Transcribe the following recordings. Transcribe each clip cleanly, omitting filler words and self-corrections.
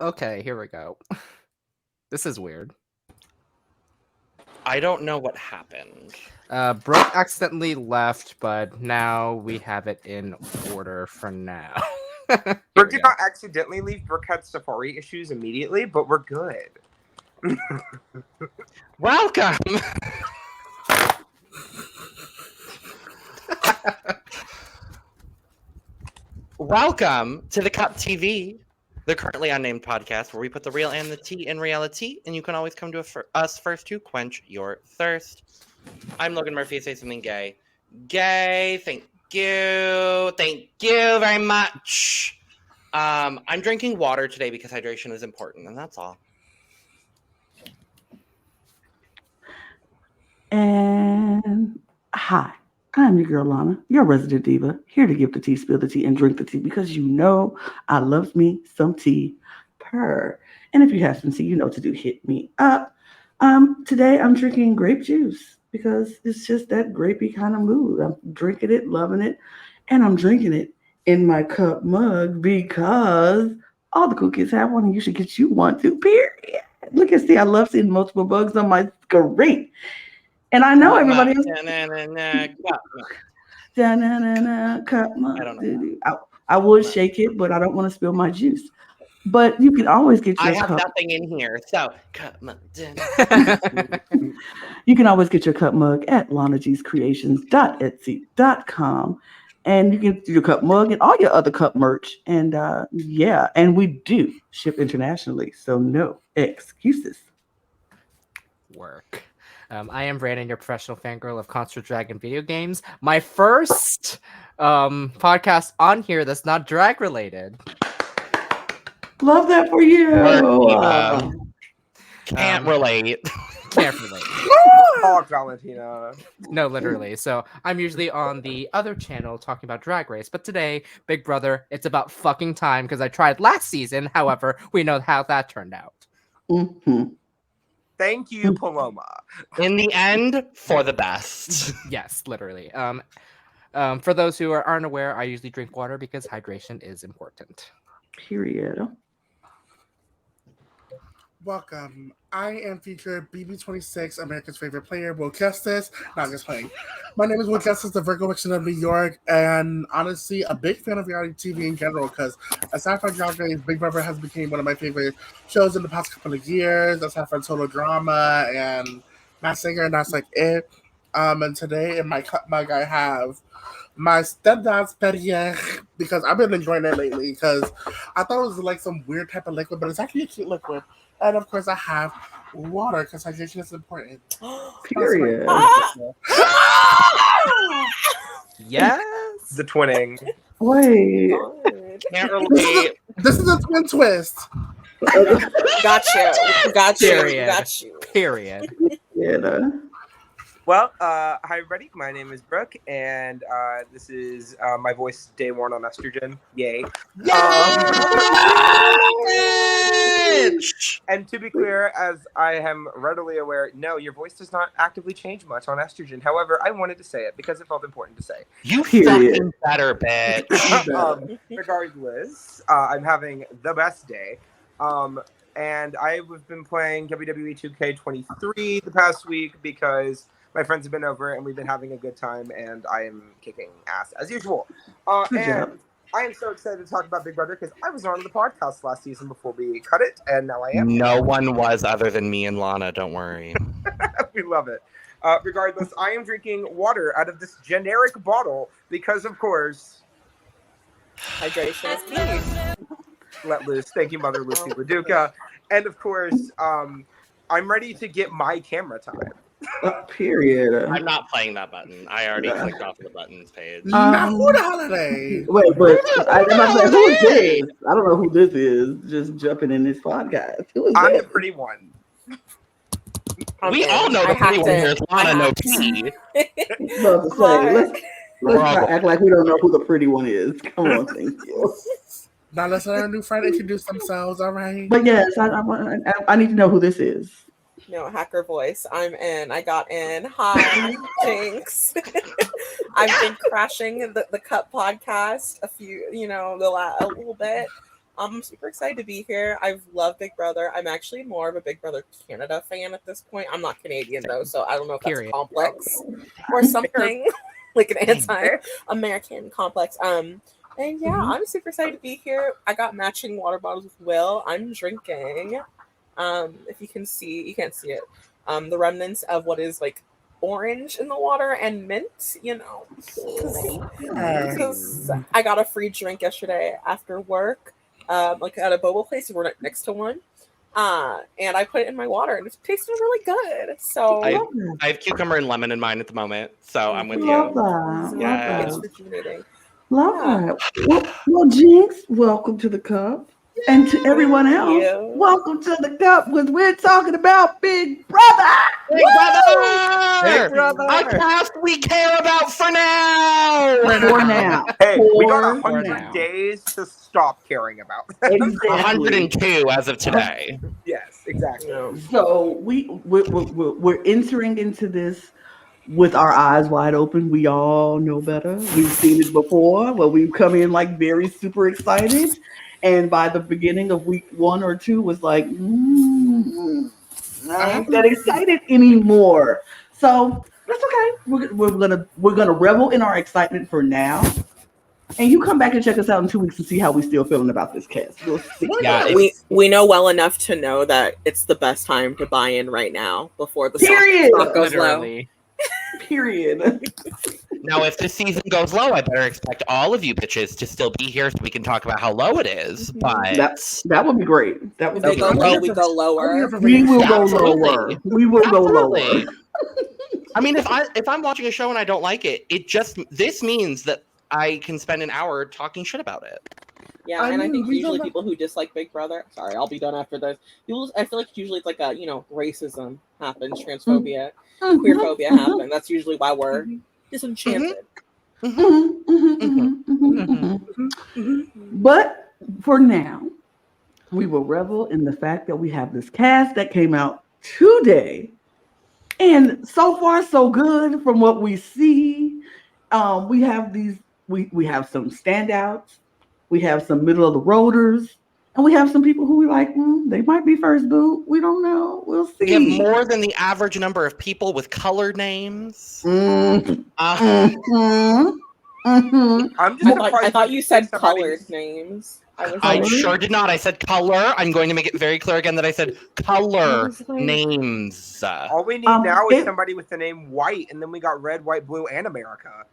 Okay, here we go. This is weird. I don't know what happened. Brook accidentally left, but now we have it in order for now. Brook did not accidentally leave. Brook had Safari issues immediately, but we're good. Welcome! Welcome to the Cup TV, the Currently Unnamed Podcast, where we put the real and the tea in reality, and you can always come to us first to quench your thirst. I'm Logan Murphy. Say something gay. Gay, thank you. Thank you very much. I'm drinking water today because hydration is important, and that's all. And hi, I'm your girl Lana, your resident diva, here to give the tea, spill the tea, and drink the tea because you know I love me some tea. Purr. And if you have some tea, you know what to do. Hit me up. Today I'm drinking grape juice because it's just that grapey kind of mood. I'm drinking it, loving it, and I'm drinking it in my cup mug because all the cool kids have one, and you should get you one too. Period. Look and see, I love seeing multiple bugs on my screen. And I know everybody else. I would shake it, but I don't want to spill my juice. But you can always get your cup. I have nothing in here, so you can always get your cup mug at lanagscreations.etsy.com. And you can get your cup mug and all your other cup merch. And and we do ship internationally, so no excuses. Work. I am Brandon, your professional fangirl of Construct Dragon video games. My first podcast on here that's not drag related. Love that for you. Can't relate. Can't relate. Talk, Valentina. No, literally. So I'm usually on the other channel talking about Drag Race, but today, Big Brother, it's about fucking time because I tried last season. However, we know how that turned out. Mm-hmm. Thank you, Paloma. In the end, for the best. Yes, literally. For those who aren't aware, I usually drink water because hydration is important. Period. Welcome. I am featured BB26, America's favorite player, Will Justice. Not just playing. My name is Will Justice, the Virgo Vixen of New York, and honestly, a big fan of reality TV in general, because aside from Jag Bains, Big Brother has become one of my favorite shows in the past couple of years, aside from Total Drama and Masked Singer, and that's like it. And today in my cup mug, I have my stepdad's Perrier, because I've been enjoying it lately, because I thought it was like some weird type of liquid, but it's actually a cute liquid. And of course, I have water because hydration is important. Period. Yes. The twinning. Wait. Can't relate. This is a twin twist. Got you. Got you. Period. Got you. Period. Yeah. Well, hi everybody. My name is Brook, and this is my voice day one on estrogen. Yay! And to be clear, as I am readily aware, no, your voice does not actively change much on estrogen. However, I wanted to say it because it felt important to say. You fucking better, bitch. Regardless, I'm having the best day. And I've been playing WWE 2K23 the past week because my friends have been over and we've been having a good time, and I am kicking ass as usual. And I am so excited to talk about Big Brother because I was on the podcast last season before we cut it, and now I am. No one was other than me and Lana, don't worry. We love it. Regardless, I am drinking water out of this generic bottle because, of course, hydration is key. Let loose. Thank you, Mother Lucy LaDuca. And of course, I'm ready to get my camera time. Period. I'm not playing that button. I already clicked off the buttons page. Not for the holiday. Wait, but I'm like, who is this? I don't know who this is. Just jumping in this podcast. Who is I'm that? the pretty one. We all know the pretty one here is Lana, no T. Let's not act like we don't know who the pretty one is. Come on, thank you. Now let's let our new friend introduce themselves, all right? But yes, I need to know who this is. No, hacker voice. I'm in. I got in. Hi, Jinx. I've been crashing the Cup podcast a little bit. I'm super excited to be here. I've loved Big Brother. I'm actually more of a Big Brother Canada fan at this point. I'm not Canadian though, so I don't know if that's Period. complex or something like an anti-American complex. And yeah, I'm super excited to be here. I got matching water bottles with Will. I'm drinking. If you can see, you can't see it. The remnants of what is like orange in the water and mint, because I got a free drink yesterday after work, like at a boba place. We're next to one, and I put it in my water, and it tasted really good. So I have cucumber and lemon in mine at the moment, so I'm with Love you. that. Yeah. it's rejuvenating. Love that. Well, Jinx, welcome to the cup. And to everyone Thank else, you. welcome to the cup, because we're talking about Big Brother. Big Brother! Big Brother! A cast we care about for now! For now. Hey, we got For 100 now. days to stop caring about. Exactly. 102 as of today. Yes, exactly. So we're entering into this with our eyes wide open. We all know better. We've seen it before, where we've come in like very super excited, and by the beginning of week 1 or 2 was like, I ain't that excited anymore. So that's okay. We're gonna revel in our excitement for now. And you come back and check us out in 2 weeks to see how we still feeling about this cast. We'll see. Yeah, We know well enough to know that it's the best time to buy in right now before the Period. stock goes low. Literally. Period. Now, if the season goes low, I better expect all of you bitches to still be here so we can talk about how low it is. But That would be great. That would If be we go great. low, we go lower. We will go Absolutely. lower. We will go lower. Absolutely. I mean, if I'm watching a show and I don't like it, this means that I can spend an hour talking shit about it. Yeah, I and I mean, think we usually don't- people who dislike Big Brother. Sorry, I'll be done after this. I feel like usually it's like a racism happens, transphobia, queerphobia happen. That's usually why we're disenchanted. But for now, we will revel in the fact that we have this cast that came out today. And so far, so good from what we see. We have we have some standouts, we have some middle of the roaders, and we have some people who we like, they might be first boot. We don't know. We'll see. We have more than the average number of people with color names. I'm just surprised I thought you said somebody- colored names. I sure did not. I said color. I'm going to make it very clear again that I said color names. All we need now is somebody with the name White, and then we got Red, White, Blue, and America.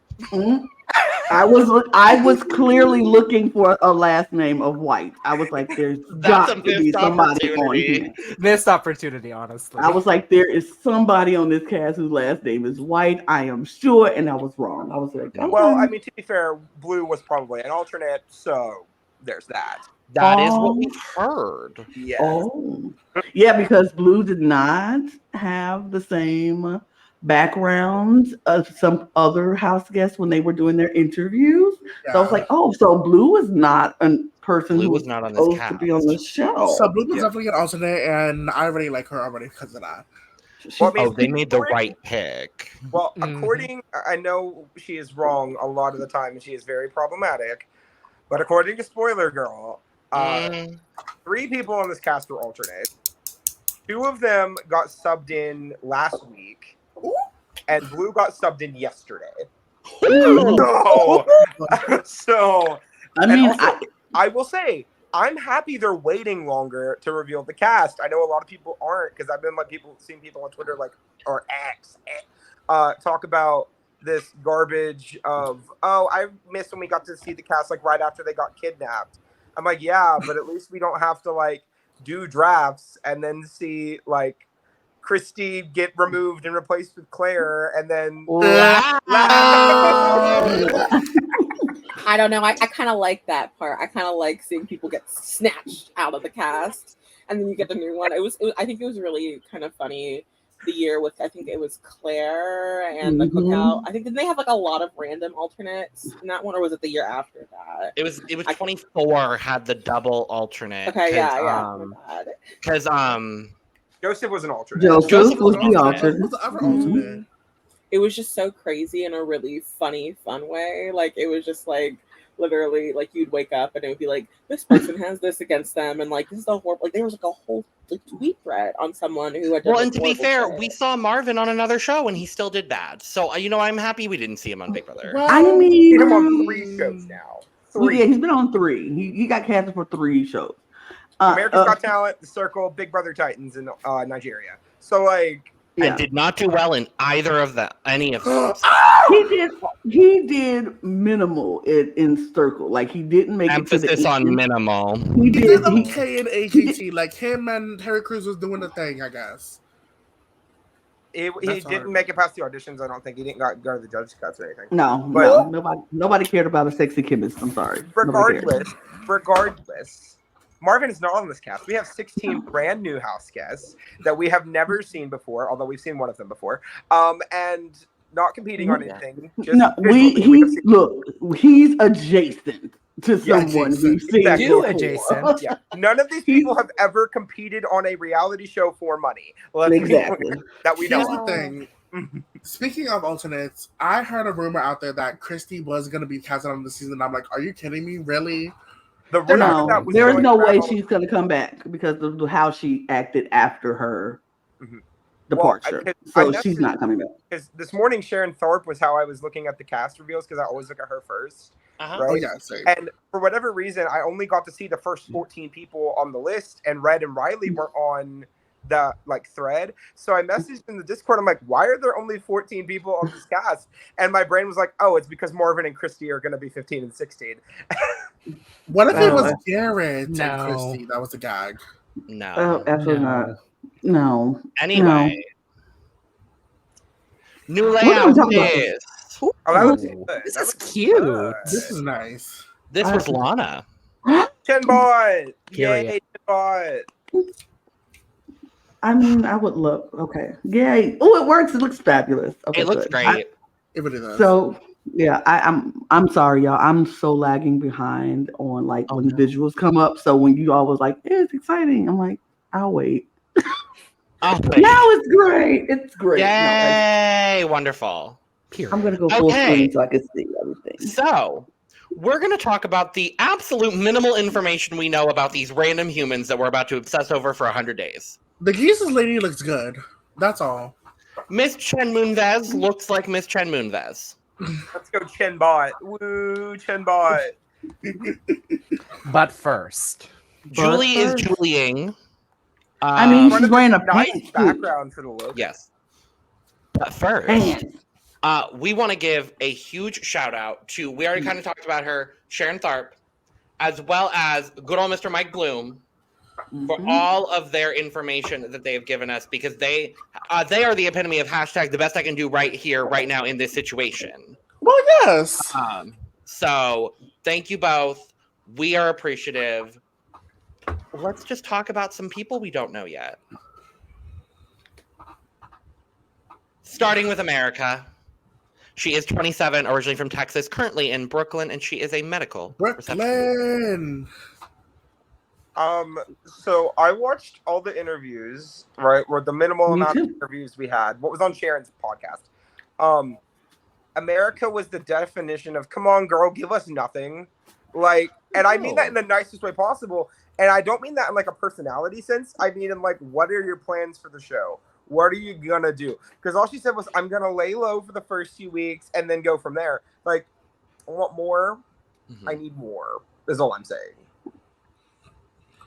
I was clearly looking for a last name of White. I was like, there's got to be somebody on here. Missed opportunity, honestly. I was like, there is somebody on this cast whose last name is White. I am sure, and I was wrong. I was like, okay. Well, I mean, to be fair, Blue was probably an alternate, so there's that. That is what we've heard. Yes. Oh, yeah, because Blue did not have the same backgrounds of some other house guests when they were doing their interviews. So I was like, oh, so Blue was not a person Blue who was not on this supposed cast. to be on the show. So Blue was definitely an alternate, and I already like her already because of that. Well, I mean, Oh, they made the right pick. Well, Mhm. I know she is wrong a lot of the time, and she is very problematic. But according to Spoiler Girl, 3 people on this cast were alternates. 2 of them got subbed in last week, and Blue got subbed in yesterday. No. So, I and mean, also, I will say, I'm happy they're waiting longer to reveal the cast. I know a lot of people aren't, because I've been seeing people on Twitter or X talk about this garbage of, I missed when we got to see the cast right after they got kidnapped. I'm like, yeah, but at least we don't have to do drafts and then see Christy get removed and replaced with Claire, and then I don't know. I kind of like that part. I kind of like seeing people get snatched out of the cast, and then you get the new one. I think it was really kind of funny. The year with, I think it was Claire and the cookout. I think, didn't they have a lot of random alternates in that one, or was it the year after that? It was 24 had the double alternate. Okay, yeah. Because Joseph was an alternate. Joseph was the alternate. Who's the other alternate? It was just so crazy in a really funny, fun way. It was just literally, like, you'd wake up and it would be like, this person has this against them, and like, this is a horrible. Like, there was like a whole like tweet thread on someone who had done. Well, like, and to be horrible fair, shit. we saw Marvin on another show and he still did bad. So, I'm happy we didn't see him on Big Brother. Well, I mean, He's on 3 shows now. well, 3. yeah, he's been on 3. He got casted for 3 shows. America's Got Talent, The Circle, Big Brother Titans in Nigeria. So like, And did not do well in either of them, any of them. He did minimal in Circle. Like he didn't make Emphasis it to the on end. minimal. He he did did. okay in AKT. Like him and Terry Crews was doing the thing, I guess. he That's didn't hard. make it past the auditions. I don't think he didn't go to the judges' cuts or anything. No, But- nobody cared about a sexy chemist. I'm sorry. Nobody cared. Regardless, Marvin is not on this cast. We have 16 brand new house guests that we have never seen before, although we've seen one of them before. And not competing on anything. Just No, he's adjacent to someone adjacent. we've seen Exactly. before. Adjacent. Yeah, none of these people have ever competed on a reality show for money. Let's be Exactly. clear, that we Here's know. the thing. Speaking of alternates, I heard a rumor out there that Christy was going to be casted on the season. I'm like, are you kidding me? Really? The rumor No, that was there is going no way around- she's going to come back because of how she acted after her Mhm. departure. Well, I So she's not coming back. Because this morning, Sharon Thorpe was how I was looking at the cast reveals because I always look at her first. Uh-huh. Right? Oh, yeah, same. And for whatever reason, I only got to see the first 14 people on the list, and Red and Reilly were on the thread. So I messaged in the Discord. I'm like, why are there only 14 people on this cast? And my brain was like, oh, it's because Marvin and Christy are going to be 15 and 16. What if it Oh, was Garrett no. and Christy? That was the gag. No. Oh, absolutely No. not. No. Anyway. New What are we layout talking about? is. Oh, that looks Ooh, good. this That is looks cute. good. This is nice. This was Lana. Chenbot! Period. Yay, Chenbot! I mean, I would look. Okay. Yay. Oh, it works. It looks fabulous. Okay, It looks good. great. It really does. So yeah, I'm sorry, y'all. I'm so lagging behind on like Oh, when no. visuals come up. So when you all was like, it's exciting, I'm like, I'll wait. Oh, wait. Now it's great. It's great. No, Yay! Wonderful. Period. I'm gonna go full Okay. screen so I can see everything. So, we're going to talk about the absolute minimal information we know about these random humans that we're about to obsess over for 100 days. The geese's lady looks good. That's all. Miss Chen Moonves looks like Miss Chen Moonves. Let's go Chenbot. Woo, Chenbot. But first, Julie is first- Julieing. I mean, One she's of the wearing a nice pantsuit. background for the look. yes. But first, Pants. we want to give a huge shout out to, we already kind of talked about her, Sharon Tharp, as well as good old Mr. Mike Bloom, for Mhm. all of their information that they have given us, because they are the epitome of hashtag the best I can do right here, right now in this situation. Well, yes. So thank you both. We are appreciative. Let's just talk about some people we don't know yet. Starting with America. She is 27, originally from Texas, currently in Brooklyn, and she is a medical receptionist. Brooklyn. So I watched all the interviews, right? Or the minimal Me amount of too. interviews we had. What was on Sharon's podcast? America was the definition of come on, girl, give us nothing. Like, and I mean that in the nicest way possible. And I don't mean that in like a personality sense. I mean in like, what are your plans for the show? What are you gonna do? Because all she said was, I'm gonna lay low for the first few weeks and then go from there. Like, I want more. Mhm. I need more. Is all I'm saying.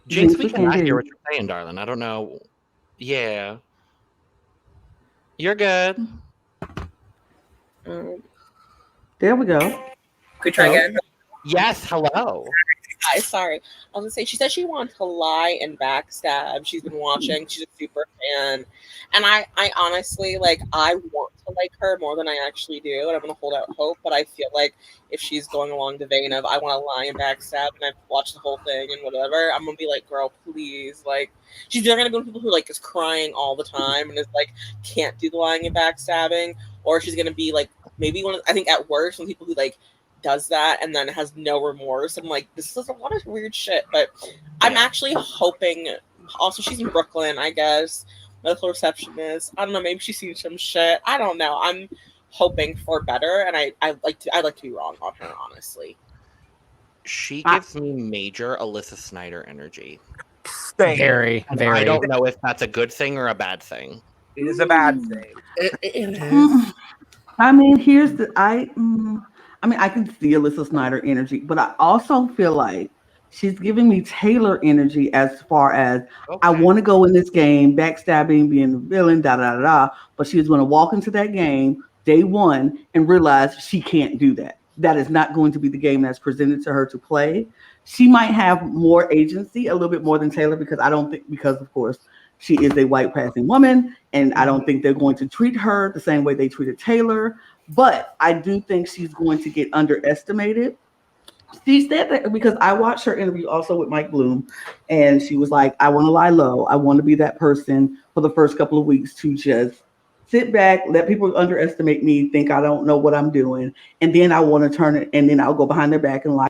Jinx, Jinx, we we cannot can hear hear what you're saying, darling. I don't know. Yeah. You're good. There we go. Could try again. Yes, hello. Hi, sorry. I was gonna say she said she wanted to lie and backstab. She's been watching. She's a super fan, and I honestly like. I want to like her more than I actually do, and I'm gonna hold out hope. But I feel like if she's going along the vein of I want to lie and backstab, and I've watched the whole thing and whatever, I'm gonna be like, girl, please, like. She's either gonna go to people who like is crying all the time and is like can't do the lying and backstabbing, or she's gonna be like maybe one of I think at worst when people who like does that and then has no remorse. I'm like, this is a lot of weird shit. But I'm actually hoping. Also, she's in Brooklyn, I guess. Medical receptionist. I don't know. Maybe she's seen some shit. I don't know. I'm hoping for better, and I like to be wrong on her, honestly. She gives me major Alyssa Snyder energy. Same. Very, And very. I don't know if that's a good thing or a bad thing. It is a bad thing. It is. I mean, here's the I mean, I can see Alyssa Snyder energy, but I also feel like she's giving me Taylor energy as far as I Okay. want to go in this game, backstabbing, being the villain, da da da da. But she's going to walk into that game day one and realize she can't do that. That is not going to be the game that's presented to her to play. She might have more agency, a little bit more than Taylor, because I don't think, because of course she is a white passing woman, and I don't think they're going to treat her the same way they treated Taylor. But I do think she's going to get underestimated. She said that because I watched her interview also with Mike Bloom, and she was like, I want to lie low. I want to be that person for the first couple of weeks to just sit back, let people underestimate me, think I don't know what I'm doing, and then I want to turn it, and then I'll go behind their back and lie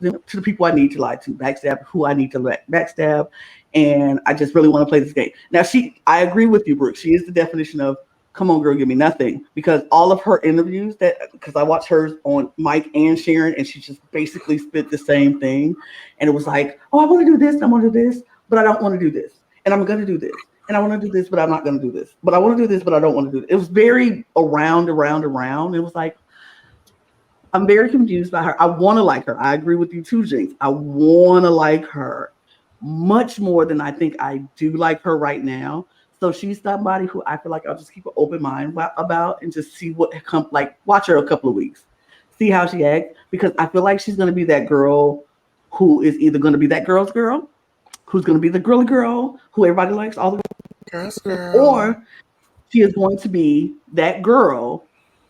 to the people I need to lie to, backstab who I need to backstab, and I just really want to play this game. Now, I agree with you, Brooke. She is the definition of come on, girl, give me nothing. Because all of her interviews because I watched hers on Mike and Sharon, and she just basically spit the same thing. And it was like, oh, I want to do this, I want to do this, but I don't want to do this. And I'm going to do this. And I want to do this, but I'm not going to do this. But I want to do this, but I don't want to do it. It was very around. It was like, I'm very confused by her. I want to like her. I agree with you too, Jinx. I want to like her much more than I think I do like her right now. So she's somebody who I feel like I'll just keep an open mind about and just see what comes. Like watch her a couple of weeks, see how she acts, because I feel like she's going to be that girl who is either going to be that girl's girl, who's going to be the girly girl who everybody likes all the Girl. or she is going to be that girl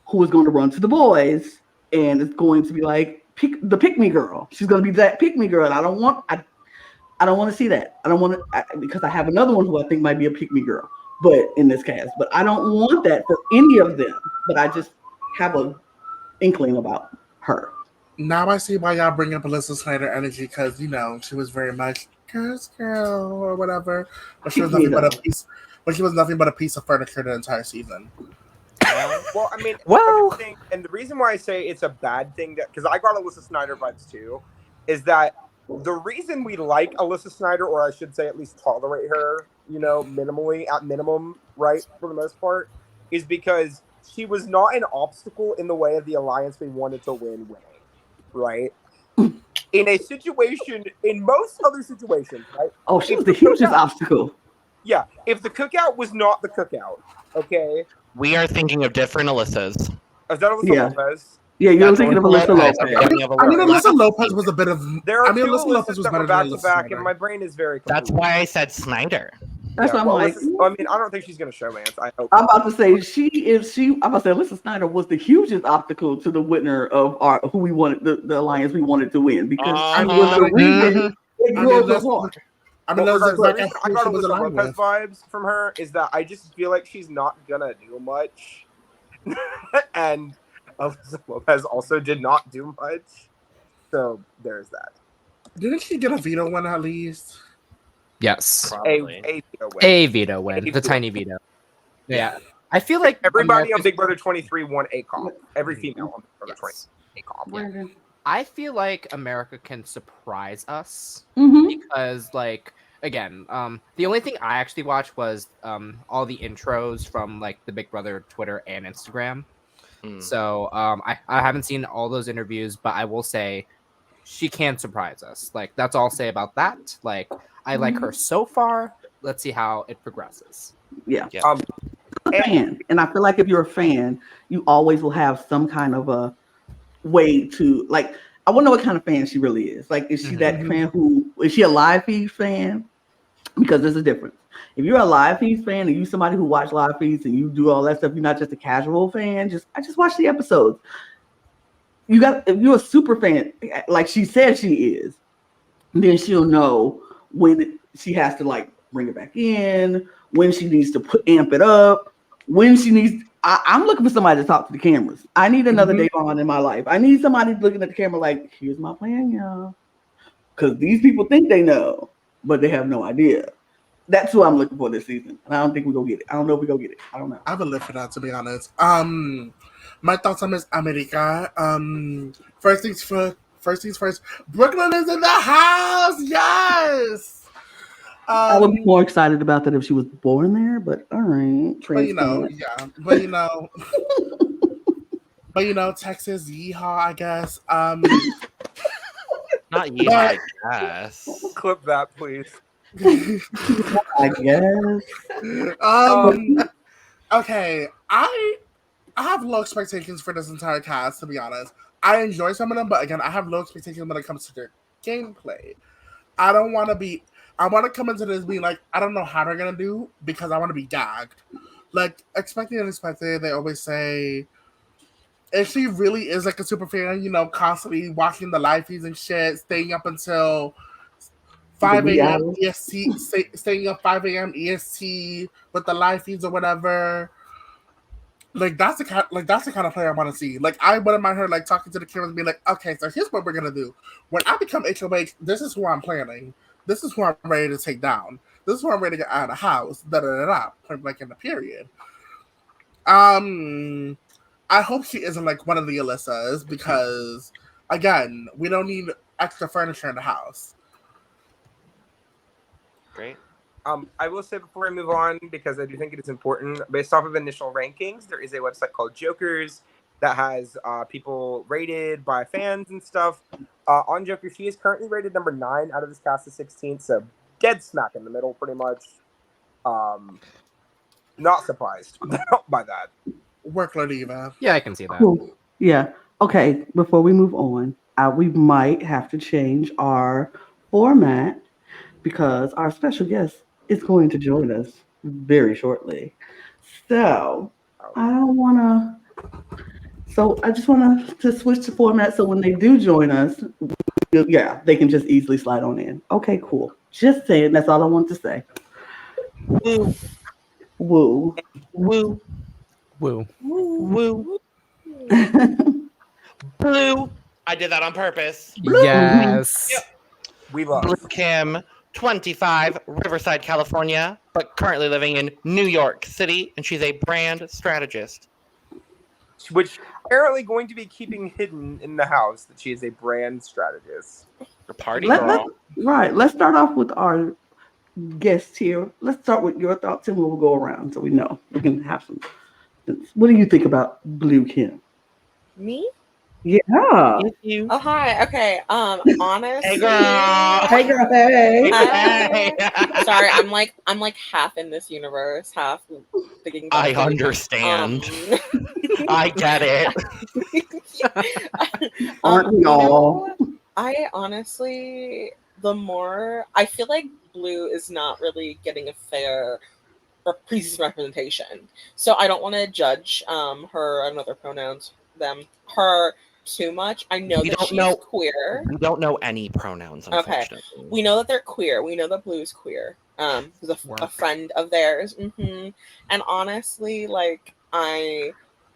who is going to run to the boys and is going to be like the pick me girl. She's going to be that pick me girl, and I don't want to see that. I don't want to because I have another one who I think might be a pick me girl, but in this cast. But I don't want that for any of them. But I just have a inkling about her. Now I see why y'all bring up Alyssa Snyder energy, because she was very much girl or whatever, but she was nothing but a piece. But she was nothing but a piece of furniture the entire season. Well, I mean, Well- and the reason why I say it's a bad thing because I got Alyssa Snyder vibes too, is that the reason we like Alyssa Snyder, or I should say at least tolerate her, minimally, at minimum, right, for the most part, is because she was not an obstacle in the way of the alliance we wanted to winning, right? In most other situations, right? Oh, she was the hugest obstacle. Yeah, if the cookout was not the cookout, okay? We are thinking of different Alyssas. Is that Alyssa Yeah. Lopez? Yeah, you're That's thinking of Alyssa Alyssa Lopez. Lopez. I mean, Alyssa Alyssa Lopez was a bit of. There are two Alyssa Lopez Alyssas was that better were back than to Alyssa back, Snyder. and my brain is very That's confused. why I said Snyder. That's why I'm like, I mean, I don't think she's going to showmance. I hope. I'm about to say I'm about to say Alyssa Snyder was the hugest obstacle to the winner of who we wanted, the alliance we wanted to win, because she was the reason it broke apart. I mean, Well, that's the like reason I got she was Alyssa aligned Lopez with. vibes from her is that I just feel like she's not gonna do much, and Alyssa Lopez also did not do much. So there's that. Didn't she get a veto win at least? Yes. Probably. A veto win. A veto win. A The veto. tiny veto. Yeah. I feel like Everybody on America's- Big Brother 23 won a comp. Every female on Big Brother 23 a comp. Brandon. I feel like America can surprise us Mm-hmm. because, like, again, the only thing I actually watched was all the intros from like the Big Brother Twitter and Instagram. So I haven't seen all those interviews, but I will say she can surprise us. Like, that's all I'll say about that. Like, I like her so far. Let's see how it progresses. Yeah. Yeah. A fan, and I feel like if you're a fan, you always will have some kind of a way to like. I want to know what kind of fan she really is. Like, is she that fan who is she a live feed fan? Because there's a difference. If you're a live feeds fan and you somebody who watch live feeds and you do all that stuff, you're not just a casual fan. I just watch the episodes. If you're a super fan, like she said she is, then she'll know when she has to like bring it back in, when she needs to amp it up, when she needs. I'm looking for somebody to talk to the cameras. I need another Davon in my life. I need somebody looking at the camera like, here's my plan, y'all. Because these people think they know, but they have no idea. That's who I'm looking for this season. And I don't think we're going to get it. I don't know if we're going to get it. I don't know. I would live for that, to be honest. My thoughts on Miss America. First things first things first, Brooklyn is in the house. Yes. I would be more excited about that if she was born there, but all right. But you know, Texas, yeehaw, I guess. Not yeehaw, I guess. Clip that, please. I guess. Okay, I have low expectations for this entire cast, to be honest. I enjoy some of them, but again, I have low expectations when it comes to their gameplay. I want to come into this being like, I don't know how they're going to do because I want to be gagged. Like, expecting unexpected, they always say, if she really is like a super fan, you know, constantly watching the live feeds and shit, staying up until 5 a.m. EST, staying up 5 a.m. EST with the live feeds or whatever. Like that's the kind of player I want to see. Like I wouldn't mind her like talking to the cameras and being like, okay, so here's what we're gonna do. When I become HOH, this is who I'm planning. This is who I'm ready to take down. This is who I'm ready to get out of the house. Point blank in the period. I hope she isn't like one of the Alyssas because again, we don't need extra furniture in the house. Great. I will say before I move on, because I do think it is important, based off of initial rankings, there is a website called Jokers that has people rated by fans and stuff. On Joker, she is currently rated number 9 out of this cast of 16, so dead smack in the middle, pretty much. Not surprised by that. Workload, Eva. Yeah, I can see that. Cool. Yeah. Okay. Before we move on, we might have to change our format because our special guest is going to join us very shortly. So I just want to switch the format so when they do join us, they can just easily slide on in. Okay, cool. Just saying. That's all I want to say. Woo. Woo. Woo. Woo. Woo. Blue. I did that on purpose. Yes. Yep. We love Blue Kim, 25, Riverside, California, but currently living in New York City, and she's a brand strategist. Which apparently going to be keeping hidden in the house that she is a brand strategist. A party girl. Let's start off with our guest here. Let's start with your thoughts and we'll go around so we know. We can have some. What do you think about Blue Kim? Me? Yeah. Oh, hi. Okay. Honestly. Hey, girl. Hey, girl. Hey. Sorry, I'm like half in this universe, half thinking. I understand. I get it. Aren't we all? I honestly, I feel like Blue is not really getting a fair representation. So I don't want to judge her, I don't know their pronouns, her too much. I know that she's queer. We don't know any pronouns, unfortunately. Okay. We know that they're queer. We know that Blue's queer. Who's a friend of theirs. Mm-hmm. And honestly, like I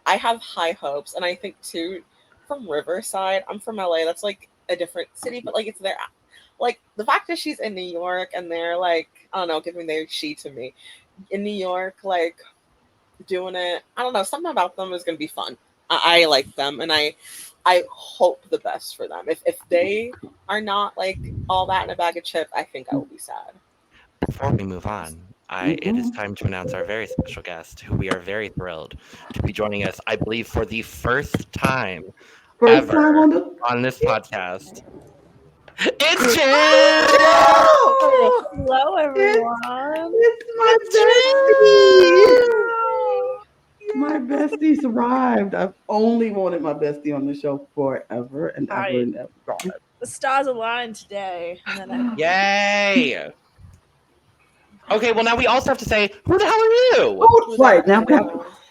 have high hopes, and I think too from Riverside. I'm from LA. That's like a different city, but like it's there. Like the fact that she's in New York and they're like, I don't know, giving their she to me in New York, like doing it. I don't know. Something about them is gonna be fun. I like them, and I hope the best for them. If they are not like all that in a bag of chips, I think I will be sad. Before we move on, it is time to announce our very special guest, who we are very thrilled to be joining us, I believe, for the first time ever on this podcast. It's Jill! Hello, everyone. It's my bestie survived. I've only wanted my bestie on the show forever and ever and ever. The stars aligned today. Yay! Okay, well now we also have to say, who the hell are you? Oh, right now,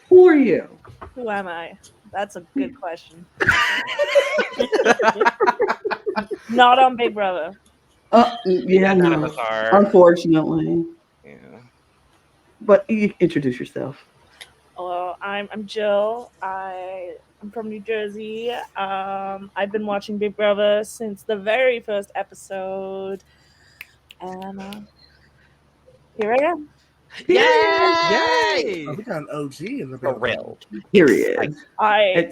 who are you? Who am I? That's a good question. Not on Big Brother. Yeah, none no. of us are. Unfortunately. Yeah. But you introduce yourself. Well, I'm Jill. I'm from New Jersey. I've been watching Big Brother since the very first episode, and here I am. Yay! Oh, we got an OG in the For building. real. Period.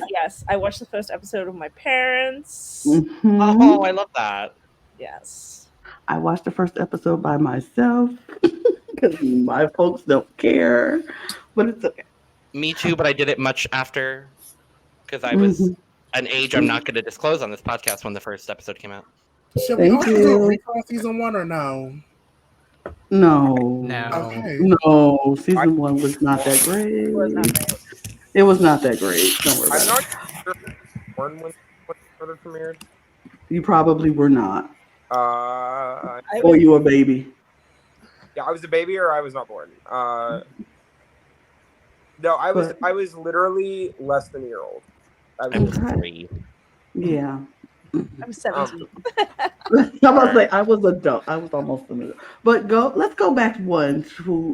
Yes, I watched the first episode with my parents. Mhm. Oh, I love that. Yes. I watched the first episode by myself because my folks don't care, but it's okay. Me too, but I did it much after because I was an age I'm not going to disclose on this podcast when the first episode came out. Should we Thank also do a you. recall of season 1 or no? No. No. Okay. No, season 1 was not that great. It was not great. It was not that great. Don't worry I'm about not sure when it premiered. You probably were not. Uh, Or you a baby. yeah, I was a baby or I was not born. No, I was literally less than a year old. I was 3. Yeah. I'm 17. I'm about to say I was adult. I was almost an adult. But let's go back one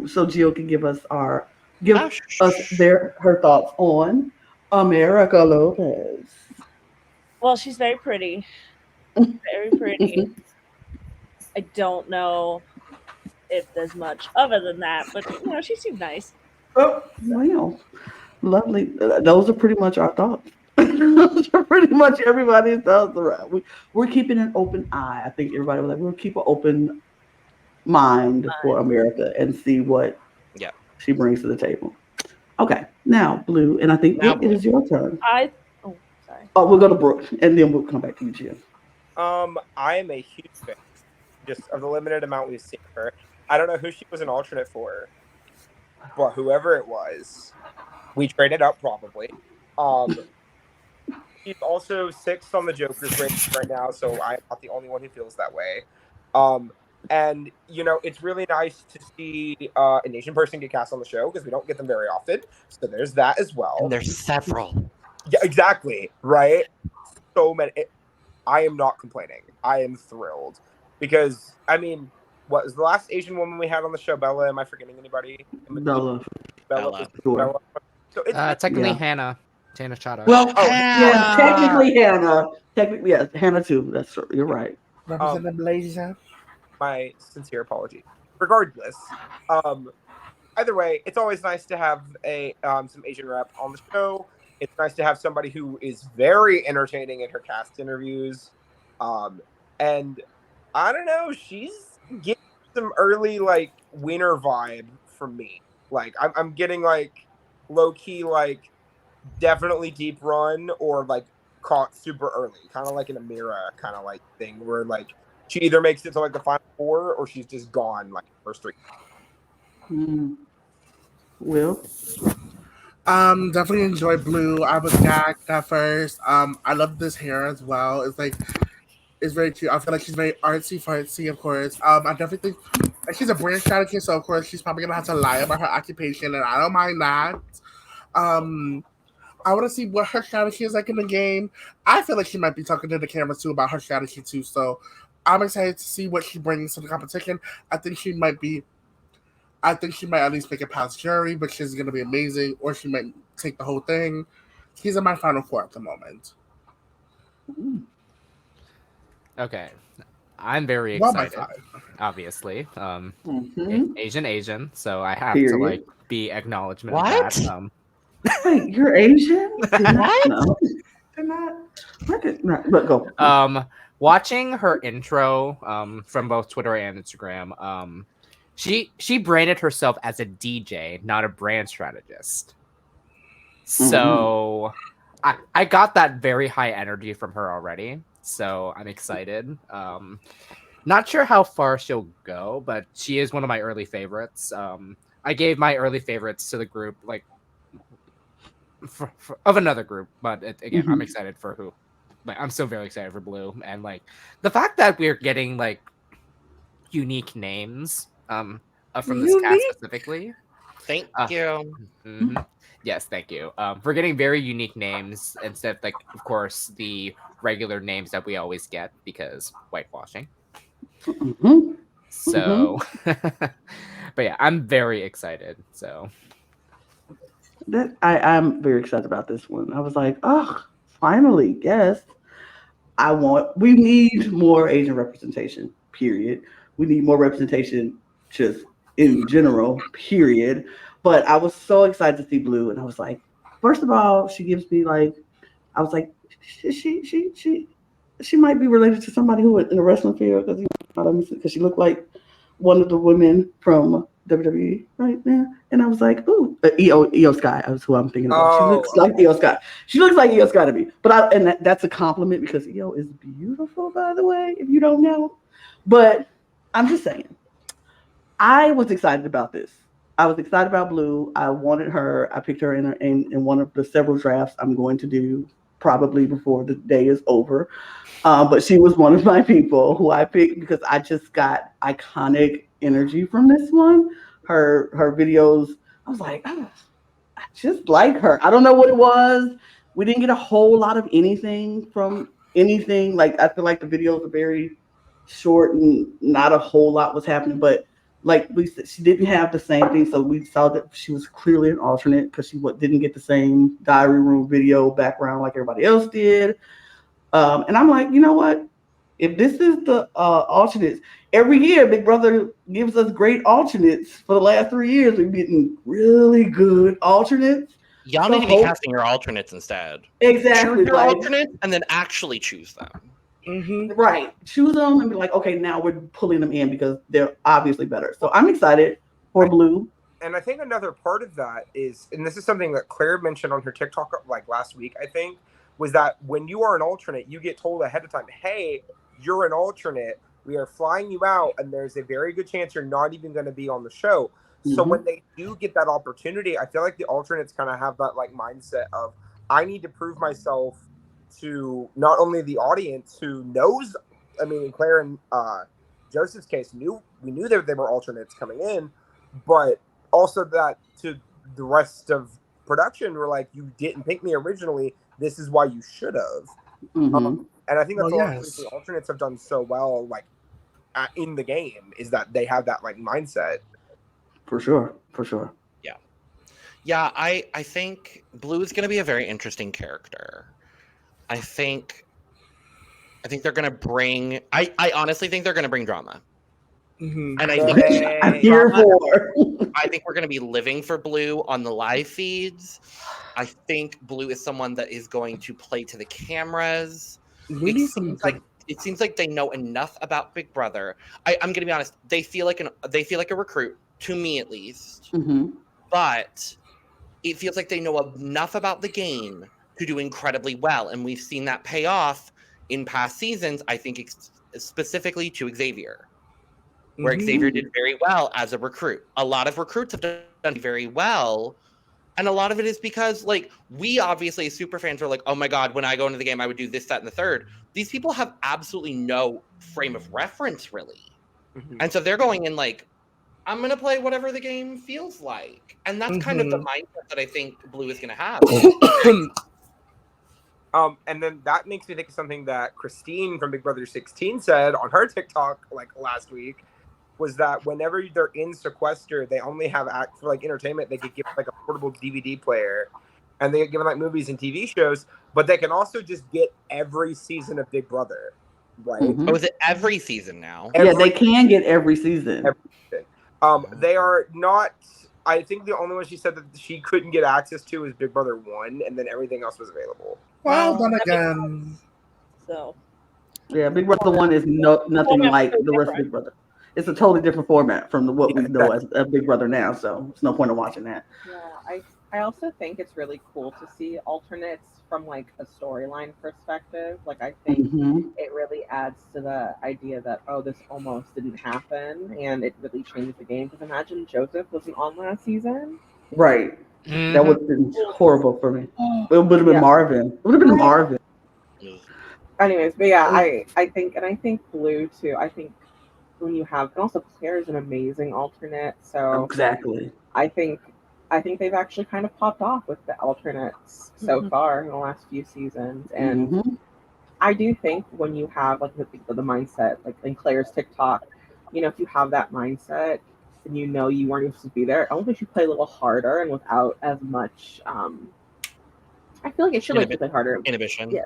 so Jill can give us her thoughts on America Lopez. Well, she's very pretty. Very pretty. I don't know if there's much other than that, but she seemed nice. Oh, well, lovely. Those are pretty much our thoughts. Those are pretty much everybody's thoughts. We're keeping an open eye. I think everybody was like, we'll keep an open mind for America and see what she brings to the table. Okay, now Blue, and I think it is your turn. Sorry. Oh, we'll go to Brook, and then we'll come back to you, Jim. I am a huge fan, just of the limited amount we've seen her. I don't know who she was an alternate for, but whoever it was, we traded up probably. She's also 6th on the Joker's rating right now, so I'm not the only one who feels that way. And it's really nice to see an Asian person get cast on the show because we don't get them very often. So there's that as well. And there's several. Yeah, exactly. Right. So many. I am not complaining. I am thrilled because what was the last Asian woman we had on the show? Bella? Am I forgetting anybody? Bella. Bella. So it's Technically Hannah. Tana Chada. Well, yeah, technically Hannah. Technically, yes, Hannah too. That's true. You're right. Representative ladies, my sincere apology. Regardless, either way, it's always nice to have some Asian rep on the show. It's nice to have somebody who is very entertaining in her cast interviews. And I don't know, she's getting some early winner vibe from me. I'm getting low key definitely deep run or caught super early, kind of like an Amira kind of thing where she either makes it to the final 4 or she's just gone first 3. Will? Definitely enjoy Blue. I was gagged at first. I love this hair as well. It's very cute. I feel like she's very artsy fartsy, of course. I definitely think she's a brand strategist, so of course she's probably gonna have to lie about her occupation, and I don't mind that. I want to see what her strategy is in the game. I feel like she might be talking to the cameras too about her strategy too. So I'm excited to see what she brings to the competition. I think she might at least make it past jury, which is going to be amazing, or she might take the whole thing. She's in my final 4 at the moment. Okay. I'm very excited, obviously. Asian, so I have to be acknowledgement of that. Wait, you're Asian? Did not recognize. But go. Watching her intro from both Twitter and Instagram, she branded herself as a DJ, not a brand strategist. So I got that very high energy from her already. So I'm excited. Not sure how far she'll go, but she is one of my early favorites. I gave my early favorites to the group of another group, but again, I'm excited for who. I'm still very excited for Blue, and the fact that we're getting unique names from this cast specifically. Thank you. Mm-hmm. Yes, thank you. We're getting very unique names instead of of course, the regular names that we always get because whitewashing. So, but yeah, I'm very excited. So. I'm very excited about this one. I was like, oh, finally, yes. We need more Asian representation, period. We need more representation just in general, period. But I was so excited to see Blue, and I was like, first of all, she gives me like, I was like, she might be related to somebody who went in the wrestling field because she looked like one of the women from WWE right now. And I was like, ooh, Io Sky is who I'm thinking about. She looks like Io Sky. She looks like Io Sky to me. But that's a compliment because Io is beautiful, by the way, if you don't know. But I'm just saying, I was excited about this. I was excited about Blue. I wanted her. I picked her in one of the several drafts I'm going to do probably before the day is over. But she was one of my people who I picked because I just got iconic energy from this one. Her videos, I was like, oh, I just like her. I don't know what it was. We didn't get a whole lot of anything from anything. Like, I feel like the videos are very short and not a whole lot was happening. But like we said, she didn't have the same thing. So we saw that she was clearly an alternate because she didn't get the same diary room video background like everybody else did. And I'm like, you know what? If this is the alternates, every year Big Brother gives us great alternates. For the last 3 years, we've getting really good alternates. Y'all need to be casting your alternates instead. Exactly. Choose your alternates and then actually choose them. Mm-hmm. Right. Choose them and be like, okay, now we're pulling them in because they're obviously better. So I'm excited for Blue. And I think another part of that is, and this is something that Claire mentioned on her TikTok like last week, I think, was that when you are an alternate, you get told ahead of time, hey, you're an alternate. We are flying you out, and there's a very good chance you're not even going to be on the show. Mm-hmm. So when they do get that opportunity, I feel like the alternates kind of have that like mindset of, I need to prove myself to not only the audience who knows, I mean, in Claire and Joseph's case, we knew that they were alternates coming in, but also that to the rest of production were like, you didn't pick me originally. This is why you should have. Mm-hmm. And I think that's well, what the alternates have done so well, like in the game, is that they have that like mindset. For sure. Yeah. I think Blue is going to be a very interesting character. I think they're going to bring. I honestly think they're going to bring drama. Mm-hmm. And I think I'm here for. I think we're going to be living for Blue on the live feeds. I think Blue is someone that is going to play to the cameras. It seems like they know enough about Big Brother. I'm going to be honest. They feel like a recruit, to me at least. Mm-hmm. But it feels like they know enough about the game to do incredibly well, and we've seen that pay off in past seasons. I think specifically to Xavier, where Xavier did very well as a recruit. A lot of recruits have done very well. And a lot of it is because, like, we obviously as super fans are like, oh my God, when I go into the game, I would do this, that, and the third. These people have absolutely no frame of reference, really. Mm-hmm. And so they're going in like, I'm going to play whatever the game feels like. And that's kind of the mindset that I think Blue is going to have. And then that makes me think of something that Christine from Big Brother 16 said on her TikTok like last week, was that whenever they're in sequester, they only have for like entertainment. They could give like a portable DVD player, and they get given like movies and TV shows, but they can also just get every season of Big Brother, right? Mm-hmm. Oh, is it every season now? They can get every season. They are not. I think the only one she said that she couldn't get access to was Big Brother 1, and then everything else was available. Well, then again. So. Yeah, Big Brother 1 is nothing like the rest of Big Brother. It's a totally different format from what we know as a Big Brother now, so there's no point in watching that. Yeah, I also think it's really cool to see alternates from like a storyline perspective. Like I think it really adds to the idea that, oh, this almost didn't happen, and it really changed the game. Because imagine Joseph wasn't on last season. Right. Mm-hmm. That would have been horrible for me. It would have been Marvin. It would have been Marvin. Anyways, but yeah, I think Blue too. I think when you have, and also Claire is an amazing alternate. So exactly, I think they've actually kind of popped off with the alternates so far in the last few seasons, and I do think when you have like the mindset, like in Claire's TikTok, you know, if you have that mindset and you know you weren't supposed to be there, I don't think you play a little harder and without as much. I feel like it should play harder. Inhibition. Yeah.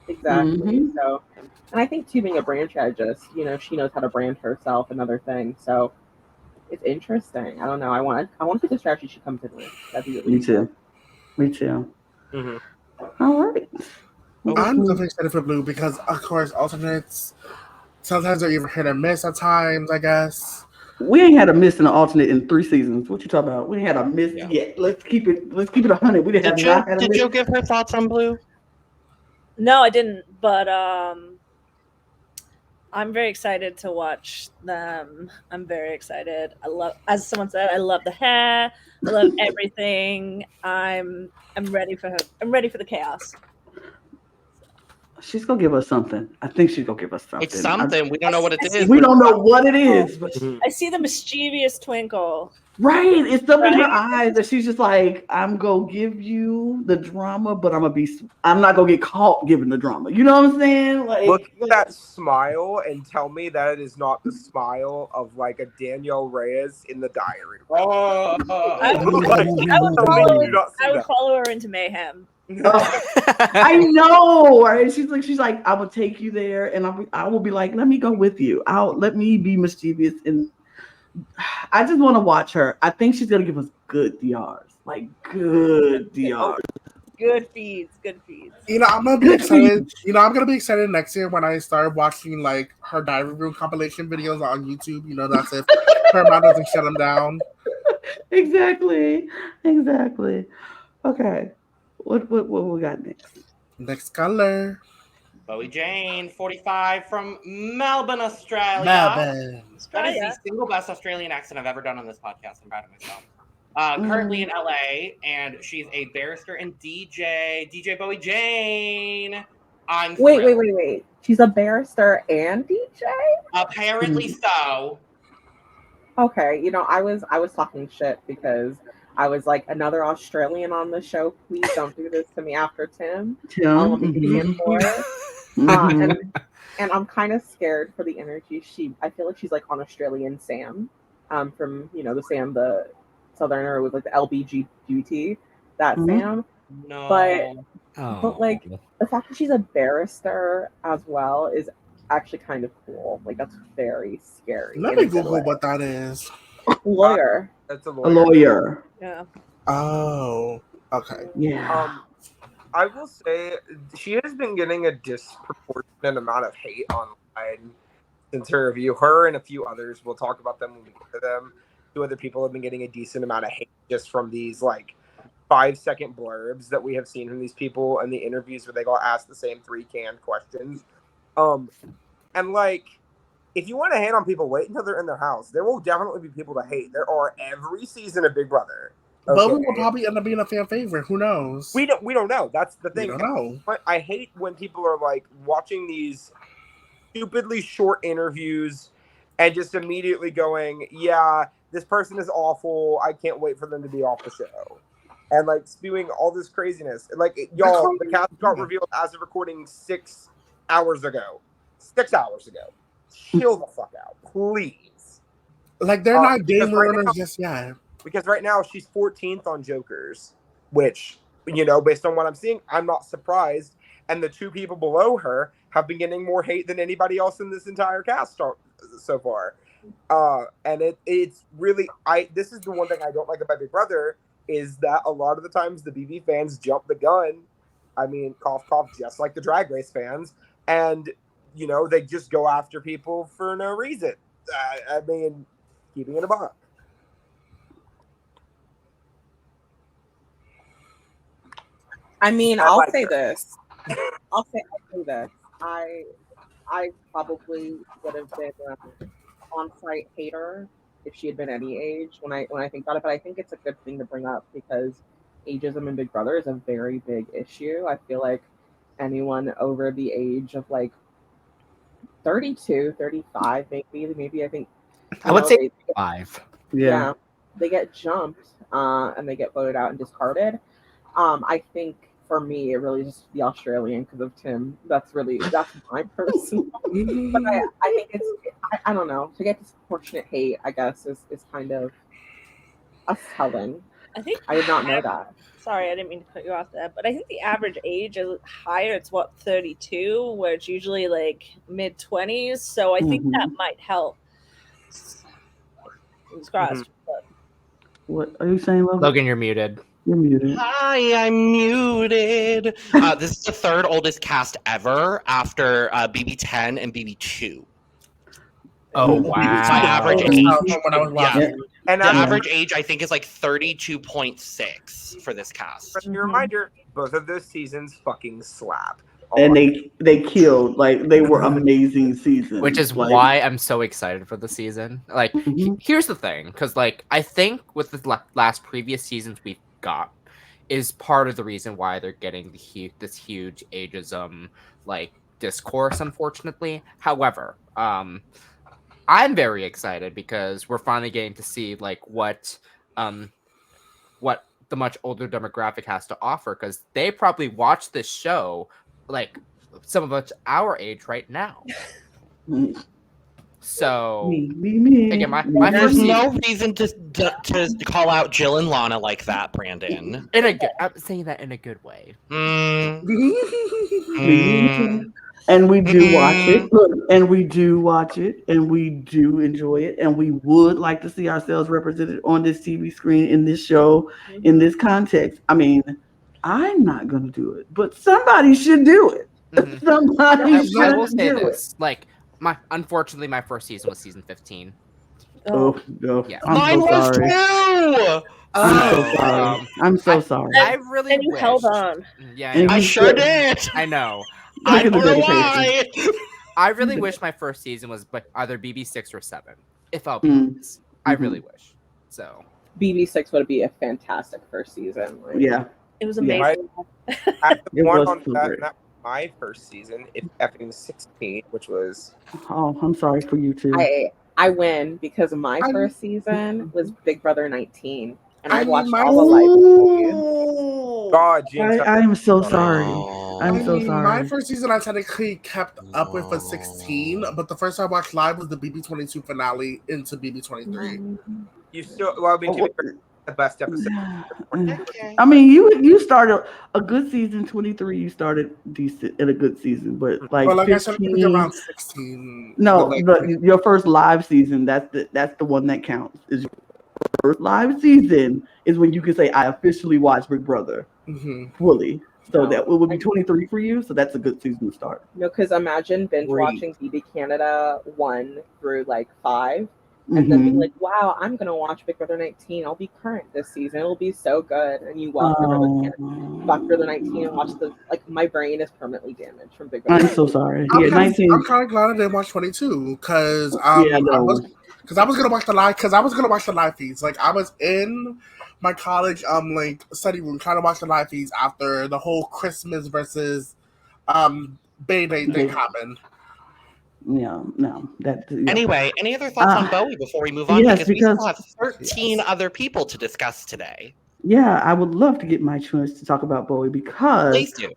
Exactly. So, and I think too, being a brand strategist, you know, she knows how to brand herself and other things. So, it's interesting. I don't know. I want to pick a strategy she comes in with. That'd be really Me too. Me too. Mhm. All right. I'm definitely excited for Blue because, of course, alternates sometimes they're even hit or miss at times, I guess. We ain't had a miss in an alternate in 3 seasons. What you talking about? We ain't had a miss yet. Let's keep it 100. We didn't have not had a miss. Did you give her thoughts on Blue? No, I didn't, but I'm very excited to watch them. I'm very excited. I love, as someone said, I love the hair. I love everything. I'm ready for her. I'm ready for the chaos. She's gonna give us something. I think she's gonna give us something. It's something. We don't know what it is. We don't know what it is, but I see the mischievous twinkle. right, it's something in her eyes that she's just like, I'm gonna give you the drama, but I'm not gonna get caught giving the drama. You know what I'm saying? Like, Look at that smile and tell me that it is not the smile of like a Danielle Reyes in The Diary. Oh, I would follow her into mayhem. I know, right? She's like, I will take you there, and I will be like, let me go with you. Let me be mischievous, and I just want to watch her. I think she's gonna give us good DRs, like good DRs. Good feeds. You know, I'm gonna be excited. I'm gonna be excited next year when I start watching like her diary room compilation videos on YouTube. You know, that's if her mom doesn't shut them down. Exactly. Okay. What we got next? Next color. Bowie Jane, 45, from Melbourne, Australia. That is the single best Australian accent I've ever done on this podcast. I'm proud of myself. Currently in LA, and she's a barrister and DJ. DJ Bowie Jane. I'm thrilled. Wait. She's a barrister and DJ? Apparently so. Okay, I was talking shit because I was like, another Australian on the show, please don't do this to me after Tim. And I'm kind of scared for the energy. I feel like she's like on Australian Sam, from the Sam, the Southerner with like the LBGT, that Sam. No. But like the fact that she's a barrister as well is actually kind of cool. Like that's very scary. Let me Google what that is. Lawyer. That's a lawyer. Yeah. Oh. Okay. Yeah. I will say she has been getting a disproportionate amount of hate online since her review. Her and a few others, we'll talk about them when we get to them. 2 other people have been getting a decent amount of hate just from these like 5-second blurbs that we have seen from these people and the interviews where they got asked the same 3 canned questions. And like, if you want to hate on people, wait until they're in their house. There will definitely be people to hate. There are every season of Big Brother. Okay. Bowie will probably end up being a fan favorite. Who knows? We don't know. That's the thing. We don't know. But I hate when people are like watching these stupidly short interviews and just immediately going, yeah, this person is awful. I can't wait for them to be off the show. And like spewing all this craziness. Like, y'all, the cast got revealed as of recording 6 hours ago. 6 hours ago. Chill the fuck out, please. Like, they're not game runners just yet. Because right now she's 14th on Jokers, which, based on what I'm seeing, I'm not surprised. And the 2 people below her have been getting more hate than anybody else in this entire cast so far. And it's really, this is the one thing I don't like about Big Brother, is that a lot of the times the BB fans jump the gun. I mean, cough, cough, just like the Drag Race fans. And, they just go after people for no reason. I mean, keeping it a buck. I mean, I'll say this. I'll say this. I probably would have been an on-site hater if she had been any age when I think about it. But I think it's a good thing to bring up because ageism in Big Brother is a very big issue. I feel like anyone over the age of like 32, 35, maybe I think. I would say 5. Yeah, they get jumped and they get voted out and discarded. I think for me, it really is just the Australian because of Tim. That's my person. But I think I don't know, to get disproportionate hate, I guess, is kind of us telling. I did not know that. Sorry, I didn't mean to cut you off there, but I think the average age is higher. It's 32, where it's usually like mid-20s. So I think that might help. Fingers crossed. But What are you saying, Logan? Logan, you're muted. You're muted. Hi, I'm muted. This is the third oldest cast ever after BB10 and BB2. Oh Mhm. wow! My average From age, when I was watching. yeah, And the I'm average age I think is like 32.6 for this cast. friendly reminder: both of those seasons fucking slap. And they killed. Like, they were amazing seasons. Which is like, why I'm so excited for the season. Like, Mhm. here's the thing, because like I think with the last previous seasons we've got is part of the reason why they're getting this huge ageism like discourse. Unfortunately, however, I'm very excited because we're finally getting to see like what the much older demographic has to offer, because they probably watch this show like some of us our age right now. Mm. So Me. again, my There's first no reason to call out Jill and Lana like that, Brandon. I'm saying that in a good way. And we do watch it. Look, and we do watch it, and we do enjoy it, and we would like to see ourselves represented on this TV screen, in this show, in this context. I mean, I'm not going to do it, but somebody should do it. Mhm. Somebody I should will say do this: like unfortunately, my first season was season 15. Oh, no. Yeah. Mine I'm so was sorry. too. I'm so So, sorry. I'm so sorry. I really and you wished. held on. Yeah, And I you sure should. did. I know. Look I at the Or dedication. why? I really wish my first season was either BB6 or 7. If I'll be Mm. honest, I really wish. So BB6 would be a fantastic first season. Like, Yeah. It was Yeah. amazing. at the It one was on so that, great. that was my first season, if effing 16, which was Oh, I'm sorry for you too. I win because my I- first season was Big Brother 19, and I I mean, watched my- all the live movies. God, Jinx. I am so sorry. Oh. I'm so My sorry. first season I technically kept up with was 16, but the first time I watched live was the BB22 finale into BB23. You still, well, I mean, to be fair, the best episode. I mean, you started a good season. 23, you started decent in a good season, but like, But like I said, I 15. think around 16. No, but, like, your first live season. That's the one that counts. Is your first live season is when you can say I officially watched Big Brother mhm. fully. So No. that it would be 23 for you. So that's a good season to start. No, because imagine binge Great. watching BB Canada 1 through like 5, and then being Mhm. like, "Wow, I'm gonna watch Big Brother 19. I'll be current this season. It'll be so good." And you watch Big Brother 19 and watch my brain is permanently damaged from Big Brother. I'm so sorry. I'm Yeah, kind 19. of glad I didn't watch 22 because Yeah, no. I was gonna watch the live feeds. Like I was in my college like study room trying to watch the live feeds after the whole Christmas versus Bay thing happened. Yeah, no. That. Yeah. Anyway, any other thoughts on Bowie before we move on? yes, we still because- have 13 other people to discuss today. Yeah, I would love to get my chance to talk about Bowie because Please do.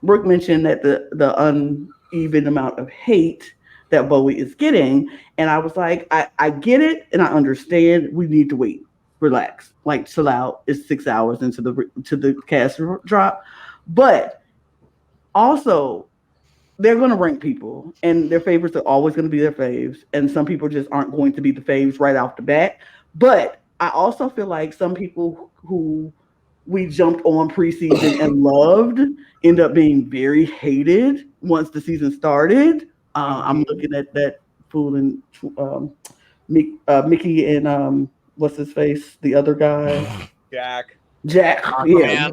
Brook mentioned that the uneven amount of hate that Bowie is getting, and I was like, I get it and I understand. We need to wait, relax, like chill out. It's 6 hours into the cast drop, but also they're going to rank people, and their favorites are always going to be their faves, and some people just aren't going to be the faves right off the bat. But I also feel like some people who we jumped on preseason and loved end up being very hated once the season started. I'm looking at that fool and Mickey and what's his face, the other guy, Jack. Yeah,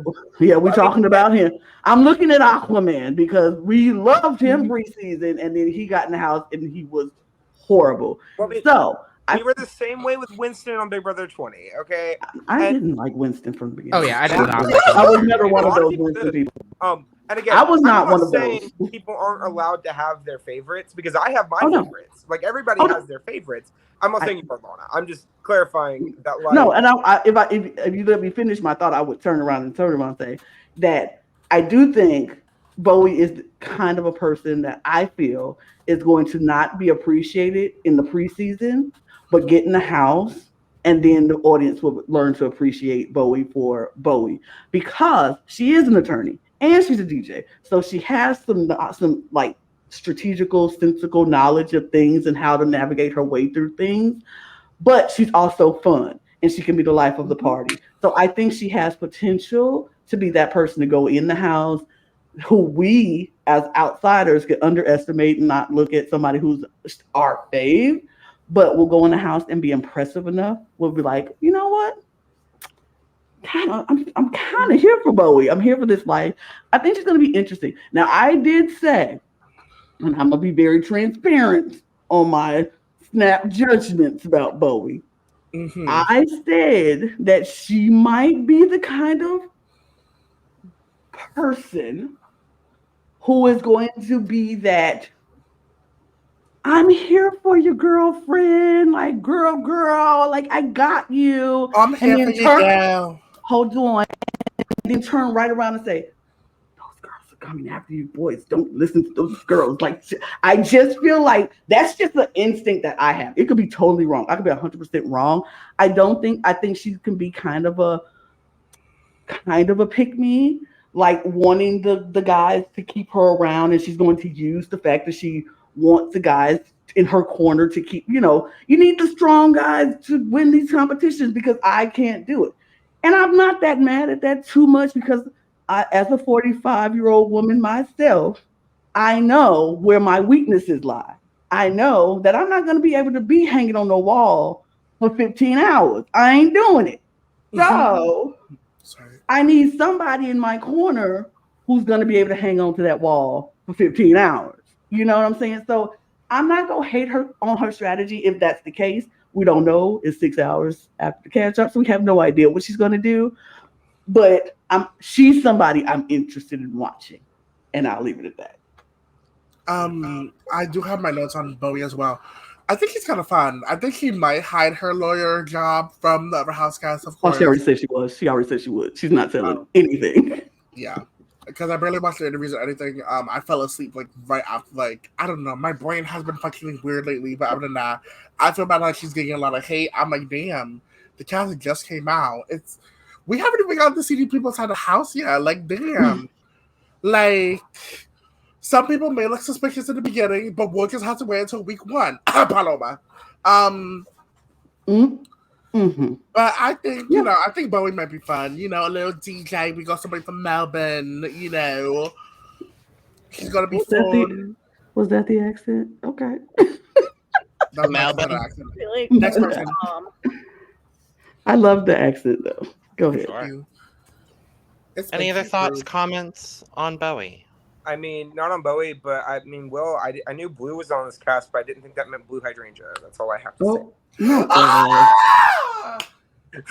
we're talking about him. I'm looking at Aquaman because we loved him preseason, and then he got in the house and he was horrible. Well, I mean, So we were the same way with Winston on Big Brother 20. Okay. I didn't like Winston from the beginning. Oh yeah, I did not. I was never one A of lot of those people Winston did. people. And again, I was not I'm one of saying those. people aren't allowed to have their favorites because I have my Oh, no. favorites. Like everybody Oh, no. has their favorites. I'm not saying you are, Lana. I'm just clarifying that. Like, No, and if you let me finish my thought, I would turn around and say that I do think Bowie is kind of a person that I feel is going to not be appreciated in the preseason, but get in the house, and then the audience will learn to appreciate Bowie for Bowie because she is an attorney and she's a DJ, so she has some like strategical, sensical knowledge of things and how to navigate her way through things. but she's also fun and she can be the life of the party. So I think she has potential to be that person to go in the house who we as outsiders could underestimate and not look at somebody who's our fave, but will go in the house and be impressive enough. We'll be like, you know what? I'm kind of here for Bowie. I'm here for this life. I think she's going to be interesting. Now, I did say, and I'm going to be very transparent on my snap judgments about Bowie. Mm-hmm. I said that she might be the kind of person who is going to be that I'm here for your girlfriend, like girl, like I got you. I'm here for you, girl. Hold on, and then turn right around and say, "Those girls are coming after you, boys. Don't listen to those girls." Like I just feel like that's just the instinct that I have. It could be totally wrong. I could be 100% wrong. I think she can be kind of a pick me. Like wanting the guys to keep her around, and she's going to use the fact that she wants the guys in her corner to keep, you need the strong guys to win these competitions because I can't do it. And I'm not that mad at that too much because as a 45-year-old woman myself, I know where my weaknesses lie. I know that I'm not going to be able to be hanging on the wall for 15 hours. I ain't doing it. So... I need somebody in my corner who's going to be able to hang on to that wall for 15 hours. You know what I'm saying? So I'm not going to hate her on her strategy if that's the case. We don't know. It's 6 hours after the catch up, so we have no idea what she's going to do. But she's somebody I'm interested in watching, and I'll leave it at that. I do have my notes on Bowie as well. I think he's kind of fun. I think he might hide her lawyer job from the other houseguests, of course. Oh, she already said she was. She already said she would. She's not telling anything. Yeah. Because I barely watched the interviews or anything. I fell asleep right after, I don't know. My brain has been functioning weird lately, but other than that, I feel bad like she's getting a lot of hate. I'm like, damn, the cast just came out. We haven't even gotten to see the people inside the house yet. Like, damn. Some people may look suspicious in the beginning, but we'll just have to wait until week 1. Paloma. But I think, I think Bowie might be fun. A little DJ. We got somebody from Melbourne, He's going to be fun. Was that the accent? Okay. That's Melbourne accent. Really? Next person. I love the accent, though. Go ahead. Sure. Any other thoughts, comments on Bowie? I mean, not on Bowie, but I mean, Will, I knew Blue was on this cast, but I didn't think that meant Blue Hydrangea. That's all I have to say.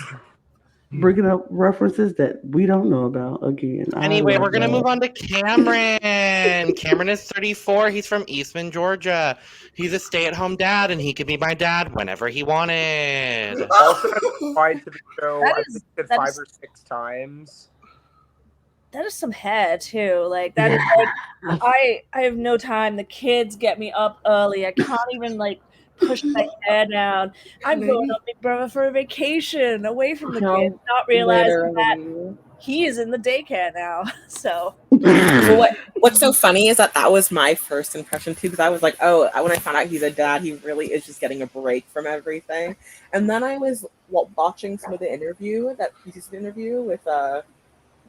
Bringing up references that we don't know about again. Anyway, we're going to move on to Cameron. Cameron is 34. He's from Eastman, Georgia. He's a stay-at-home dad, and he could be my dad whenever he wanted. Also applied to the show, I think 5 or 6 times. That is some head too. That is I have no time. The kids get me up early. I can't even push my hair down. I'm going on Big Brother for a vacation away from the kids, not realizing that he is in the daycare now. So what's so funny is that was my first impression too, because I was like, oh, when I found out he's a dad, he really is just getting a break from everything. And then I was watching some of the interview with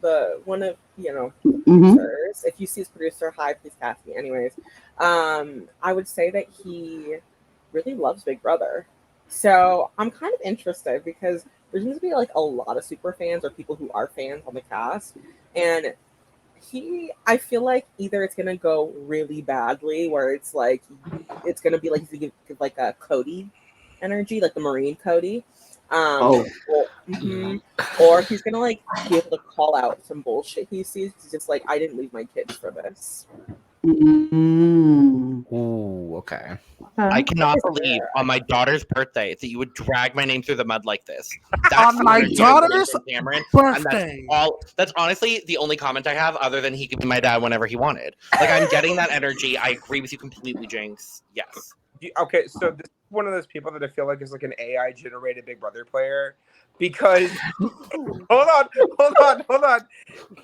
the one of producers. If you see his producer, hi, please cast me. Anyways, I would say that he really loves Big Brother, so I'm kind of interested because there seems to be a lot of super fans or people who are fans on the cast, and I feel like either it's gonna go really badly where it's gonna be he's gonna give a Cody energy, like the Marine Cody. Or he's gonna be able to call out some bullshit he sees. He's just I didn't leave my kids for this. Ooh, okay. I cannot believe on my daughter's birthday that you would drag my name through the mud like this. On my daughter's birthday. That's honestly the only comment I have, other than he could be my dad whenever he wanted. I'm getting that energy. I agree with you completely, Jinx. Yes. Okay, so this one of those people that I feel like is like an AI generated Big Brother player because hold on.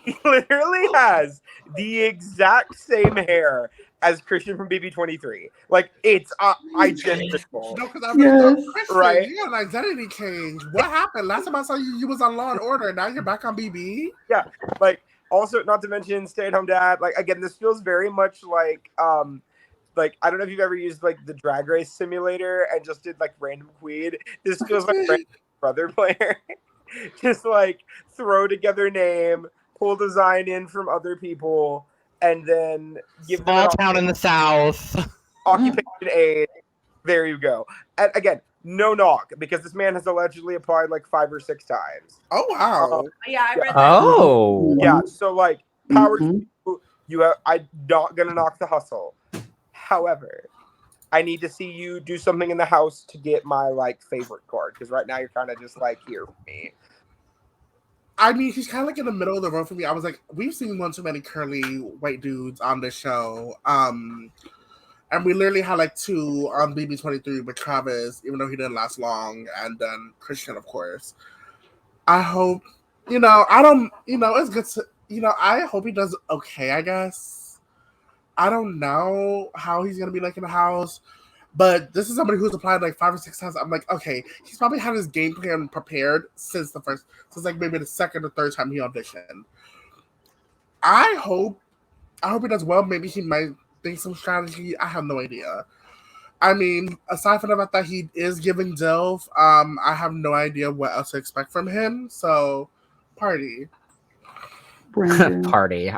He literally has the exact same hair as Christian from BB23. Like it's identical. No, because I really thought, Christian, right? you got an identity change. What happened? Last time I saw you, you was on Law and Order. Now you're back on BB. Yeah, like also not to mention stay-at-home dad. Like again, this feels very much like I don't know if you've ever used like the Drag Race simulator and just did like random queen. This feels like random brother player. Just like throw together name, pull design in from other people, and then give small town in the South. Occupation aid. There you go. And again, no knock because this man has allegedly applied like 5 or 6 times. Oh wow! Yeah, I read that. Oh, Yeah. So like, power to you. I'm not gonna knock the hustle. However, I need to see you do something in the house to get my like favorite card because right now you're kind of just like here for me. I mean, he's kind of like in the middle of the road for me. I was like, we've seen one too many curly white dudes on this show. And we literally had like 2 on BB23 with Travis, even though he didn't last long, and then Christian, of course. I hope, it's good to, I hope he does okay, I guess. I don't know how he's going to be like in the house, but this is somebody who's applied like 5 or 6 times. I'm like, okay, he's probably had his game plan prepared since like maybe the second or third time he auditioned. I hope he does well. Maybe he might think some strategy. I have no idea. I mean, aside from the fact that he is giving Dilf, I have no idea what else to expect from him. So, party. Party.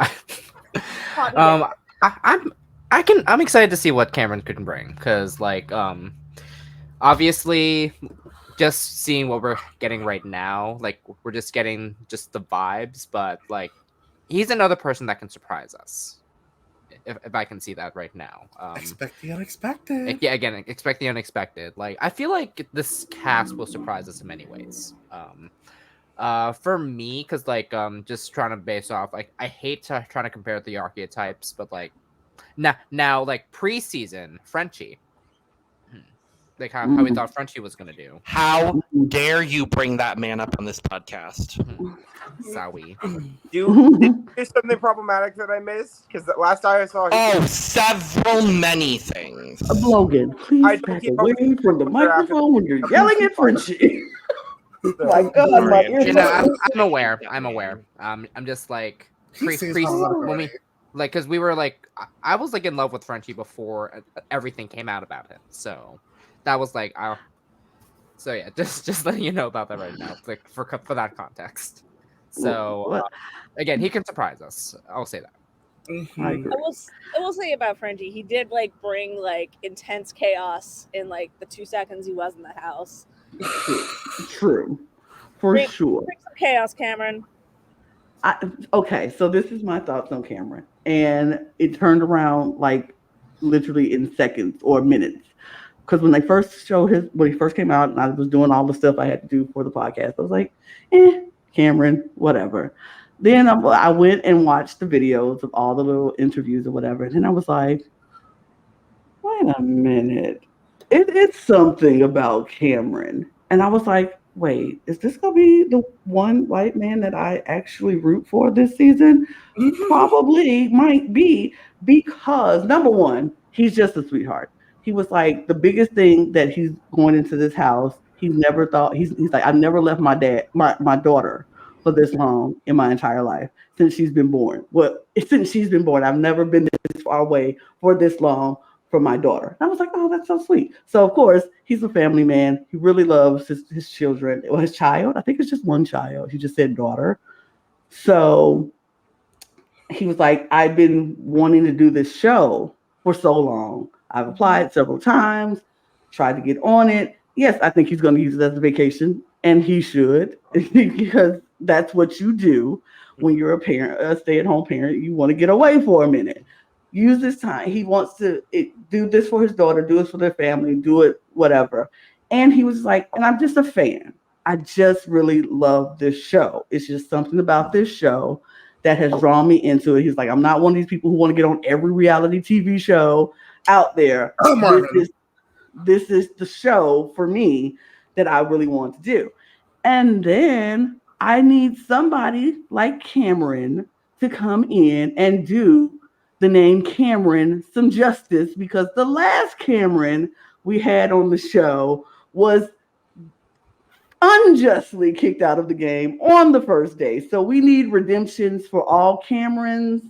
I'm excited to see what Cameron can bring because like obviously just seeing what we're getting right now, like we're just getting just the vibes, but like he's another person that can surprise us. If I can see that right now. Expect the unexpected. Yeah, again, expect the unexpected. Like I feel like this cast will surprise us in many ways. For me, because like just trying to base off, like I hate to try to compare the archetypes, but like now like preseason Frenchie, like how we thought Frenchie was gonna do. How dare you bring that man up on this podcast? Sorry. Did you do something problematic that I missed? Because the last time I saw him, several many things. Logan, please back away from the microphone when you're yelling at Frenchie. My God, my ears. I'm aware. I'm just like when we like because we were like I was like in love with Frenchie before everything came out about him. So that was like so yeah, just letting you know about that right now, like for that context. So again, he can surprise us. I'll say that. I will say about Frenchie, he did like bring like intense chaos in like the 2 seconds he was in the house. True. For sure. Bring some chaos, Cameron. Okay, so this is my thoughts on Cameron. And it turned around like literally in seconds or minutes. Because when he first came out and I was doing all the stuff I had to do for the podcast, I was like, Cameron, whatever. Then I went and watched the videos of all the little interviews or whatever. And then I was like, wait a minute. It's something about Cameron. And I was like, wait, is this going to be the one white man that I actually root for this season? Probably might be because, number one, he's just a sweetheart. He was like the biggest thing that he's going into this house. He never thought, he's like, I've never left my daughter for this long in my entire life since she's been born. Well, since she's been born, I've never been this far away for this long for my daughter. And I was like, oh, that's so sweet. So, of course, he's a family man. He really loves his children. Or his child. I think it's just one child. He just said daughter. So he was like, I've been wanting to do this show for so long. I've applied several times, tried to get on it. Yes, I think he's going to use it as a vacation, and he should, because that's what you do when you're a parent, a stay-at-home parent. You want to get away for a minute. Use this time. He wants to do this for his daughter, do it for their family, do it, whatever. And he was like, and I'm just a fan. I just really love this show. It's just something about this show that has drawn me into it. He's like, I'm not one of these people who want to get on every reality TV show out there. Oh, Marvin. this is the show for me that I really want to do. And then I need somebody like Cameron to come in and do the name Cameron some justice, because the last Cameron we had on the show was unjustly kicked out of the game on the first day. So we need redemptions for all Camerons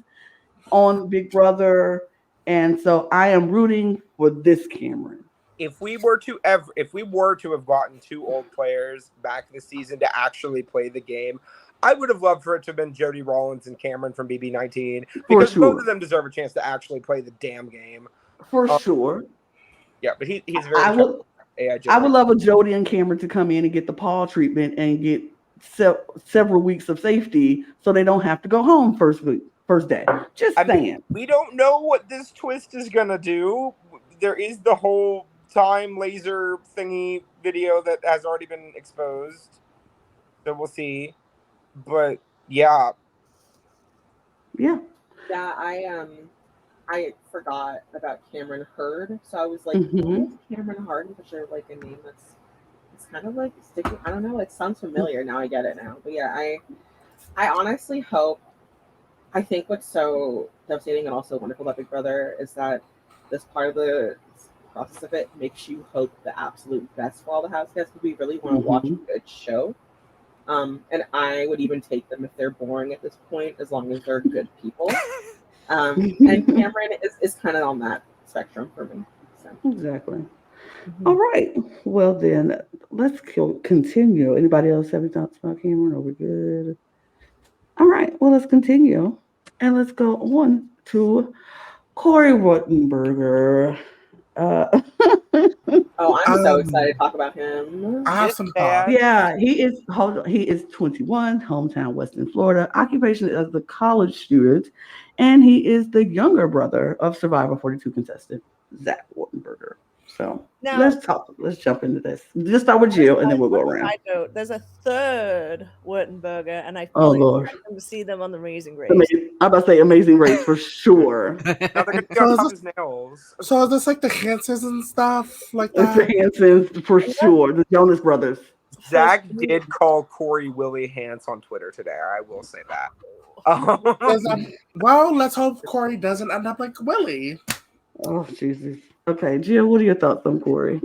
on Big Brother. And so I am rooting for this Cameron. If we were to have gotten 2 old players back this season to actually play the game, I would have loved for it to have been Jody Rollins and Cameron from BB19, because both of them deserve a chance to actually play the damn game. For sure. Yeah, but he's very. I would love a Jody and Cameron to come in and get the Paul treatment and get several weeks of safety, so they don't have to go home first day. Just saying. We don't know what this twist is gonna do. There is the whole time laser thingy video that has already been exposed, so we'll see. But yeah. I forgot about Cameron Hurd, so I was like, Cameron Hardin, because they're like a name that's it's kind of like sticking. I don't know, it sounds familiar. Now I get it now. But yeah, I honestly hope. I think what's so devastating and also wonderful about Big Brother is that this part of the process of it makes you hope the absolute best for all the house guests, because we really want to watch a good show. And I would even take them if they're boring at this point, as long as they're good people. And Cameron is kind of on that spectrum for me. So. Exactly. All right. Well, then let's continue. Anybody else have any thoughts about Cameron? Are we good? All right. Well, let's continue. And let's go on to Cory Wurtenberger. I'm so excited to talk about him. I have some thoughts. Yeah, he is 21, hometown Western Florida, occupation as a college student, and he is the younger brother of Survivor 42 contestant Jag Bains. So now, let's jump into this. Just start with you, and then we'll go around. There's a third Wurtenberger, and I feel Lord, I'm going to see them on the Amazing Race. I'm about to say Amazing Race for sure. So is this like the Hansons and stuff like that? It's the Hansons for sure. The Jonas Brothers. Zach did call Corey Willie Hans on Twitter today. I will say that. Well, let's hope Corey doesn't end up like Willie. Oh Jesus. Okay, Jill, what are your thoughts on Corey?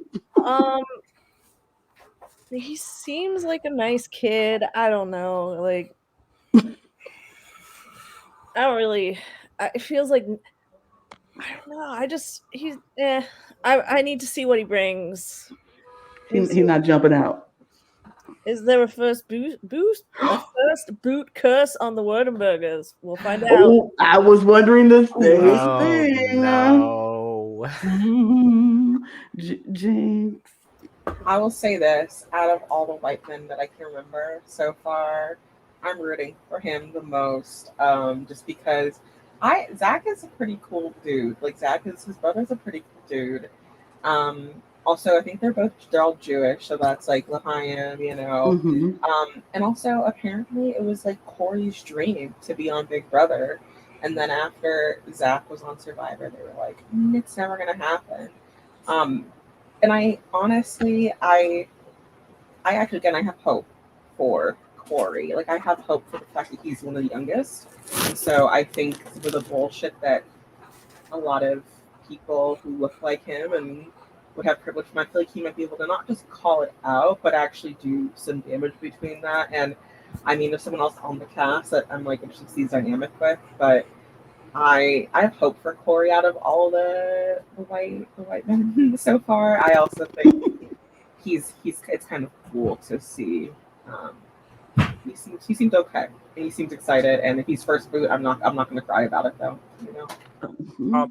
He seems like a nice kid. I don't know. Like, I don't really. It feels like I don't know. I need to see what he brings. He's not jumping out. Is there a first boot curse on the Wurtenbergers? We'll find out. Oh, I was wondering the same thing. No. Jinx. I will say this: out of all the white men that I can remember so far, I'm rooting for him the most. Just because Zach is a pretty cool dude. Like his brother's a pretty cool dude. Also, I think they're all Jewish, so that's like L'chaim, you know. And also, apparently, it was like Corey's dream to be on Big Brother. And then after Zach was on Survivor, they were like, it's never going to happen. And I honestly, I actually, again, I have hope for Cory. Like, I have hope for the fact that he's one of the youngest. And so I think for the bullshit that a lot of people who look like him and would have privilege from, I feel like he might be able to not just call it out, but actually do some damage between that. And I mean, there's someone else on the cast that I'm like interested to see his dynamic with, but I have hope for Cory out of all the white men so far. I also think it's kind of cool to see. He seems okay, and he seems excited. And if he's first boot, I'm not going to cry about it though. You know.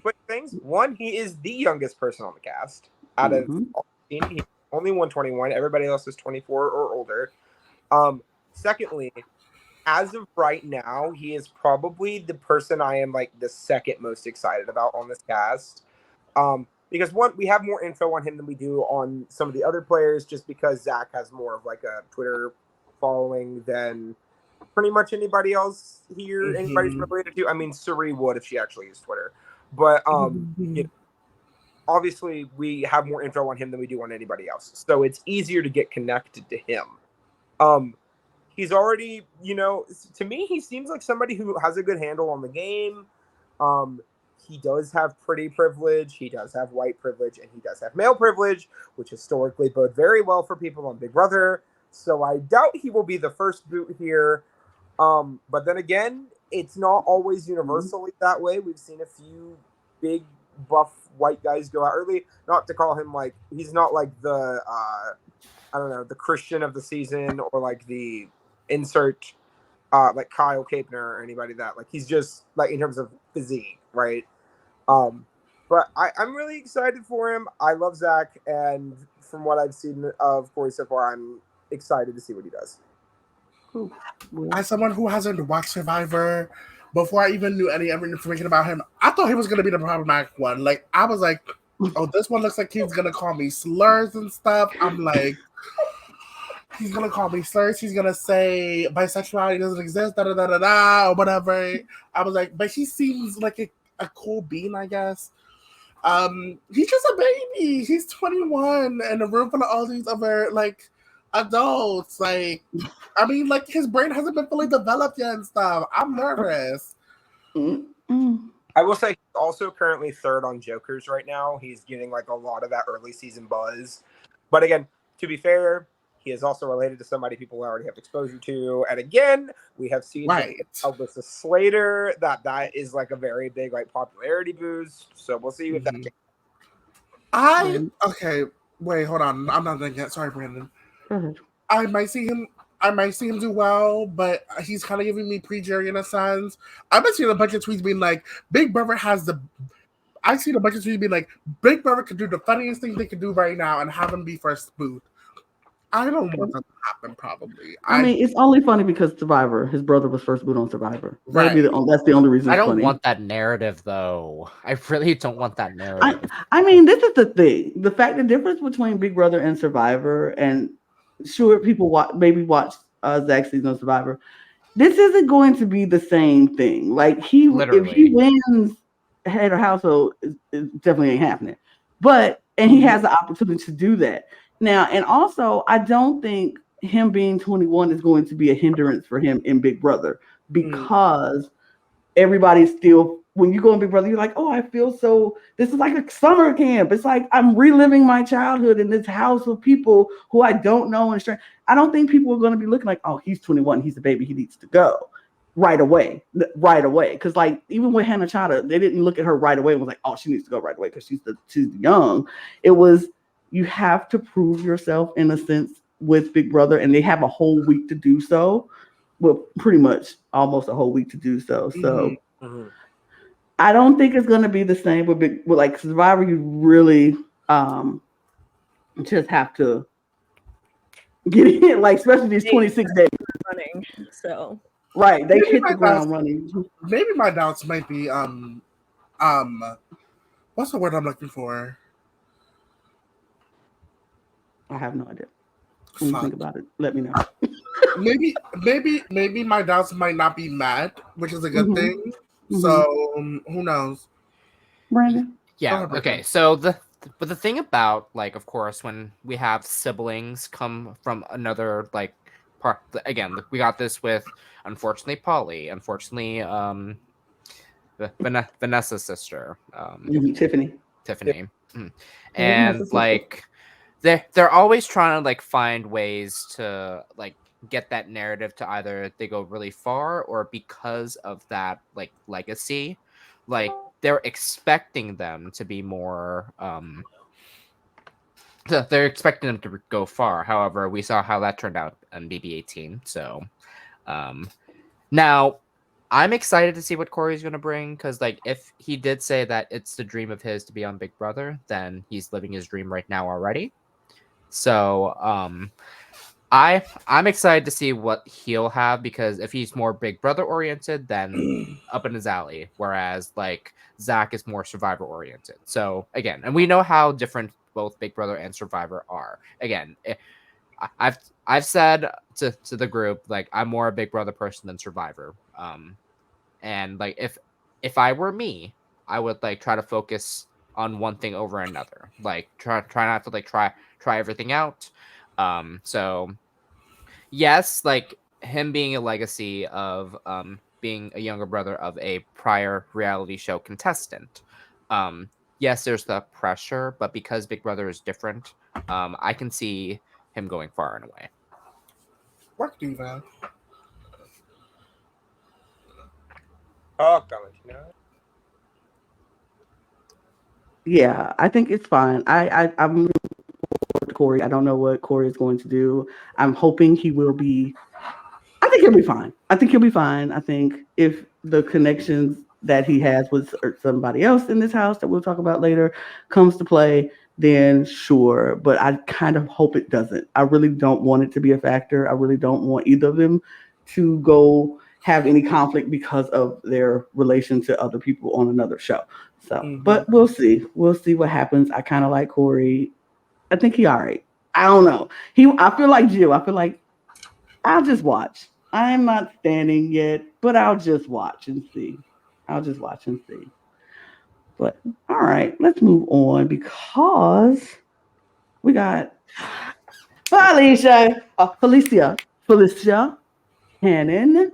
But things. One, he is the youngest person on the cast out of all 15. He's only 121. Everybody else is 24 or older. Secondly, as of right now, he is probably the person I am like the second most excited about on this cast. Because one, we have more info on him than we do on some of the other players, just because Zach has more of like a Twitter following than pretty much anybody else here. Anybody's related to. I mean, Suri would if she actually used Twitter. But obviously we have more info on him than we do on anybody else, so it's easier to get connected to him. He's already, to me, he seems like somebody who has a good handle on the game. He does have pretty privilege, he does have white privilege, and he does have male privilege, which historically bode very well for people on Big Brother. So I doubt he will be the first boot here. But then again, it's not always universally that way. We've seen a few big buff white guys go out early. Not to call him like, he's not like the the Christian of the season, or like the insert like Kyle Kapner or anybody that, like, he's just like in terms of physique, right? But I'm really excited for him. I love Zach, and from what I've seen of Cory so far, I'm excited to see what he does. Cool. As someone who hasn't watched Survivor, before I even knew any information about him, I thought he was going to be the problematic one. Like, I was like, oh, this one looks like he's going to call me slurs and stuff. I'm like, he's going to call me slurs. He's going to say bisexuality doesn't exist, da-da-da-da-da, or whatever. I was like, but he seems like a cool bean, I guess. He's just a baby. He's 21 in a room full of all these other, like, adults. Like, I mean, like, his brain hasn't been fully developed yet and stuff. I'm nervous. I will say he's also currently third on Jokers right now. He's getting like a lot of that early season buzz. But again, to be fair, he is also related to somebody people already have exposure to. And again, we have seen Alyssa Slater, that is like a very big like popularity boost. So we'll see if that Okay, wait, hold on. I'm not done yet. Sorry, Brandon. Mm-hmm. I might see him do well, but he's kind of giving me pre-Jerry in a sense. I've been seeing a bunch of tweets being like, Big Brother I see a bunch of tweets being like, Big Brother could do the funniest thing they could do right now and have him be first boot. I don't want that to happen, probably. I mean, it's only funny because Survivor, his brother was first boot on Survivor. Right. That's the only reason. I don't funny. want that narrative, though. I really don't want that narrative. I mean, this is the thing. The difference between Big Brother and Survivor, and sure, people watch Zach's season of Survivor. This isn't going to be the same thing. Like, if he wins head of household, it definitely ain't happening. And he has the opportunity to do that. Now, and also, I don't think him being 21 is going to be a hindrance for him in Big Brother, because everybody's still, when you go in Big Brother, you're like, oh, I feel so, this is like a summer camp. It's like I'm reliving my childhood in this house with people who I don't know. And I don't think people are going to be looking like, oh, he's 21, he's a baby, he needs to go right away. Because like, even with Hannah Chada, they didn't look at her right away and was like, oh, she needs to go right away because she's young. It was, you have to prove yourself in a sense with Big Brother, and they have a whole week to do so. Well, pretty much almost a whole week to do so. So I don't think it's going to be the same with like Survivor. You really just have to get in, like, especially these 26 days running. So right, they hit the ground running. Maybe my doubts might be what's the word I'm looking for? I have no idea. When you think about it, let me know. maybe my doubts might not be mad, which is a good thing. So who knows? Brandon? Yeah. Okay. So the thing about, like, of course, when we have siblings come from another, like, part, again, we got this with, unfortunately, Polly, unfortunately, Vanessa's sister, Tiffany. And like, they're always trying to, like, find ways to, like, get that narrative to either they go really far, or because of that, like, legacy, like, they're expecting them to be more they're expecting them to go far. However, we saw how that turned out on BB18. So now I'm excited to see what Cory's going to bring, because, like, if he did say that it's the dream of his to be on Big Brother, then he's living his dream right now already. So I'm excited to see what he'll have, because if he's more Big Brother oriented, then up in his alley, whereas, like, Zach is more Survivor oriented. So again, and we know how different both Big Brother and Survivor are. Again, I've said to the group, like, I'm more a Big Brother person than Survivor. And, like, if I were me, I would, like, try to focus on one thing over another. Like try not to like try everything out. So yes, like him being a legacy of being a younger brother of a prior reality show contestant. Yes, there's the pressure, but because Big Brother is different, I can see him going far and away. Work diva. Oh, Valentina. Yeah, I think it's fine. I'm with Cory. I don't know what Cory is going to do. I'm hoping he will be. I think he'll be fine. I think he'll be fine. I think if the connections that he has with somebody else in this house that we'll talk about later comes to play, then sure. But I kind of hope it doesn't. I really don't want it to be a factor. I really don't want either of them to go have any conflict because of their relation to other people on another show. So, but we'll see. We'll see what happens. I kind of like Cory. I think he all right. I don't know. I feel like Jill. I feel like I'll just watch. I'm not standing yet, but I'll just watch and see. I'll just watch and see. But all right, let's move on because we got Felicia Cannon,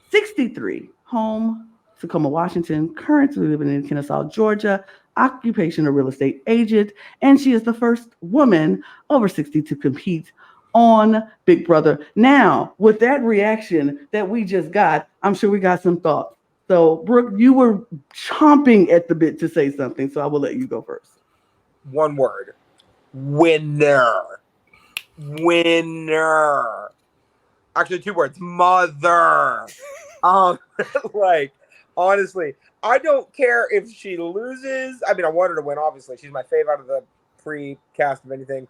63, home, Tacoma, Washington, currently living in Kennesaw, Georgia, occupation a real estate agent, and she is the first woman over 60 to compete on Big Brother. Now, with that reaction that we just got, I'm sure we got some thoughts. So, Brooke, you were chomping at the bit to say something, so I will let you go first. One word. Winner. Winner. Actually, two words. Mother. Like, honestly, I don't care if she loses. I mean, I want her to win, obviously. She's my fave out of the pre-cast of anything.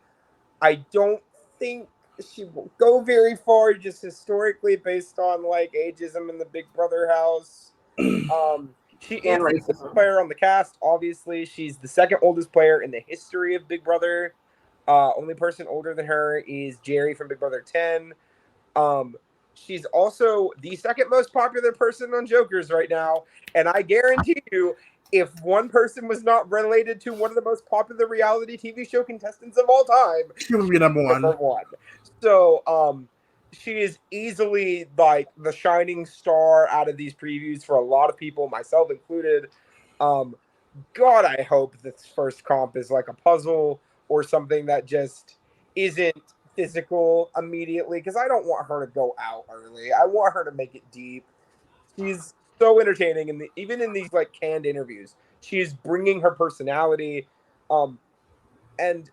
I don't think she will go very far, just historically, based on, like, ageism in the Big Brother house. She is the oldest player on the cast, obviously. She's the second oldest player in the history of Big Brother. Only person older than her is Jerry from Big Brother 10. She's also the second most popular person on Jokers right now. And I guarantee you, if one person was not related to one of the most popular reality TV show contestants of all time, she would be number one. So, she is easily like the shining star out of these previews for a lot of people, myself included. God, I hope this first comp is like a puzzle or something that just isn't physical immediately, because I don't want her to go out early. I want her to make it deep. She's so entertaining, and even in these like canned interviews, she's bringing her personality. And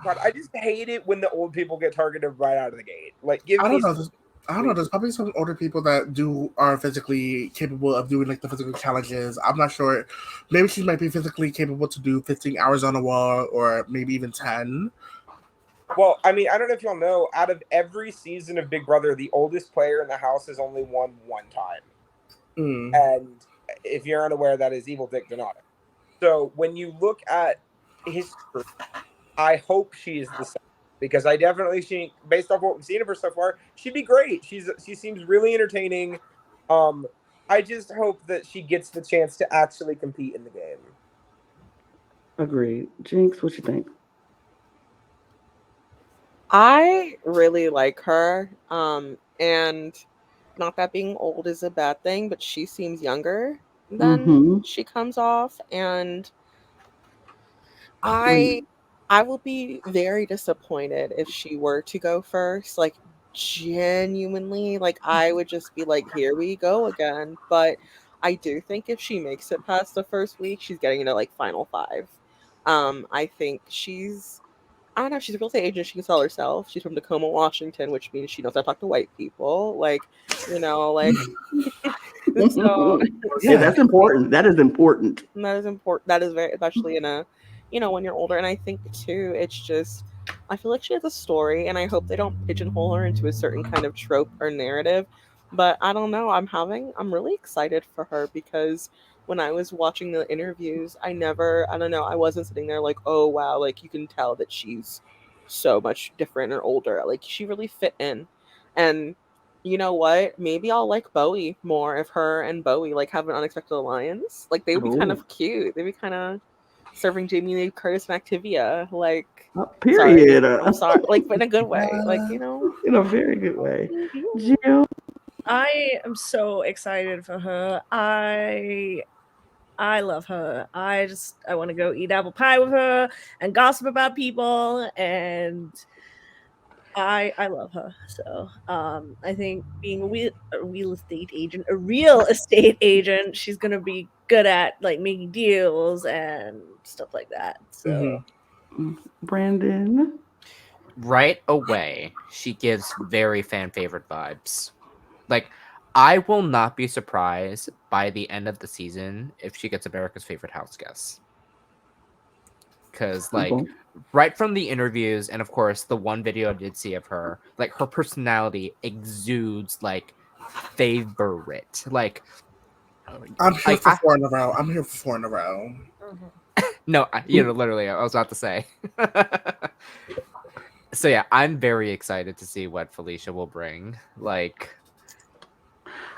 God, I just hate it when the old people get targeted right out of the gate. Like, I don't know. There's probably some older people that are physically capable of doing like the physical challenges. I'm not sure. Maybe she might be physically capable to do 15 hours on a wall, or maybe even 10. Well, I mean, I don't know if y'all know, out of every season of Big Brother, the oldest player in the house has only won one time. And if you're unaware, that is Evil Dick Donato. So when you look at history, I hope she is the same, because I definitely, based off what we've seen of her so far, she'd be great. She seems really entertaining. I just hope that she gets the chance to actually compete in the game. Agreed. Jinx, what you think? I really like her. And not that being old is a bad thing, but she seems younger than she comes off. And I will be very disappointed if she were to go first. Like, genuinely, like, I would just be like, here we go again. But I do think if she makes it past the first week, she's getting into like final 5. I think I don't know, she's a real estate agent. She can sell herself. She's from Tacoma, Washington, which means she knows how to talk to white people. Like, like. So, yeah, that's important. That is important. That is important. That is very, especially in a, when you're older. And I think too, it's just, I feel like she has a story, and I hope they don't pigeonhole her into a certain kind of trope or narrative. But I don't know. I'm really excited for her, because when I was watching the interviews, I don't know, I wasn't sitting there like, oh wow, like you can tell that she's so much different or older. Like, she really fit in. And you know what? Maybe I'll like Bowie more if her and Bowie like have an unexpected alliance. Like, they would be kind of cute. They'd be kind of serving Jamie Lee Curtis Activia. Like, period. Sorry. I'm sorry. Like, in a good way. Like, you know, in a very good way. Jill, I am so excited for her. I love her. I want to go eat apple pie with her and gossip about people, and I love her. So I think being a real estate agent, she's gonna be good at like making deals and stuff like that. So Brandon, right away, she gives very fan favorite vibes. Like, I will not be surprised by the end of the season if she gets America's favorite house guest. Because, like, right from the interviews, and of course, the one video I did see of her, like, her personality exudes, like, favorite. Like, I'm here for 4 in a row. I'm here for 4 in a row. No, literally, I was about to say. So, yeah, I'm very excited to see what Felicia will bring. Like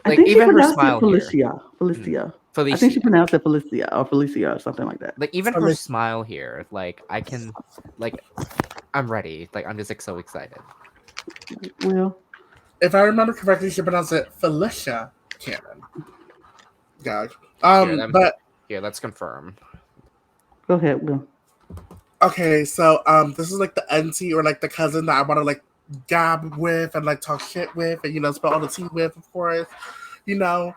I think even she her pronounced smile it Felicia. I think she pronounced it Felicia or something like that. Like, even her smile here, like, I can, like, I'm ready. Like, I'm just like so excited. Well, if I remember correctly, she pronounced it Felicia Cannon. God. But here, let's confirm. Go ahead, Will. Okay, so this is like the auntie or like the cousin that I want to like gab with and like talk shit with and, you know, spill all the tea with, of course. You know,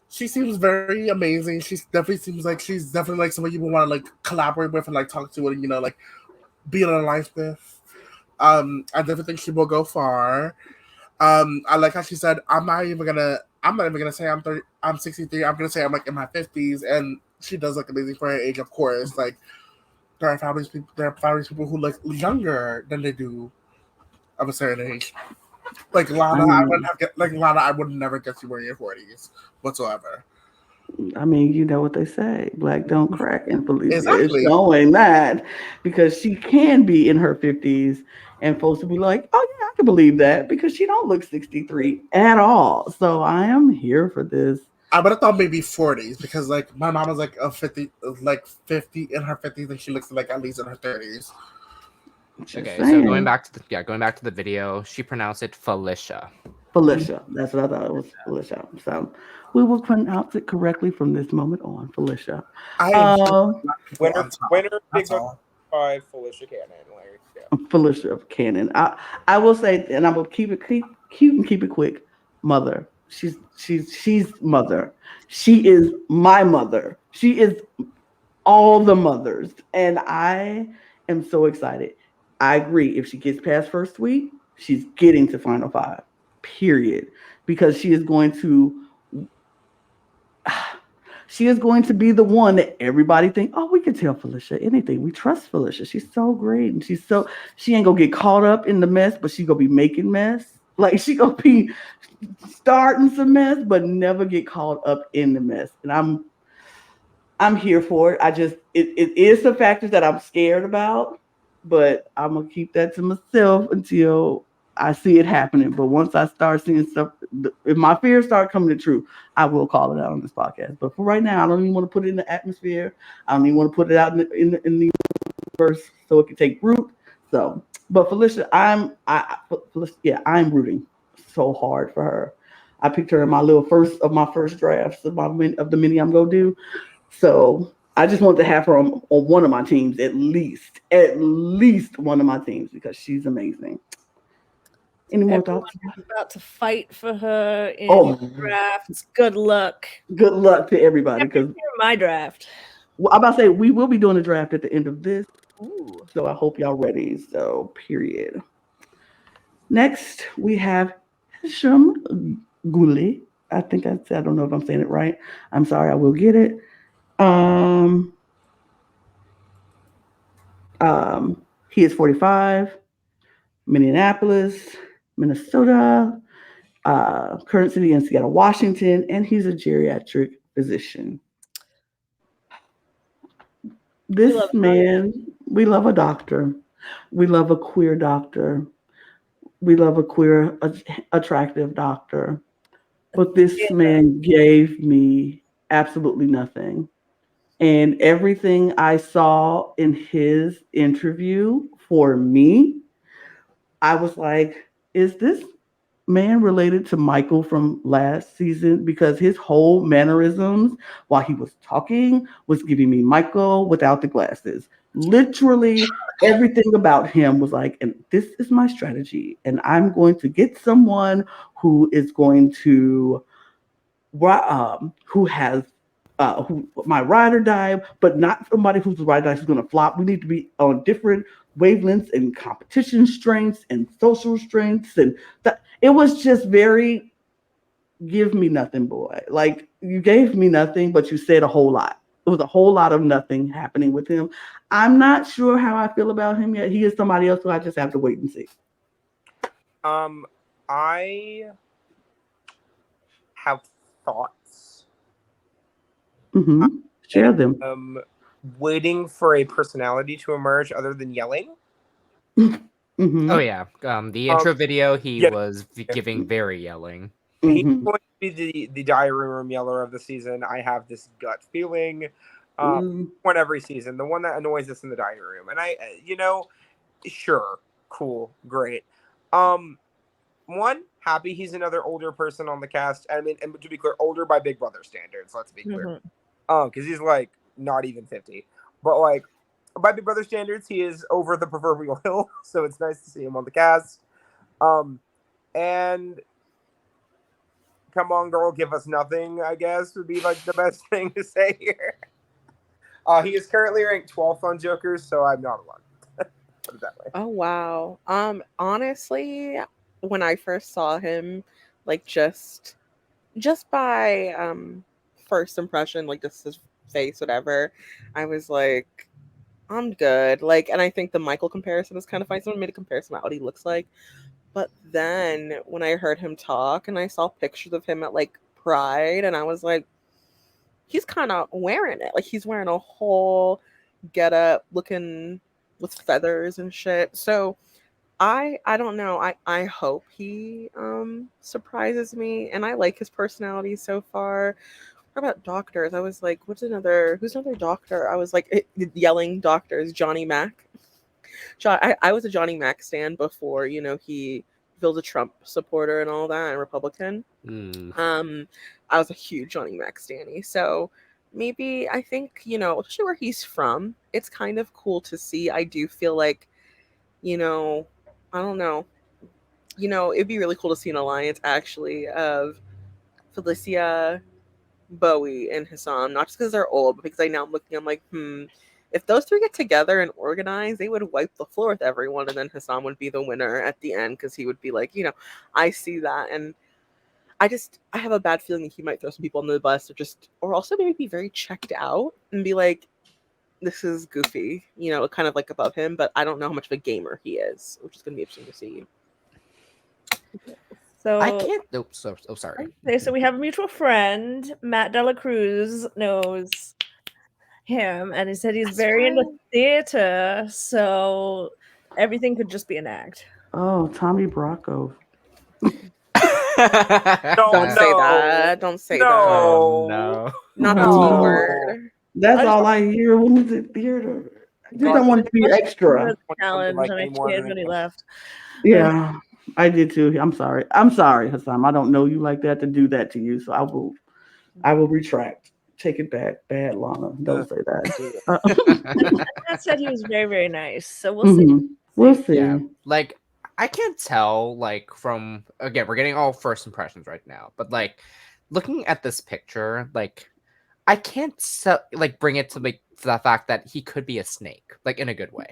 she seems very amazing. She definitely seems like she's definitely like somebody you would want to like collaborate with and like talk to and, you know, like be in a life with. I definitely think she will go far. I like how she said, I'm not even gonna say I'm 63. I'm gonna say I'm like in my 50s, and she does look amazing for her age, of course. Like there are fabulous people who look younger than they do of a certain age. Like Lana, I would never guess you were in your 40s whatsoever. I mean, you know what they say, black don't crack, and Felicia Exactly. is showing that because she can be in her 50s and folks will be like, oh yeah, I can believe that because she don't look 63 at all. So I am here for this. I would have thought maybe 40s because like my mom is like a 50 in her 50s and she looks like at least in her 30s. Okay, so going back to the video, she pronounced it Felicia. Felicia. That's what I thought it was, Felicia. So we will pronounce it correctly from this moment on, Felicia. Winner big by Felicia Cannon. Felicia Cannon. I will say, and I will keep it cute and keep it quick. Mother. She's mother. She is my mother. She is all the mothers, and I am so excited. I agree. If she gets past first week, she's getting to Final 5. Period. Because she is going to be the one that everybody think, oh, we can tell Felicia anything. We trust Felicia. She's so great. And she ain't gonna get caught up in the mess, but she gonna be making mess. Like she gonna be starting some mess, but never get caught up in the mess. And I'm here for it. It is some factors that I'm scared about, but I'm gonna keep that to myself until I see it happening. But once I start seeing stuff, if my fears start coming true, I will call it out on this podcast. But for right now, I don't even want to put it in the atmosphere. I don't even want to put it out in the universe so it can take root. So, but Felicia, I'm rooting so hard for her. I picked her in my first drafts of the mini I'm gonna do. So I just want to have her on one of my teams, at least one of my teams, because she's amazing. Any more thoughts? About to fight for her in drafts. Good luck. Good luck to everybody. Because my draft. Well, I'm about to say we will be doing a draft at the end of this. Ooh. So I hope y'all ready. So period. Next we have Hisam Goueli. I don't know if I'm saying it right. I'm sorry. I will get it. He is 45, Minneapolis, Minnesota, current city in Seattle, Washington, and he's a geriatric physician. This man, we love a doctor. We love a queer doctor. We love a queer, attractive doctor. But this man gave me absolutely nothing. And everything I saw in his interview for me, I was like, is this man related to Michael from last season? Because his whole mannerisms while he was talking was giving me Michael without the glasses. Literally everything about him was like, and this is my strategy. And I'm going to get someone who is going to who has who my ride or die, but not somebody who's ride or die who's going to flop. We need to be on different wavelengths and competition strengths and social strengths, and that it was just very give me nothing, boy. Like you gave me nothing, but you said a whole lot. It was a whole lot of nothing happening with him. I'm not sure how I feel about him yet. He is somebody else who I just have to wait and see. I have thoughts. Share them. Waiting for a personality to emerge other than yelling. Oh yeah, the intro video he was giving very yelling. He's going to be the diary room yeller of the season. I have this gut feeling. One every season, the one that annoys us in the diary room, and I, sure, cool, great. One, happy he's another older person on the cast. I mean, and to be clear, older by Big Brother standards. Let's be clear. Because he's like not even 50, but like by Big Brother standards, he is over the proverbial hill. So it's nice to see him on the cast. And come on, girl, give us nothing, I guess would be like the best thing to say here. He is currently ranked 12th on Jokers, so I'm not alone. Put it that way. Oh wow. Honestly, when I first saw him, like just by first impression, like just his face, whatever, I was like, I'm good. Like, and I think the Michael comparison is kind of funny. Someone made a comparison about what he looks like. But then when I heard him talk and I saw pictures of him at like Pride, and I was like, he's kind of wearing it. Like he's wearing a whole getup, looking with feathers and shit. So I don't know. I hope he surprises me, and I like his personality so far. What about doctors? I was like, who's another doctor? I was like yelling doctors, Johnny Mac. I was a Johnny Mac stan before, he was a Trump supporter and all that, and Republican. I was a huge Johnny Mac stanny. So maybe I think, especially where he's from, it's kind of cool to see. I do feel like, I don't know. It'd be really cool to see an alliance actually of Felicia, Bowie, and Hisam, not just because they're old, but because I'm like, if those three get together and organize, they would wipe the floor with everyone, and then Hisam would be the winner at the end because he would be like, I see that, and I have a bad feeling that he might throw some people under the bus, or also maybe be very checked out and be like, this is goofy, kind of like above him, but I don't know how much of a gamer he is, which is going to be interesting to see. So I can't. Sorry. Okay, so we have a mutual friend, Matt Dela Cruz, knows him, and he said he's very into theater, so everything could just be an act. Oh, Tommy Bracco. Don't say that. Don't say that. No. Not the T word. That's all I hear when he's in theater. I just don't want to be extra. Challenge on my kid when he left. Yeah, I did too. I'm sorry, Hisam. I don't know you like that to do that to you, so I will retract. Take it back. Bad Lana. Don't say that. Matt said he was very, very nice. So we'll see. We'll see. Yeah, like I can't tell, like from again, we're getting all first impressions right now, but like looking at this picture, like I can't bring it to like the fact that he could be a snake, like in a good way.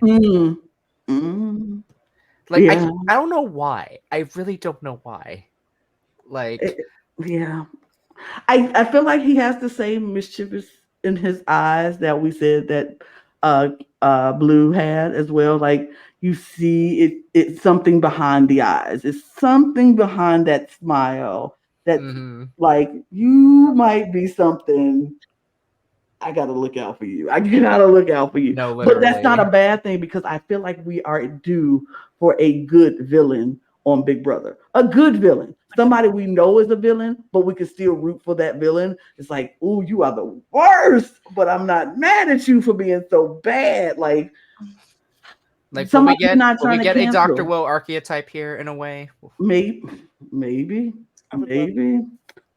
Like yeah. I don't know why. I really don't know why. Like yeah. I feel like he has the same mischievous in his eyes that we said that Blue had as well. Like you see it's something behind the eyes. It's something behind that smile that's like you might be something. I gotta look out for you. No, but that's not a bad thing because I feel like we are due for a good villain on Big Brother. A good villain. Somebody we know is a villain, but we can still root for that villain. It's like, ooh, you are the worst, but I'm not mad at you for being so bad. Like somebody somebody not will trying we to get a Dr. cancel. Will archetype here in a way? Maybe.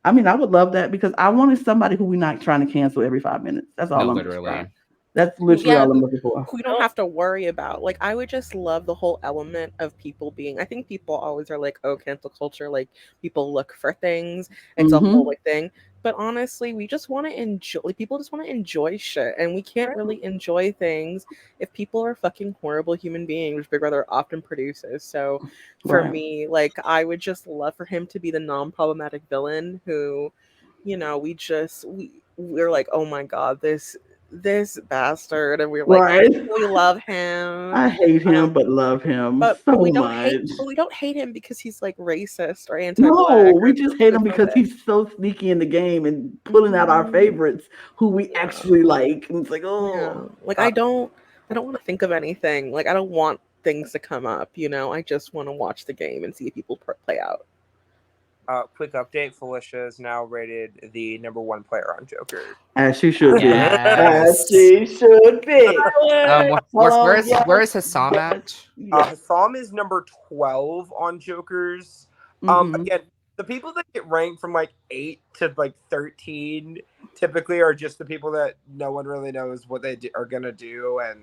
I mean, I would love that because I wanted somebody who we're not trying to cancel every 5 minutes. That's all No, I'm literally. trying. That's literally all I'm looking for. We don't have to worry about. Like, I would just love the whole element of people being. I think people always are like, oh, cancel culture. Like, people look for things. It's a whole like thing. But honestly, we just want to enjoy. Like, people just want to enjoy shit, and we can't really enjoy things if people are fucking horrible human beings, which Big Brother often produces. So, for me, like, I would just love for him to be the non-problematic villain who, you know, we're like, oh my god, this bastard, and we're like, we love him. I hate him, but love him but so we don't much. we don't hate him because he's like racist or anti-black. No, we just hate him because he's so sneaky in the game and pulling out our favorites who we actually like. And it's like, like I don't want to think of anything. Like, I don't want things to come up. You know, I just want to watch the game and see people play out. Quick update: Felicia is now rated the #1 player on Joker. As she should be. Yes. As she should be. Where is Hisam at? Hisam is number 12 on Jokers. Again, the people that get ranked from like 8 to like 13 typically are just the people that no one really knows what they are gonna do, and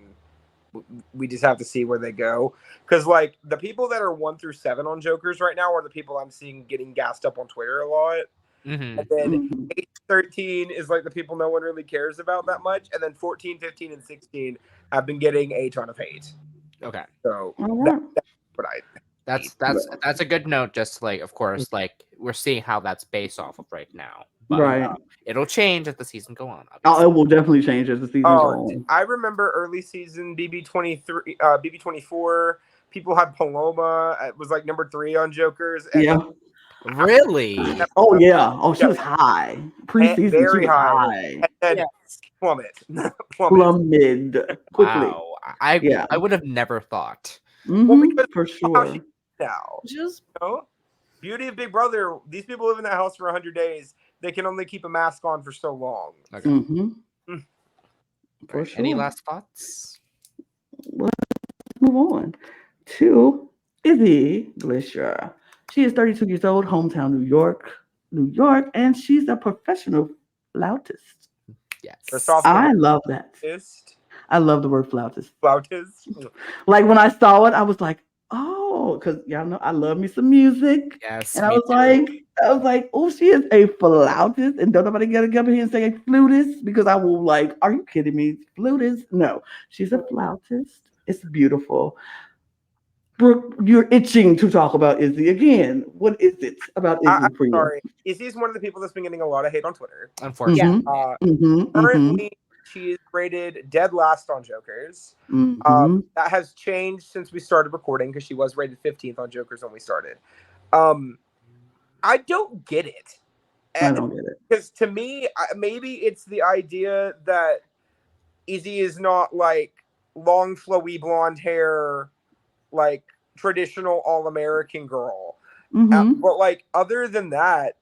we just have to see where they go. Because like the people that are 1 through 7 on Jokers right now are the people I'm seeing getting gassed up on Twitter a lot. And then 8 to 13 is like the people no one really cares about that much. And then 14, 15, and 16 have been getting a ton of hate. Okay. So that's a good note. Just like, of course, like we're seeing how that's based off of right now. But, right. It'll change as the season go on. Oh, it will definitely change as the season goes on. I remember early season BB23, BB24. People had Paloma. It was like number 3 on Jokers. And really? Oh yeah. Oh, she was high. Preseason, very she was high. And then plummeted quickly. Wow. I would have never thought. For sure. Now, beauty of Big Brother. These people live in that house for 100 days. They can only keep a mask on for so long. Okay. For sure. Any last thoughts? Let's move on to Izzy Gleicher. She is 32 years old, hometown New York, and she's a professional flautist. Yes. I love that. I love the word flautist. Flautist. Like when I saw it, I was like, oh, because y'all know I love me some music. Yes. And I was like, oh, she is a flautist. And don't nobody get up here and say a flutist because I will like, are you kidding me? Flutist? No, she's a flautist. It's beautiful. Brook, you're itching to talk about Izzy again. What is it about Izzy? I'm sorry. Izzy is one of the people that's been getting a lot of hate on Twitter. Unfortunately. Currently, she is rated dead last on Jokers. That has changed since we started recording because she was rated 15th on Jokers when we started. I don't get it. I don't get it. Because to me, maybe it's the idea that Izzy is not like long, flowy blonde hair, like traditional all-American girl. But like other than that,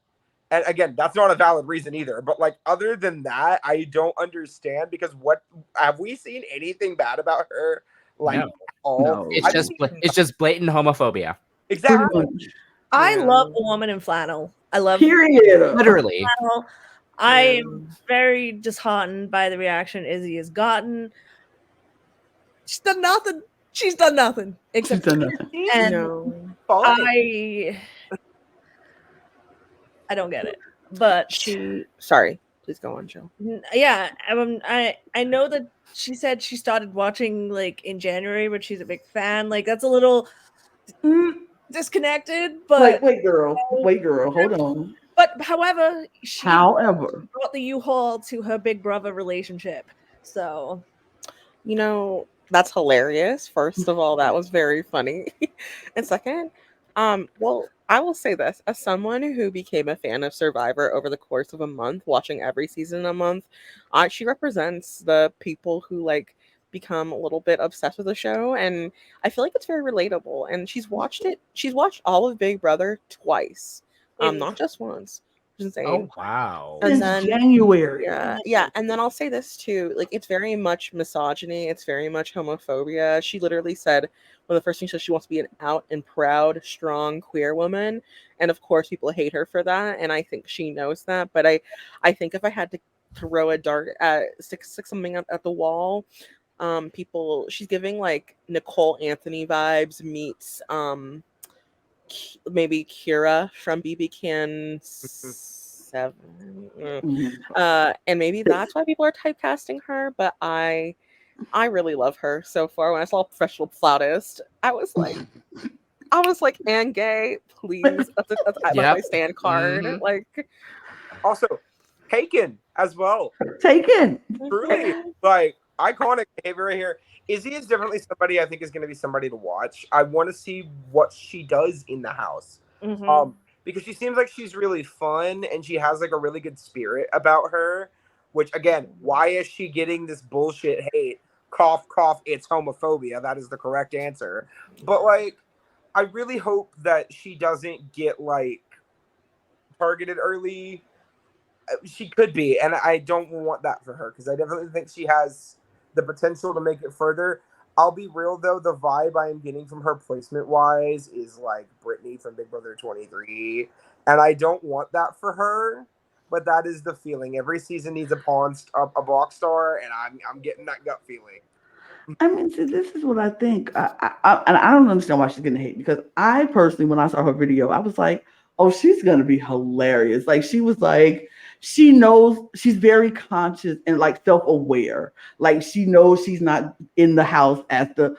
and again, that's not a valid reason either, but like other than that, I don't understand because what have we seen anything bad about her? Like no. It's just blatant homophobia. Exactly. I love the woman in flannel. I love literally. Flannel. I am very disheartened by the reaction Izzy has gotten. She's done nothing. Except and I don't get it. But sorry, please go on, Jill. Yeah, I know that she said she started watching like in January, but she's a big fan. Like that's a little disconnected. But wait, girl, hold on. But however, she brought the U-Haul to her Big Brother relationship. So, you know, that's hilarious. First of all, that was very funny. And second, well, I will say this. As someone who became a fan of Survivor over the course of a month, watching every season a month, she represents the people who like become a little bit obsessed with the show, and I feel like it's very relatable. And she's watched all of Big Brother twice, not just once. Which is insane. Oh wow! And Since then January. yeah, and then I'll say this too, like it's very much misogyny, it's very much homophobia. She literally said one of the first things she wants to be an out and proud, strong queer woman, and of course people hate her for that, and I think she knows that. But I think if I had to throw a dart stick something at the wall, she's giving like Nicole Anthony vibes meets maybe Kira from BB Can 7. And maybe that's why people are typecasting her, but I really love her so far. When I saw Professional Flautist, I was like, and gay, please. That's my stand card. Mm-hmm. Like, Also, Taken as well. Taken. Truly, like iconic behavior right here. Izzy is definitely somebody I think is going to be somebody to watch. I want to see what she does in the house. Because she seems like she's really fun and she has like a really good spirit about her, which again, why is she getting this bullshit hate? Cough, cough, it's homophobia. That is the correct answer. But like, I really hope that she doesn't get like targeted early. She could be, and I don't want that for her because I definitely think she has the potential to make it further. I'll be real though, the vibe I am getting from her placement wise is like Brittany from Big Brother 23, and I don't want that for her, but that is the feeling. Every season needs a box star, and I'm getting that gut feeling. I mean, see, this is what I think. And I don't understand why she's getting hate, because I personally, when I saw her video, I was like, oh, she's gonna be hilarious. Like, she was like, she knows, she's very conscious and like self-aware. Like, she knows she's not in the house as the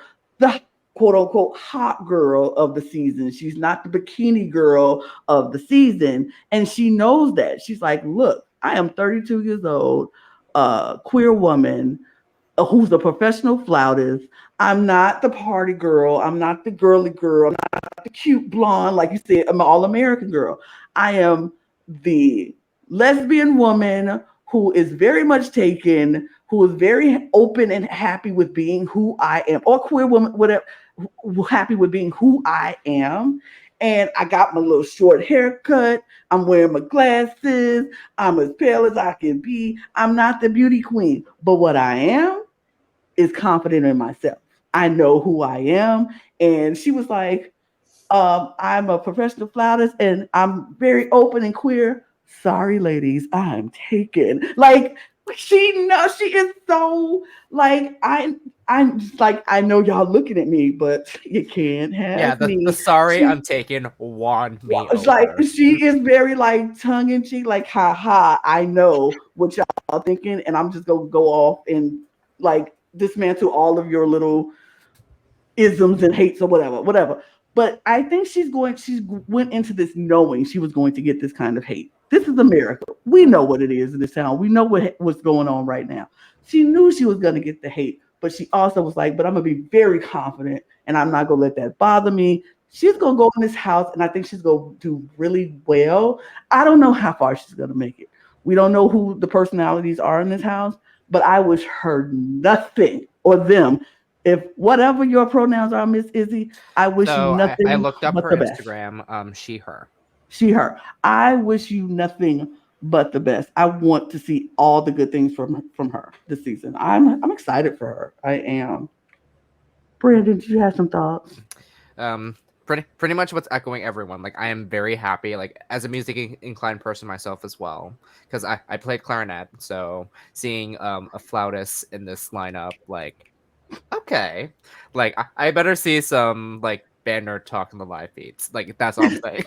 quote unquote hot girl of the season. She's not the bikini girl of the season. And she knows that. She's like, look, I am 32 years old, queer woman who's a professional flautist. I'm not the party girl. I'm not the girly girl. I'm not the cute blonde, like you said, I'm an all-American girl. I am the lesbian woman who is very much taken, who is very open and happy with being who I am, or queer woman, whatever, happy with being who I am. And I got my little short haircut. I'm wearing my glasses. I'm as pale as I can be. I'm not the beauty queen, but what I am is confident in myself. I know who I am. And she was like, I'm a professional flautist and I'm very open and queer. Sorry, ladies, I'm taken. Like, she knows, she is so like, I'm just like, I know y'all looking at me, but you can't have me. The sorry, I'm taken won me It's over. like, she is very like tongue in cheek, like, ha, I know what y'all thinking, and I'm just gonna go off and like dismantle all of your little isms and hates or whatever. But I think she went into this knowing she was going to get this kind of hate. This is America. We know what it is in this town. We know what's going on right now. She knew she was going to get the hate, but she also was like, but I'm going to be very confident and I'm not going to let that bother me. She's going to go in this house and I think she's going to do really well. I don't know how far she's going to make it. We don't know who the personalities are in this house, but I wish her nothing, or them. If whatever your pronouns are, Miss Izzy, I wish you nothing. I looked up but her the best. Instagram. She, her. She, her. I wish you nothing but the best. I want to see all the good things from her this season. I'm excited for her. I am. Brandon, did you have some thoughts? Pretty much what's echoing everyone. Like, I am very happy, like, as a music inclined person myself as well, because I played clarinet, so seeing a flautist in this lineup, like, okay, like I better see some like band nerd talk in the live feeds. Like, that's all I'm saying.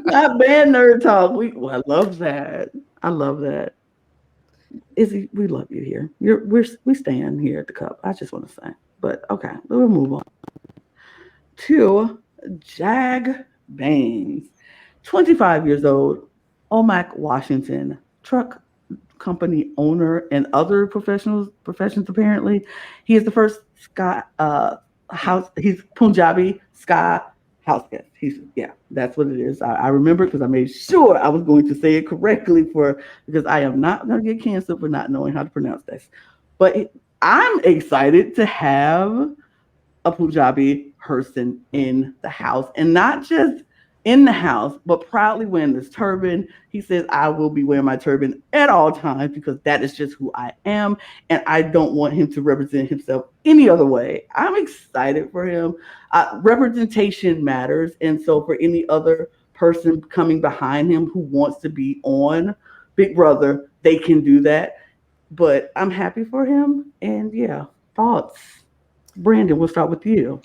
Not band nerd talk. I love that. I love that. Izzy, we love you here. We stand here at the Cup. I just want to say, but okay, we'll move on to Jag Bains, 25 years old, Omak, Washington, truck company owner and other professions apparently. He is the first he's Punjabi Ska house guest. That's what it is. I remember because I made sure I was going to say it correctly because I am not going to get canceled for not knowing how to pronounce this. But I'm excited to have a Punjabi person in the house, and not just in the house, but proudly wearing this turban. He says, I will be wearing my turban at all times because that is just who I am, and I don't want him to represent himself any other way. I'm excited for him. Representation matters, and so for any other person coming behind him who wants to be on Big Brother, they can do that. But I'm happy for him, and yeah, thoughts. Brandon, we'll start with you.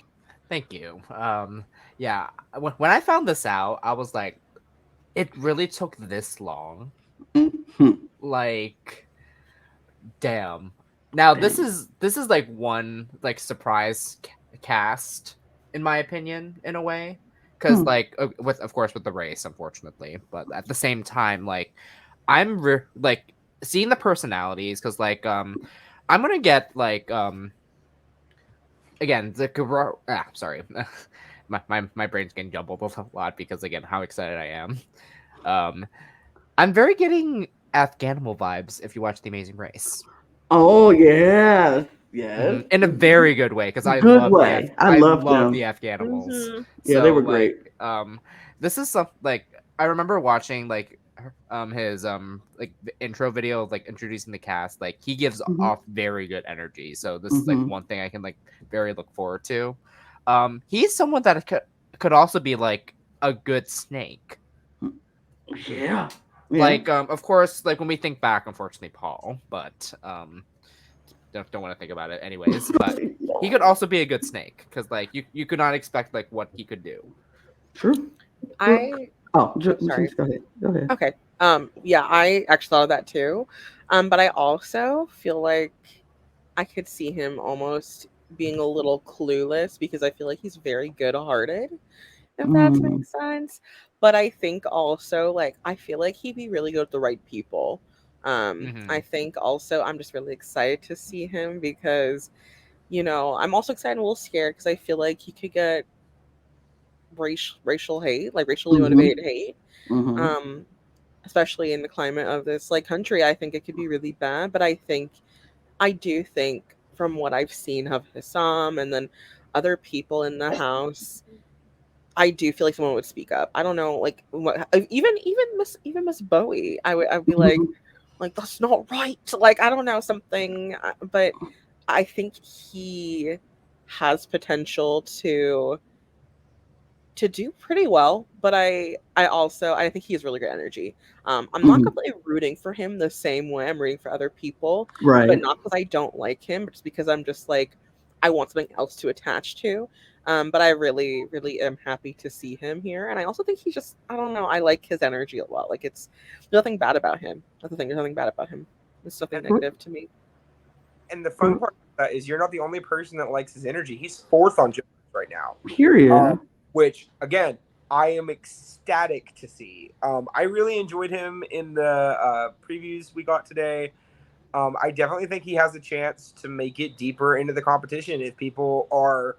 Thank you. Yeah, when I found this out, I was like, it really took this long. Mm-hmm. Like, damn. Now this is like one like surprise cast in my opinion in a way, because like with of course with the race, unfortunately, but at the same time, like I'm like seeing the personalities, because like I'm gonna get like again the sorry. my brain's getting jumbled a lot because again how excited I am. I'm very getting Afghanimal vibes if you watch The Amazing Race. Oh yes, yes, In a very good way, because I good love way. I love them. the Afghanimals. Yeah, So, they were like, great. This is some like I remember watching like his like the intro video of like introducing the cast. Like he gives off very good energy. So this is like one thing I can like very look forward to. He's someone that could also be like a good snake. Yeah. Like of course, like when we think back, unfortunately, Paul, but don't want to think about it anyways. But he could also be a good snake, because like you could not expect like what he could do. True. Sorry. Go ahead. Okay. Yeah, I actually thought of that too. But I also feel like I could see him almost being a little clueless, because I feel like he's very good-hearted, if that makes sense. But I think also, like, I feel like he'd be really good with the right people. I think also I'm just really excited to see him, because, you know, I'm also excited and a little scared because I feel like he could get racial hate, like racially motivated hate. Especially in the climate of this like country, I think it could be really bad. But I do think from what I've seen of Hisam and then other people in the house, I do feel like someone would speak up. I don't know, like what, even Miss Bowie, I'd be like that's not right. Like I don't know something, but I think he has potential to do pretty well. But I think he has really good energy. I'm not completely rooting for him the same way I'm rooting for other people, right? But not because I don't like him, but just because I'm just like I want something else to attach to. But I really, really am happy to see him here. And I also think he's just, I don't know, I like his energy a lot. Like there's nothing bad about him. That's the thing, there's nothing bad about him. There's nothing negative to me. And the fun part of that is you're not the only person that likes his energy. He's 4th on Jones right now. Period. Which, again, I am ecstatic to see. I really enjoyed him in the previews we got today. I definitely think he has a chance to make it deeper into the competition if people are,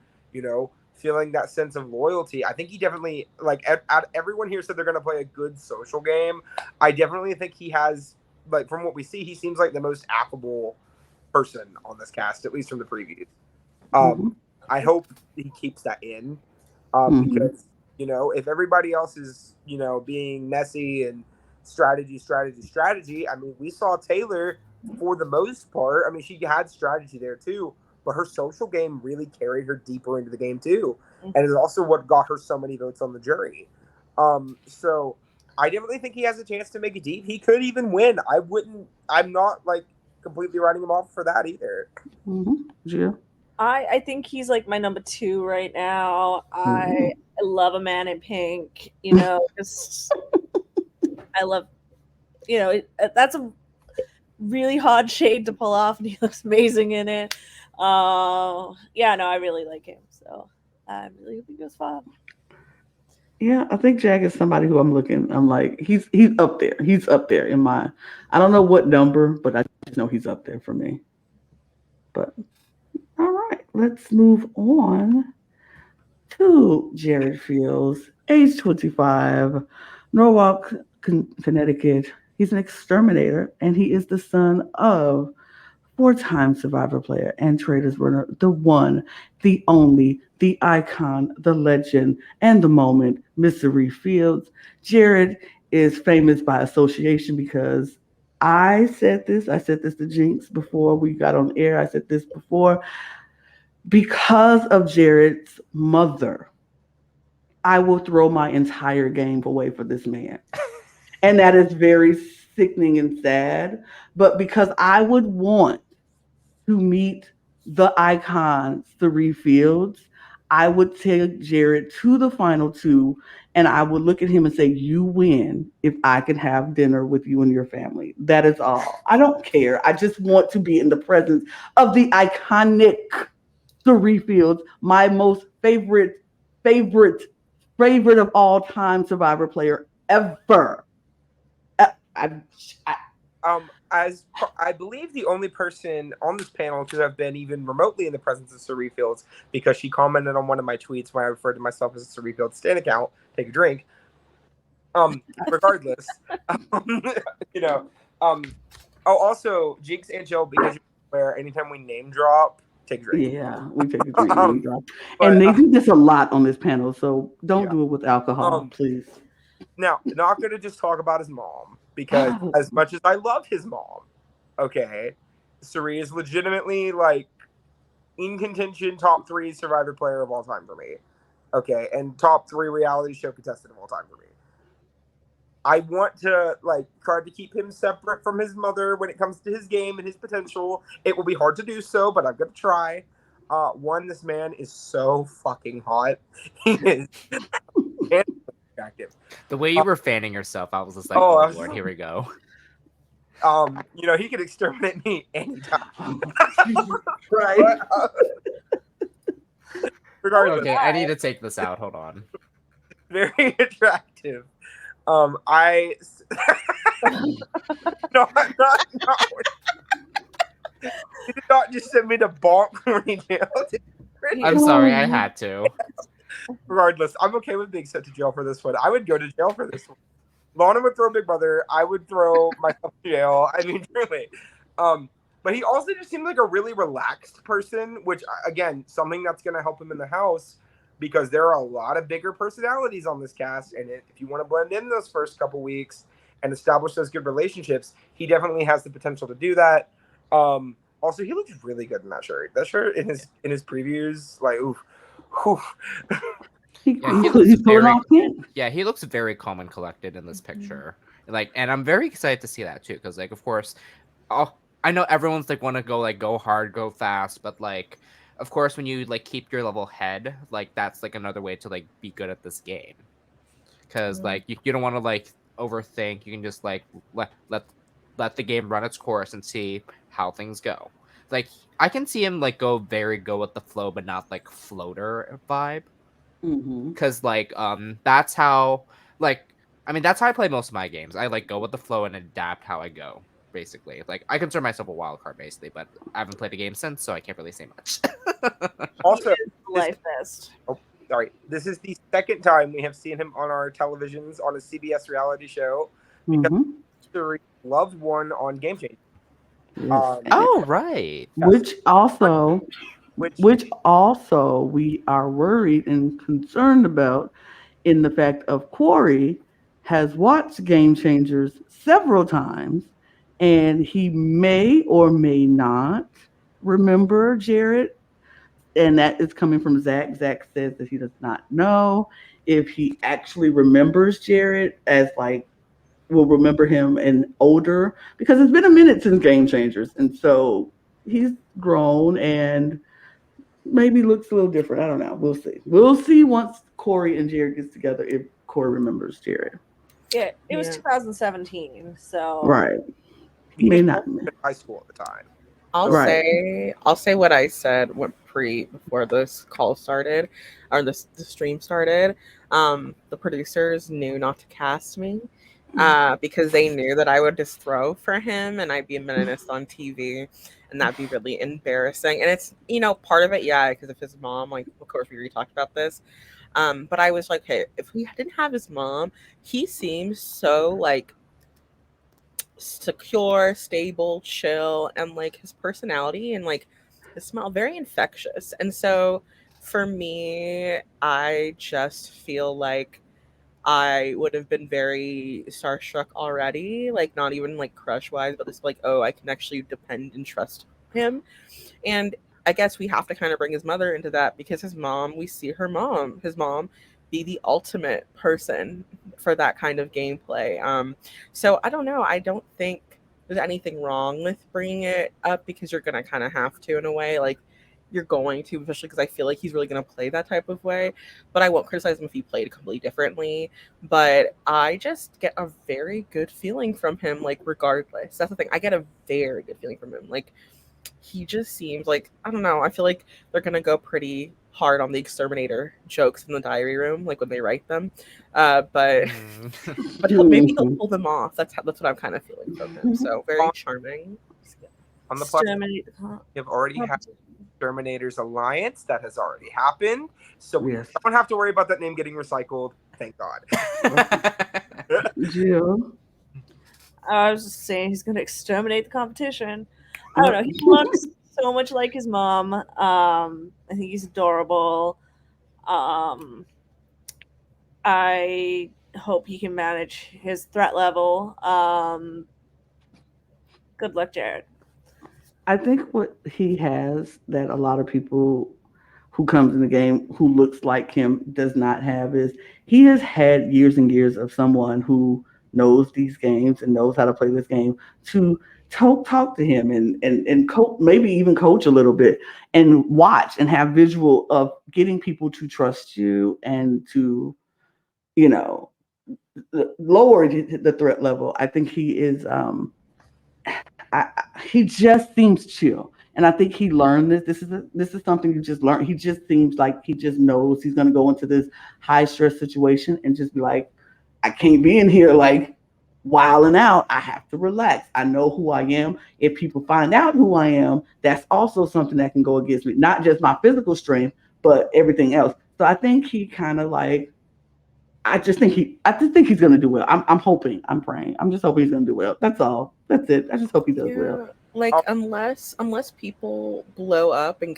feeling that sense of loyalty. I think he definitely, like, everyone here said they're going to play a good social game. I definitely think he has, like, from what we see, he seems like the most affable person on this cast, at least from the previews. I hope he keeps that in, because, if everybody else is, being messy and strategy, I mean, we saw Taylor for the most part. I mean, she had strategy there too, but her social game really carried her deeper into the game too, and is also what got her so many votes on the jury. So I definitely think he has a chance to make it deep. He could even win. I'm not like completely writing him off for that either. Yeah. I think he's like my number 2 right now. I love a man in pink. Just I love. That's a really hard shade to pull off, and he looks amazing in it. I really like him, so I'm really hoping he goes far. Yeah, I think Jag is somebody who I'm like, he's up there. He's up there in my, I don't know what number, but I just know he's up there for me. But all right, let's move on to Jared Fields, age 25, Norwalk, Connecticut. He's an exterminator, and he is the son of 4-time Survivor player and Traders winner, the one, the only, the icon, the legend, and the moment, Miss Cerie Fields. Jared is famous by association because I said this to Jinx before we got on air. I said this before. Because of Jared's mother, I will throw my entire game away for this man. And that is very sickening and sad. But because I would want to meet the icon, Cerie Fields, I would take Jared to the final two and I would look at him and say, "You win if I could have dinner with you and your family." That is all. I don't care. I just want to be in the presence of the iconic Cerie Fields, my most favorite of all time Survivor player ever. As I believe the only person on this panel to have been even remotely in the presence of Cerie Fields, because she commented on one of my tweets when I referred to myself as a Cerie Fields stan account. Take a drink. Regardless, you know. Also, Jinx and Jill, because you're aware, anytime we name drop, take a drink. Yeah, we take a drink. Name drop. And they do this a lot on this panel, so don't do it with alcohol, please. Now, not going to just talk about his mom, because as much as I love his mom, okay, Cerie is legitimately, like, in contention, top 3 Survivor player of all time for me. Okay, and top 3 reality show contestant of all time for me. I want to, like, try to keep him separate from his mother when it comes to his game and his potential. It will be hard to do so, but I'm going to try. One, this man is so fucking hot. He is attractive. The way you were fanning yourself, I was just like, oh Lord, here we go. You know, he could exterminate me anytime. Right. Regardless. Okay, I need to take this out. Hold on. Very attractive. I not you did not just send me to bonk retail. I'm sorry, I had to. Regardless, I'm okay with being sent to jail for this one. I would go to jail for this one. Lana would throw Big Brother. I would throw myself to jail. I mean, truly. But he also just seemed like a really relaxed person, which, again, something that's going to help him in the house, because there are a lot of bigger personalities on this cast. And if you want to blend in those first couple weeks and establish those good relationships, he definitely has the potential to do that. Also, he looks really good in that shirt. That shirt in his previews, like, oof. He looks very calm and collected in this picture. Like, and I'm very excited to see that too, because, like, of course, I know everyone's like want to go hard, go fast, but, like, of course, when you, like, keep your level head, like, that's, like, another way to, like, be good at this game. Because, like, you don't want to, like, overthink. You can just, like, let the game run its course and see how things go. Like, I can see him, like, go with the flow, but not, like, floater vibe. Because, like, that's how, like, I mean, that's how I play most of my games. I, like, go with the flow and adapt how I go, basically. Like, I consider myself a wild card, basically, but I haven't played the game since, so I can't really say much. Also, life best. Sorry, this is the second time we have seen him on our televisions on a CBS reality show, because Cerie loved one on Game Changer. Oh, right. Which also we are worried and concerned about, in the fact of Cory has watched Game Changers several times, and he may or may not remember Jared. And that is coming from Zach. Zach says that he does not know if he actually remembers Jared as, like, will remember him and older, because it's been a minute since Game Changers. And so he's grown and maybe looks a little different. I don't know. We'll see. We'll see once Cory and Jared gets together if Cory remembers Jared. Yeah, it was 2017. So right. He may not. High school at the time. I'll say what I said before this call started, or the stream started. The producers knew not to cast me because they knew that I would just throw for him and I'd be a menace on TV, and that'd be really embarrassing. And it's, part of it, because of his mom, like, of course we already talked about this. But I was like, hey, if we didn't have his mom, he seems so, like, secure, stable, chill, and like his personality and like his smile very infectious. And so for me, I just feel like I would have been very starstruck already, like not even like crush wise, but it's like, oh, I can actually depend and trust him. And I guess we have to kind of bring his mother into that because his mom, we see his mom be the ultimate person for that kind of gameplay. So I don't know. I don't think there's anything wrong with bringing it up because you're going to kind of have to in a way. Like, you're going to, especially because I feel like he's really going to play that type of way. But I won't criticize him if he played completely differently. But I just get a very good feeling from him, like, regardless. That's the thing. I get a very good feeling from him. Like, he just seems like, I don't know, I feel like they're going to go pretty hard on the exterminator jokes in the diary room, like when they write them. But but maybe he'll pull them off. That's what I'm kind of feeling from him. So very charming. On the plus, you've already had Exterminators Alliance that has already happened, so we don't have to worry about that name getting recycled. Thank God. Jill. I was just saying he's going to exterminate the competition. I don't know. He looks so much like his mom. I think he's adorable. I hope he can manage his threat level. Good luck, Jared. I think what he has that a lot of people who comes in the game who looks like him does not have is he has had years and years of someone who knows these games and knows how to play this game to talk to him and maybe even coach a little bit and watch and have visual of getting people to trust you and to, lower the threat level. I think he is, he just seems chill. And I think he learned this. This is something you just learned. He just seems like he just knows he's going to go into this high stress situation and just be like, I can't be in here like wilding out. I have to relax. I know who I am. If people find out who I am, that's also something that can go against me. Not just my physical strength, but everything else. So I think he kind of like, I just think he's going to do well. I'm hoping, I'm praying. I'm just hoping he's going to do well. That's all. That's it. I just hope he does well. Like unless people blow up and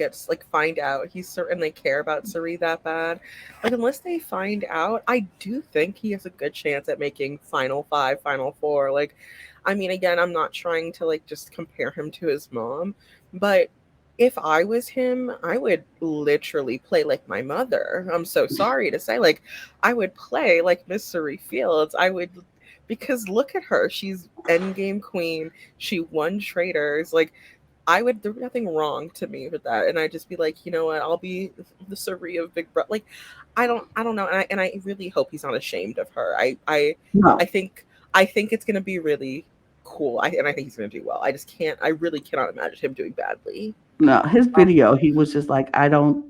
find out and they care about Suri that bad, like unless they find out, I do think he has a good chance at making Final 5, Final 4. Like, I mean, again, I'm not trying to just compare him to his mom, but if I was him, I would literally play like my mother. I'm so sorry to say, I would play like Miss Suri Fields. I would. Because look at her. She's endgame queen. She won Traitors. There's nothing wrong to me with that. And I'd just be like, you know what? I'll be the Suri of Big Brother. I don't know. And I really hope he's not ashamed of her. I think it's going to be really cool. I think he's going to do well. I really cannot imagine him doing badly. No, his video, he was just like, I'm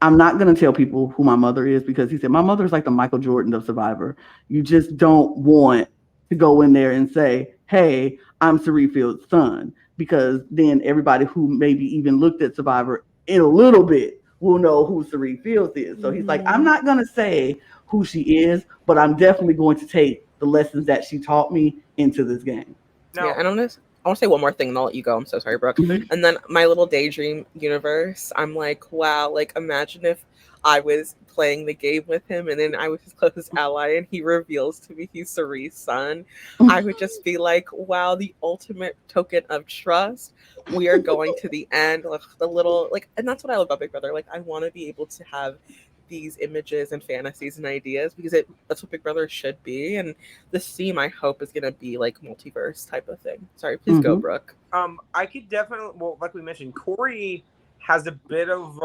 not going to tell people who my mother is because he said, my mother is like the Michael Jordan of Survivor. You just don't want to go in there and say, hey, I'm Suri Fields' son, because then everybody who maybe even looked at Survivor in a little bit will know who Suri Fields is. So he's like, I'm not going to say who she is, but I'm definitely going to take the lessons that she taught me into this game. No. Yeah, and I want to say one more thing and I'll let you go. I'm so sorry, Brooke. Mm-hmm. And then my little daydream universe, I'm like, wow, imagine if I was playing the game with him and then I was his closest ally and he reveals to me he's Suri's son. I would just be like, wow, the ultimate token of trust. We are going to the end. And that's what I love about Big Brother. I want to be able to have these images and fantasies and ideas because that's what Big Brother should be. And this theme, I hope, is going to be multiverse type of thing. Sorry, please go, Brooke. I could definitely, like we mentioned, Cory has a bit of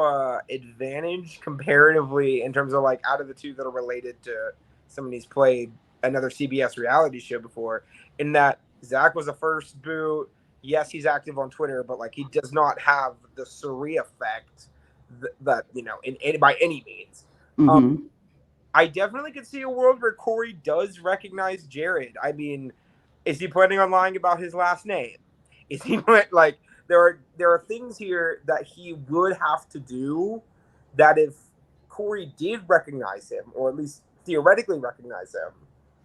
advantage comparatively in terms of out of the two that are related to someone he's played another CBS reality show before, in that Zach was a first boot. Yes, he's active on Twitter, but he does not have the Suri effect that by any means. I definitely could see a world where Cory does recognize Jared. I mean, is he planning on lying about his last name? Is he there are things here that he would have to do that if Cory did recognize him, or at least theoretically recognize him,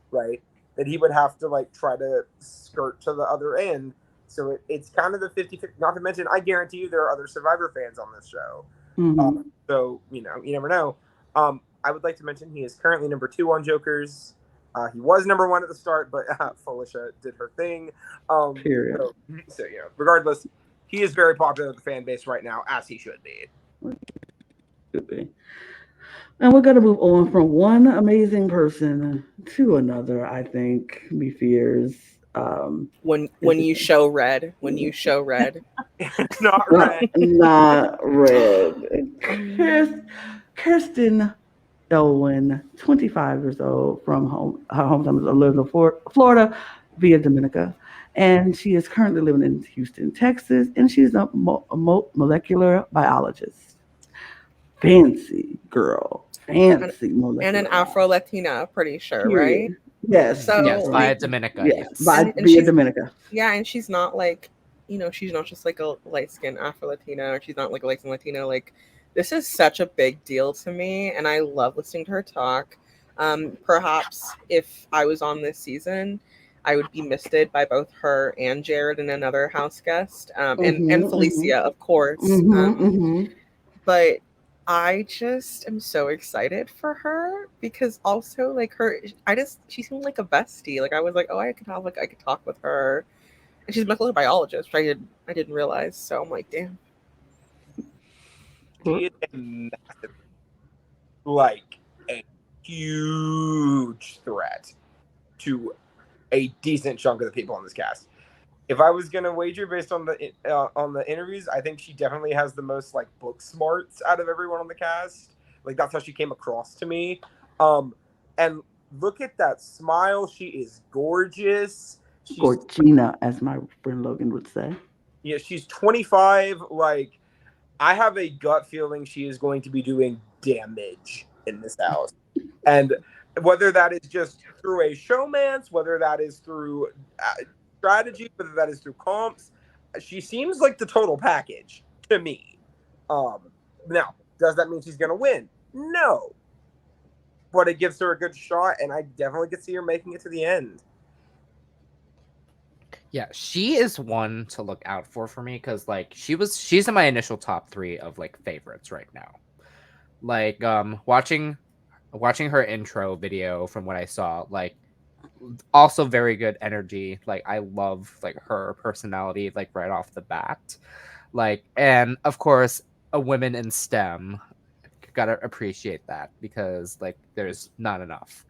right? that he would have to like try to skirt to the other end. So it's kind of the 50-50. Not to mention, I guarantee you there are other Survivor fans on this show. Mhm. So, you never know. I would like to mention he is currently number 2 on Jokers. He was number 1 at the start, but Felicia did her thing. Period. So, regardless, he is very popular with the fan base right now, as he should be. Could be. And we're going to move on from one amazing person to another, I think, me fears. When you show red, It's not red. Not red. Kirsten Elwin, 25 years old, from her hometown is Orlando, Florida, via Dominica. And she is currently living in Houston, Texas, and she's a molecular biologist. Fancy girl. Fancy molecular. and an Afro Latina, pretty sure, Period. right? Yes. So Yes, via Dominica. Yes, Yes. via Dominica. Yeah, and she's not like, she's not just like a light-skinned Afro-Latina, or she's not like a light-skinned Latina. Like, this is such a big deal to me, and I love listening to her talk. Perhaps if I was on this season, I would be misted by both her and Jared and another house guest, and Felicia, of course. But I just am so excited for her because also like she seemed like a bestie. Like I was like, oh, I could talk with her, and she's a molecular biologist, which I didn't realize. So I'm like, damn. She is a massive, like a huge threat to a decent chunk of the people on this cast. If I was gonna wager based on the interviews, I think she definitely has the most like book smarts out of everyone on the cast. Like that's how she came across to me. And look at that smile. She is gorgeous. Gorgina, as my friend Logan would say. Yeah, she's 25. Like I have a gut feeling she is going to be doing damage in this house, and whether that is just through a showmance, whether that is through strategy, whether that is through comps, she seems like the total package to me. Now, does that mean she's going to win? No. But it gives her a good shot, and I definitely could see her making it to the end. Yeah, she is one to look out for me because like she's in my initial top 3 of like favorites right now. Like watching her intro video from what I saw, like also very good energy. Like I love like her personality like right off the bat. Like, and of course a woman in STEM, gotta appreciate that because like there's not enough.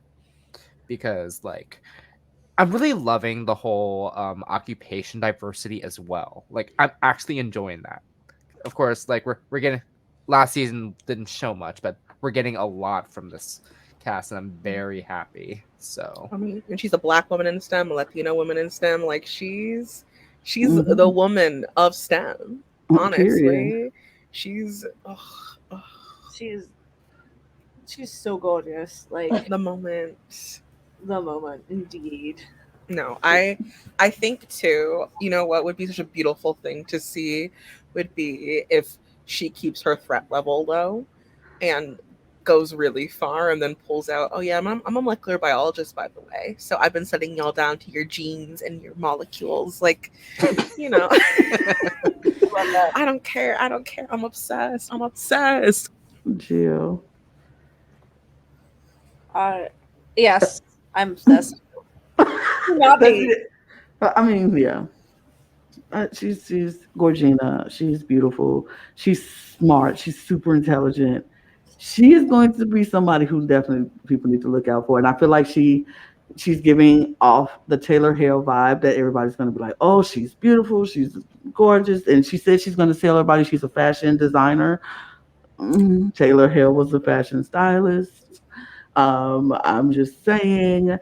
Because like I'm really loving the whole occupation diversity as well. Like I'm actually enjoying that. Of course, like we're getting, last season didn't show much, but we're getting a lot from this cast, and I'm very happy. So I mean, and she's a Black woman in STEM, a Latino woman in STEM. Like she's the woman of STEM. Honestly, Period. she's she's so gorgeous. Like the moment. Indeed. No, I think too, what would be such a beautiful thing to see would be if she keeps her threat level low and goes really far and then pulls out, oh yeah, I'm a molecular biologist, by the way. So I've been studying y'all down to your genes and your molecules. Like, I don't care. I'm obsessed. Jill. Yes, I'm obsessed. I mean, yeah. She's Gorgina. She's beautiful. She's smart. She's super intelligent. She is going to be somebody who definitely people need to look out for. And I feel like she's giving off the Taylor Hale vibe that everybody's going to be like, oh, she's beautiful. She's gorgeous. And she said she's going to tell everybody she's a fashion designer. Taylor Hale was a fashion stylist. I'm just saying.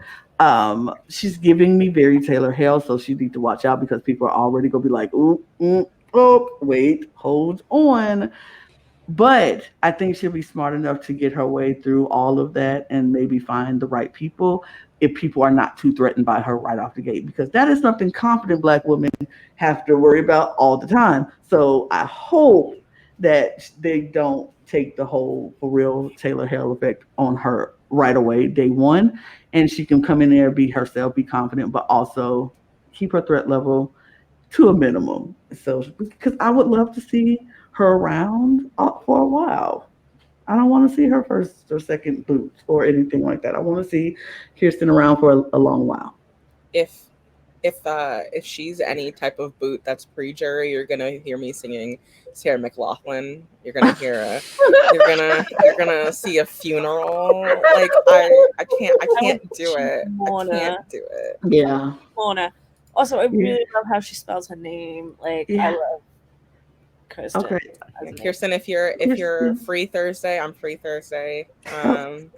She's giving me very Taylor Hale, so she need to watch out because people are already gonna be like, wait, hold on. But I think she'll be smart enough to get her way through all of that and maybe find the right people if people are not too threatened by her right off the gate, because that is something confident Black women have to worry about all the time. So I hope that they don't take the whole for real Taylor Hale effect on her right away, day one, and she can come in there, be herself, be confident, but also keep her threat level to a minimum. So, because I would love to see her around for a while. I don't want to see her first or second boot or anything like that. I want to see Kirsten around for a long while. If she's any type of boot that's pre-jury, you're gonna hear me singing Sarah McLachlan. You're gonna hear you're gonna see a funeral. Like I can't do it. I can't do it. Yeah. Mona. Also, I really love how she spells her name. Like I love Kirsten. Okay. Kirsten, if you're free Thursday, I'm free Thursday. I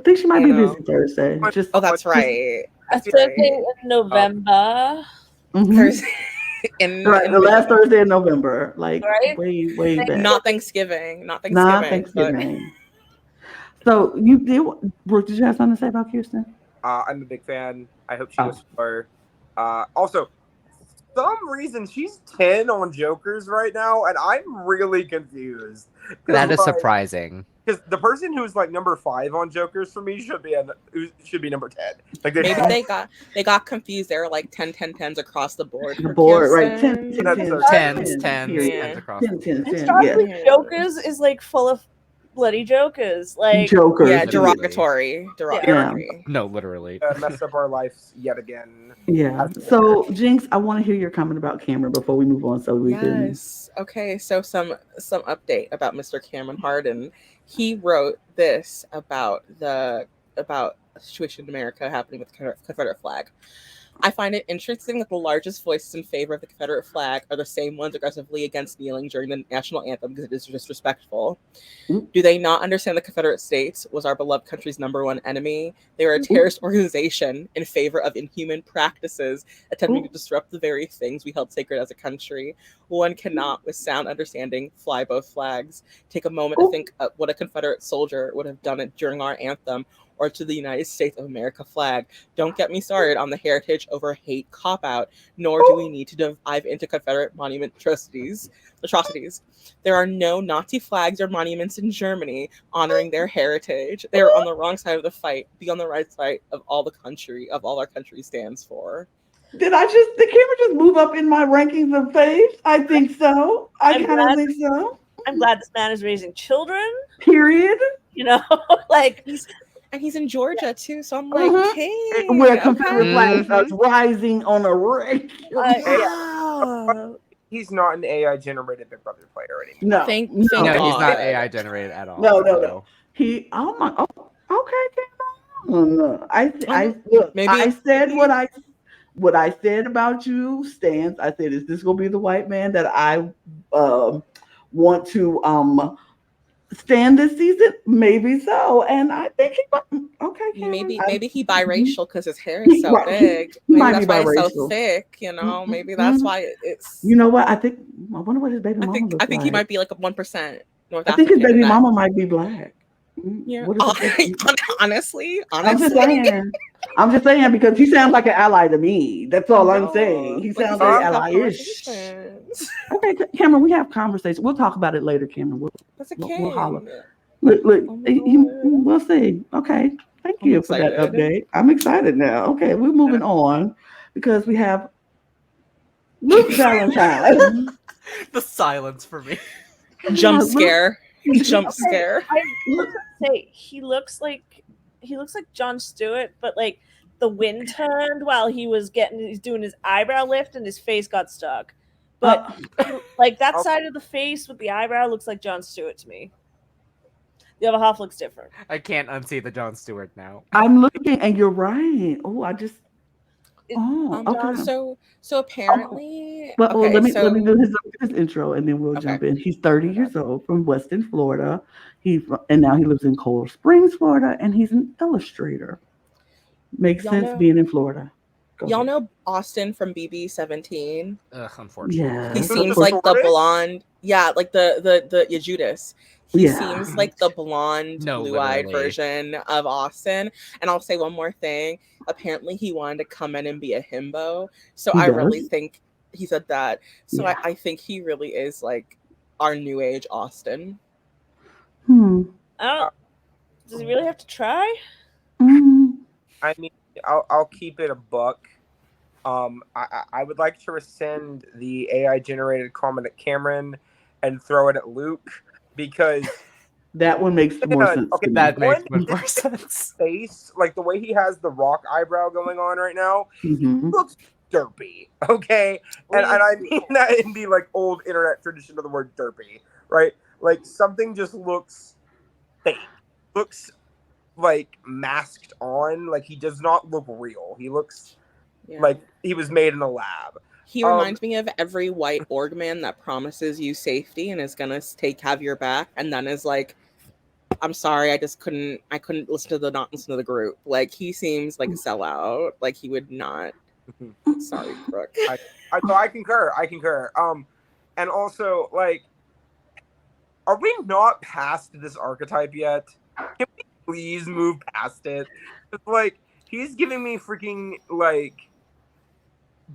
think she might be busy Thursday. That's right. Thursday in November. Thursday the last Thursday in November, like way back. Not Thanksgiving. So you did, Brooke? Did you have something to say about Kirsten? I'm a big fan. I hope she goes far. Also, some reason she's 10 on Jokers right now, and I'm really confused. That is surprising. Because the person who's like number 5 on Jokers for me should be number 10. Like maybe they got confused. They were like 10 across the board. Right? 10 across. 10. Jokers is like full of bloody jokers, like Jokers. Yeah, derogatory. No, literally. Messed up our lives yet again. Yeah. So Jinx, I want to hear your comment about Cameron before we move on. So we can. Yes. Okay. So some update about Mr. Cameron Hardin. He wrote this about the situation in America happening with the Confederate flag. I find it interesting that the largest voices in favor of the Confederate flag are the same ones aggressively against kneeling during the national anthem because it is disrespectful. Do they not understand the Confederate States was our beloved country's #1 enemy? They were a terrorist organization in favor of inhuman practices, attempting to disrupt the very things we held sacred as a country. One cannot, with sound understanding, fly both flags. Take a moment to think of what a Confederate soldier would have done it during our anthem, or to the United States of America flag. Don't get me started on the heritage over hate cop-out, nor do we need to dive into Confederate monument atrocities. There are no Nazi flags or monuments in Germany honoring their heritage. They are on the wrong side of the fight. Be on the right side of all our country stands for. Did Cameron just move up in my rankings of faith? I think so. I kind of think so. I'm glad this man is raising children. Period. Like and he's in Georgia too, so I'm like, hey, where Confederate flag starts rising on a regular. He's not an AI generated Big Brother player anymore. No, thank he's God. not AI generated at all. No. Okay, Cameron. I said what I said about you stands. I said, is this gonna be the white man that I want to stand this season? Maybe so. And I think maybe he biracial because his hair is so big. Maybe that's why it's so thick, maybe that's why it's what I wonder what his baby mama looks like. I think he might be like a 1% North African. I think his baby mama might be black. Yeah. Honestly, I'm just saying because he sounds like an ally to me. That's all I'm saying. He sounds like ally-ish. Okay, Cameron, we have conversation. We'll talk about it later, Cameron. We'll holler. Look, we'll see. Okay, thank you for that update. I'm excited now. Okay, we're moving on because we have Luke Valentine. The silence for me. Jump scare. Jump scare. I was gonna say he looks like Jon Stewart, but like the wind turned while he's doing his eyebrow lift and his face got stuck. But like that side of the face with the eyebrow looks like Jon Stewart to me. The other half looks different. I can't unsee the Jon Stewart now. I'm looking, and you're right. Okay. So apparently, let me do his intro, and then we'll jump in. He's 30 years old from Weston, Florida. And now he lives in Coral Springs, Florida, and he's an illustrator. Makes sense being in Florida. Y'all know Austin from BB17? Unfortunately, yeah. He seems like the blonde. Yeah, like the Judas. He seems like the blonde, blue-eyed version of Austin. And I'll say one more thing. Apparently, he wanted to come in and be a himbo. So I really think he said that. So I think he really is like our new age Austin. I Does he really have to try? I mean, I'll keep it a buck. I would like to rescind the AI generated comment at Cameron and throw it at Luke because that one makes more sense. Okay, that makes more sense. Face, like the way he has the rock eyebrow going on right now, looks derpy. Okay, and I mean that in the like old internet tradition of the word derpy, right? Like something just looks fake, looks like masked on. Like he does not look real. He looks like he was made in a lab. He reminds me of every white org man that promises you safety and is gonna have your back, and then is like, "I'm sorry, I couldn't listen to the group." Like he seems like a sellout. Like he would not. Sorry, Brook. I concur. And also like, are we not past this archetype yet? Can we please move past it? It's like he's giving me freaking like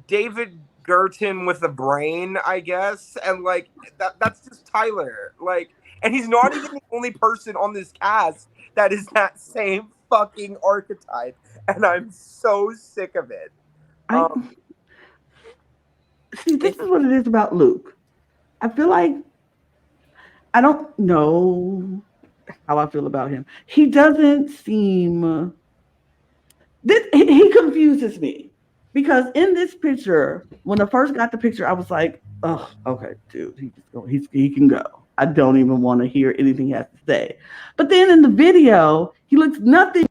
David Gerton with a brain, I guess, and like that's just Tyler. Like, and he's not even the only person on this cast that is that same fucking archetype, and I'm so sick of it. See, this is what it is about Luke. I feel like I don't know how I feel about him. He doesn't seem. He confuses me. Because in this picture, when I first got the picture, I was like, "Oh, okay, dude, he can go. I don't even want to hear anything he has to say." But then in the video, he looks nothing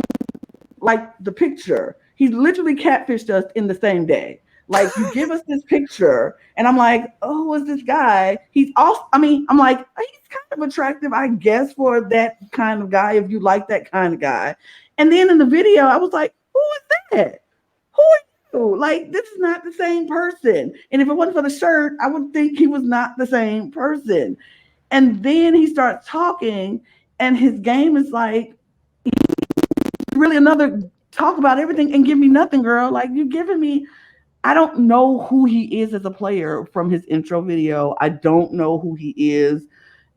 like the picture. He literally catfished us in the same day. Like you give us this picture, and I'm like, "Oh, who is this guy?" He's also. I mean, I'm like, he's kind of attractive, I guess, for that kind of guy. If you like that kind of guy, and then in the video, I was like, "Who is that? Who are like, this is not the same person." And if it wasn't for the shirt, I would think he was not the same person. And then he starts talking, and his game is like, really another talk about everything and give me nothing, girl. Like, you're giving me, I don't know who he is as a player from his intro video. I don't know who he is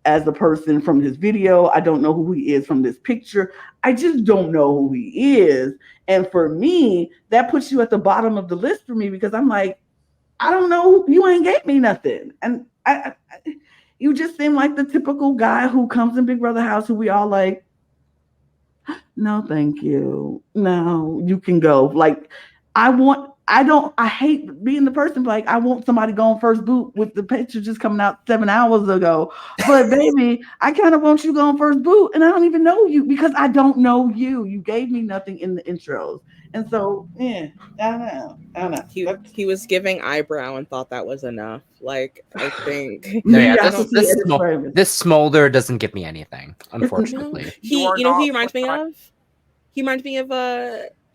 as a person from his video. I don't know who he is from this picture. I just don't know who he is. And for me, that puts you at the bottom of the list for me because I'm like, I don't know. You ain't gave me nothing. And you just seem like the typical guy who comes in Big Brother house who we all like, no, thank you. No, you can go. Like, I hate being the person like I want somebody going first boot with the picture just coming out 7 hours ago. But baby, I kind of want you going first boot, and I don't even know you because I don't know you. You gave me nothing in the intros, and so I don't know. He was giving eyebrow and thought that was enough. Like I think this smolder doesn't give me anything, unfortunately. He reminds me of. He reminds me of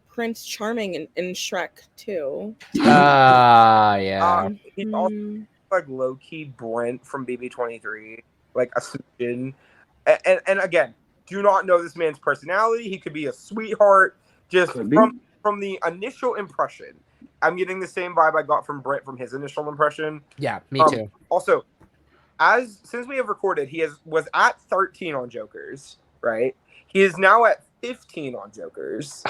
Prince Charming in Shrek too. Yeah. He's also like low key Brent from BB23, like a Susan. And again, do not know this man's personality. He could be a sweetheart. Just from the initial impression, I'm getting the same vibe I got from Brent from his initial impression. Yeah, me too. Also, since we have recorded, he was at 13 on Jokers, right? He is now at 15 on Jokers.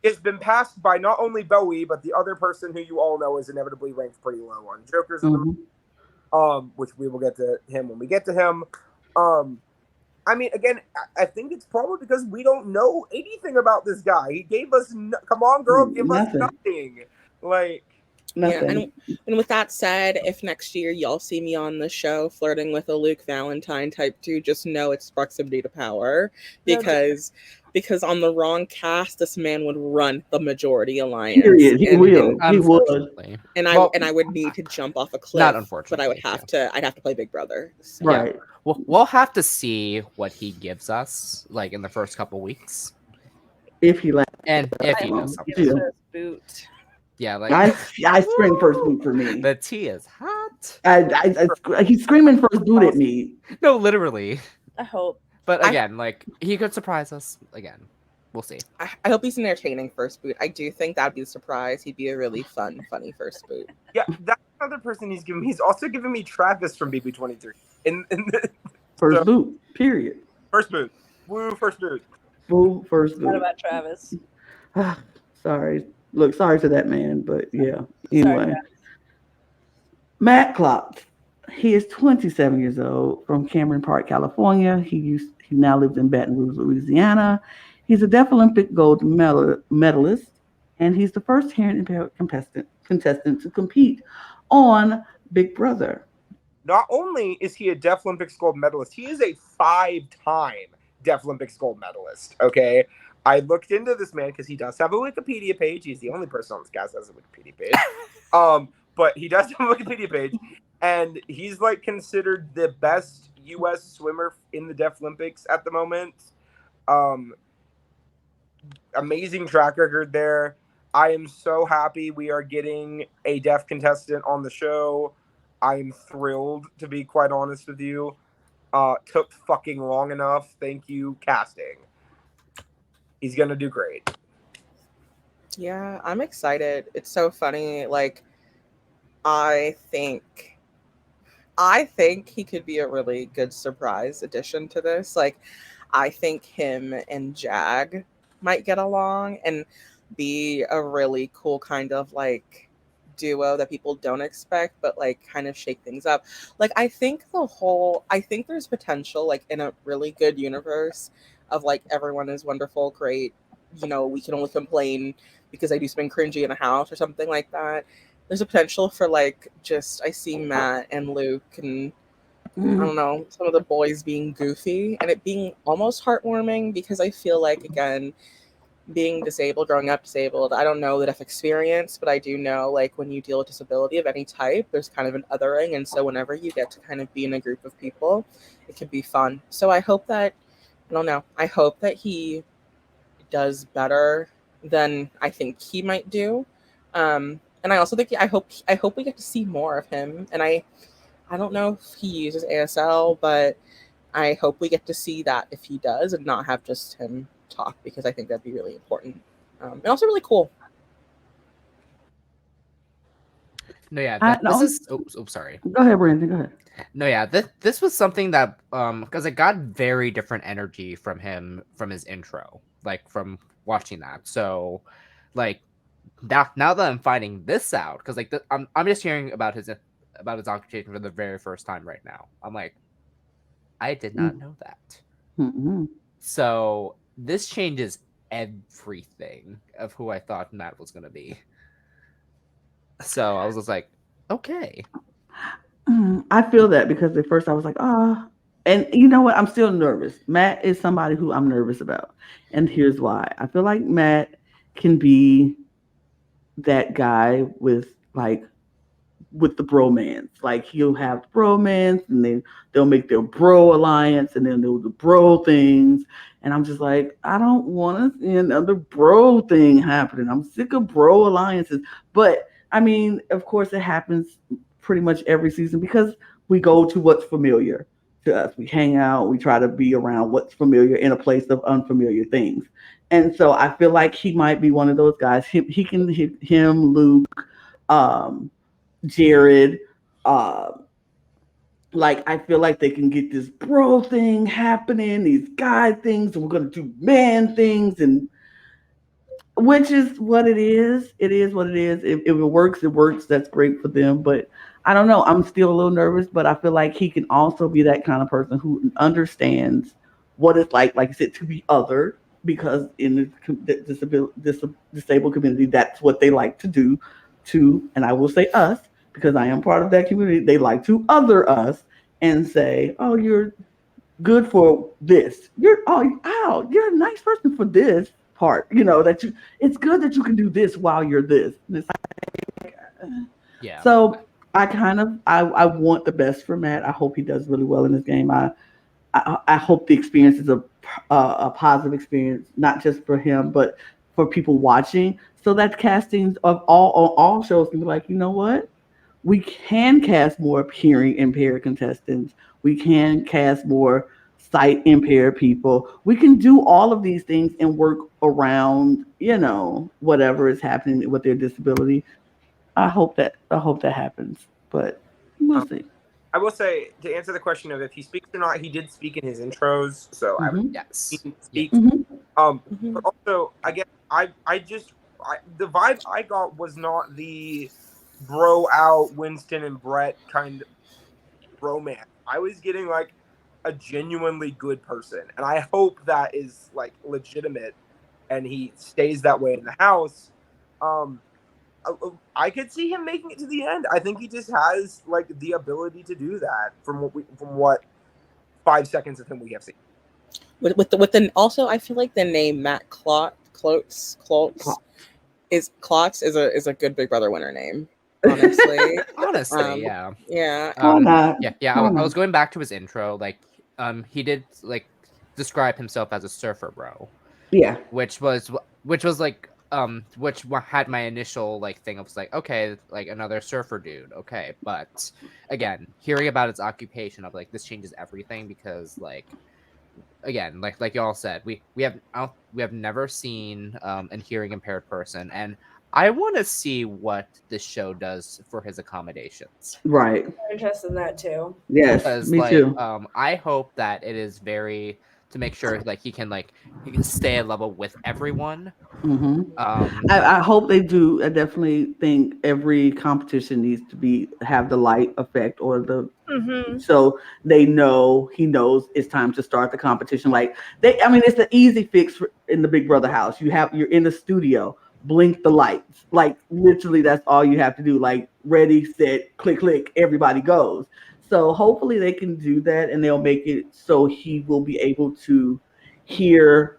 It's been passed by not only Bowie, but the other person who you all know is inevitably ranked pretty low on Jokers, which we will get to him when we get to him. I mean, again, I think it's probably because we don't know anything about this guy. He gave us, come on, girl, give us nothing. Like, nothing. Yeah, and with that said, if next year y'all see me on the show flirting with a Luke Valentine type 2, just know it's proximity to power because on the wrong cast, this man would run the majority alliance. Period. He would. And I would need to jump off a cliff. Not unfortunately, but I'd have to play Big Brother. So. Right. Yeah. We'll have to see what he gives us, like in the first couple weeks, if he left, and if he knows something. Boot. Yeah, like I scream first boot for me. The tea is hot. He's screaming first boot at me. No, literally. I hope. But again, like he could surprise us again. We'll see. I hope he's an entertaining first boot. I do think that'd be a surprise. He'd be a really funny first boot. Yeah, that's another person he's giving. He's also giving me Travis from BB23 in the first boot. Period. First boot. Woo, first boot. Boo, first What boot. about Travis? Sorry. Look, sorry to that man, but yeah. Sorry, Anyway. Travis. Matt Klotz. He is 27 years old from Cameron Park, California. He now lives in Baton Rouge, Louisiana. He's a Deaf Olympic gold medalist, and he's the first hearing impaired contestant to compete on Big Brother. Not only is he a Deaf Olympics gold medalist, he is a 5-time Deaf Olympics gold medalist. Okay, I looked into this man because he does have a Wikipedia page. He's the only person on this cast that has a Wikipedia page. But he does have a Wikipedia page, and he's like considered the best U.S. swimmer in the Deaf Olympics at the moment. Amazing track record there. I am so happy we are getting a deaf contestant on the show. I'm thrilled, to be quite honest with you. Took fucking long enough. Thank you, casting. He's gonna do great. Yeah, I'm excited. It's so funny. Like, I think he could be a really good surprise addition to this. Like, I think him and Jag might get along and be a really cool kind of like duo that people don't expect, but like kind of shake things up. Like, I think there's potential, like in a really good universe of like everyone is wonderful, great, you know, we can only complain because I do something cringy in a house or something like that. There's a potential for like just I see Matt and Luke and I don't know, some of the boys being goofy and it being almost heartwarming because I feel like, again, being disabled, growing up disabled, I don't know that I've experienced, but I do know like when you deal with disability of any type, there's kind of an othering. And so whenever you get to kind of be in a group of people, it can be fun. So I hope that, I don't know, I hope that he does better than I think he might do. And I also think I hope we get to see more of him. And I don't know if he uses ASL, but I hope we get to see that if he does and not have just him talk, because I think that'd be really important. And also really cool. No, yeah, this is. Oh, sorry. Go ahead, Brandon. Go ahead. No, yeah, this was something that because I got very different energy from him from his intro, like from watching that. So, like now that I'm finding this out, because like I'm just hearing about his occupation for the very first time right now. I'm like, I did not know that. Mm-hmm. So this changes everything of who I thought Matt was gonna be. So I was just like, okay. I feel that because at first I was like, and you know what? I'm still nervous. Matt is somebody who I'm nervous about. And here's why. I feel like Matt can be that guy with the bromance. Like he'll have bromance and then they'll make their bro alliance and then they'll do bro things. And I'm just like, I don't want to see another bro thing happening. I'm sick of bro alliances. But I mean, of course it happens pretty much every season because we go to what's familiar to us. We hang out, we try to be around what's familiar in a place of unfamiliar things. And so I feel like he might be one of those guys. Him, Luke, Jared, like I feel like they can get this bro thing happening, these guy things, and we're gonna do man things, and which is what it is. It is what it is. If it works, it works. That's great for them. But I don't know. I'm still a little nervous, but I feel like he can also be that kind of person who understands what it's like you said, to be other, because in the disabled community, that's what they like to do to, and I will say us, because I am part of that community. They like to other us and say, oh, you're good for this. You're a nice person for this part. You know, it's good that you can do this while you're this. And it's like, yeah. So I want the best for Matt. I hope he does really well in this game. I hope the experience is a positive experience, not just for him, but for people watching. So that castings of all shows can be like, you know what? We can cast more hearing impaired contestants. We can cast more sight impaired people. We can do all of these things and work around, whatever is happening with their disability. I hope that happens, but we'll see. I will say, to answer the question of if he speaks or not, he did speak in his intros, so I would Yes. speak. Mhm. But also, I guess the vibe I got was not the bro out Winston and Brett kind of romance. I was getting like a genuinely good person, and I hope that is like legitimate, and he stays that way in the house. I could see him making it to the end. I think he just has like the ability to do that from what 5 seconds of him we have seen. With the also, I feel like the name Matt Klotz is a good Big Brother winner name. Honestly, Honestly, yeah. Yeah. Why not? Yeah. Why I not? was going back to his intro. Like, he did like describe himself as a surfer bro, Yeah. which was like which had my initial like thing. I was like, okay, like another surfer dude, okay. But again, hearing about his occupation, of like this changes everything, because like, again, like y'all said, we have never seen an hearing impaired person, and I want to see what this show does for his accommodations. Right. I'm interested in that too. Yes. Because Me like too. I hope that it is very, to make sure like he can stay at level with everyone. I hope they do. I definitely think every competition needs to have the light effect, or the so they know he knows it's time to start the competition. Like I mean, it's the easy fix in the Big Brother house. You're in the studio, blink the lights. Like literally, that's all you have to do. Like ready, set, click, click, everybody goes. So hopefully they can do that, and they'll make it so he will be able to hear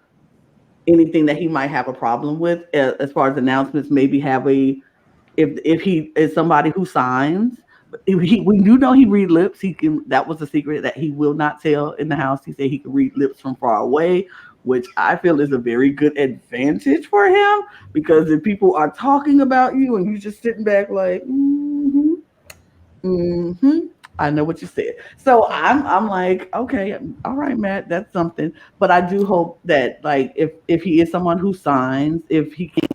anything that he might have a problem with, as far as announcements. Maybe have if he is somebody who signs. We do know he read lips. He can. That was a secret that he will not tell in the house. He said he can read lips from far away, which I feel is a very good advantage for him, because if people are talking about you and you just sitting back like, I know what you said. So I'm like, okay, all right, Matt, that's something. But I do hope that, like, if he is someone who signs, if he can,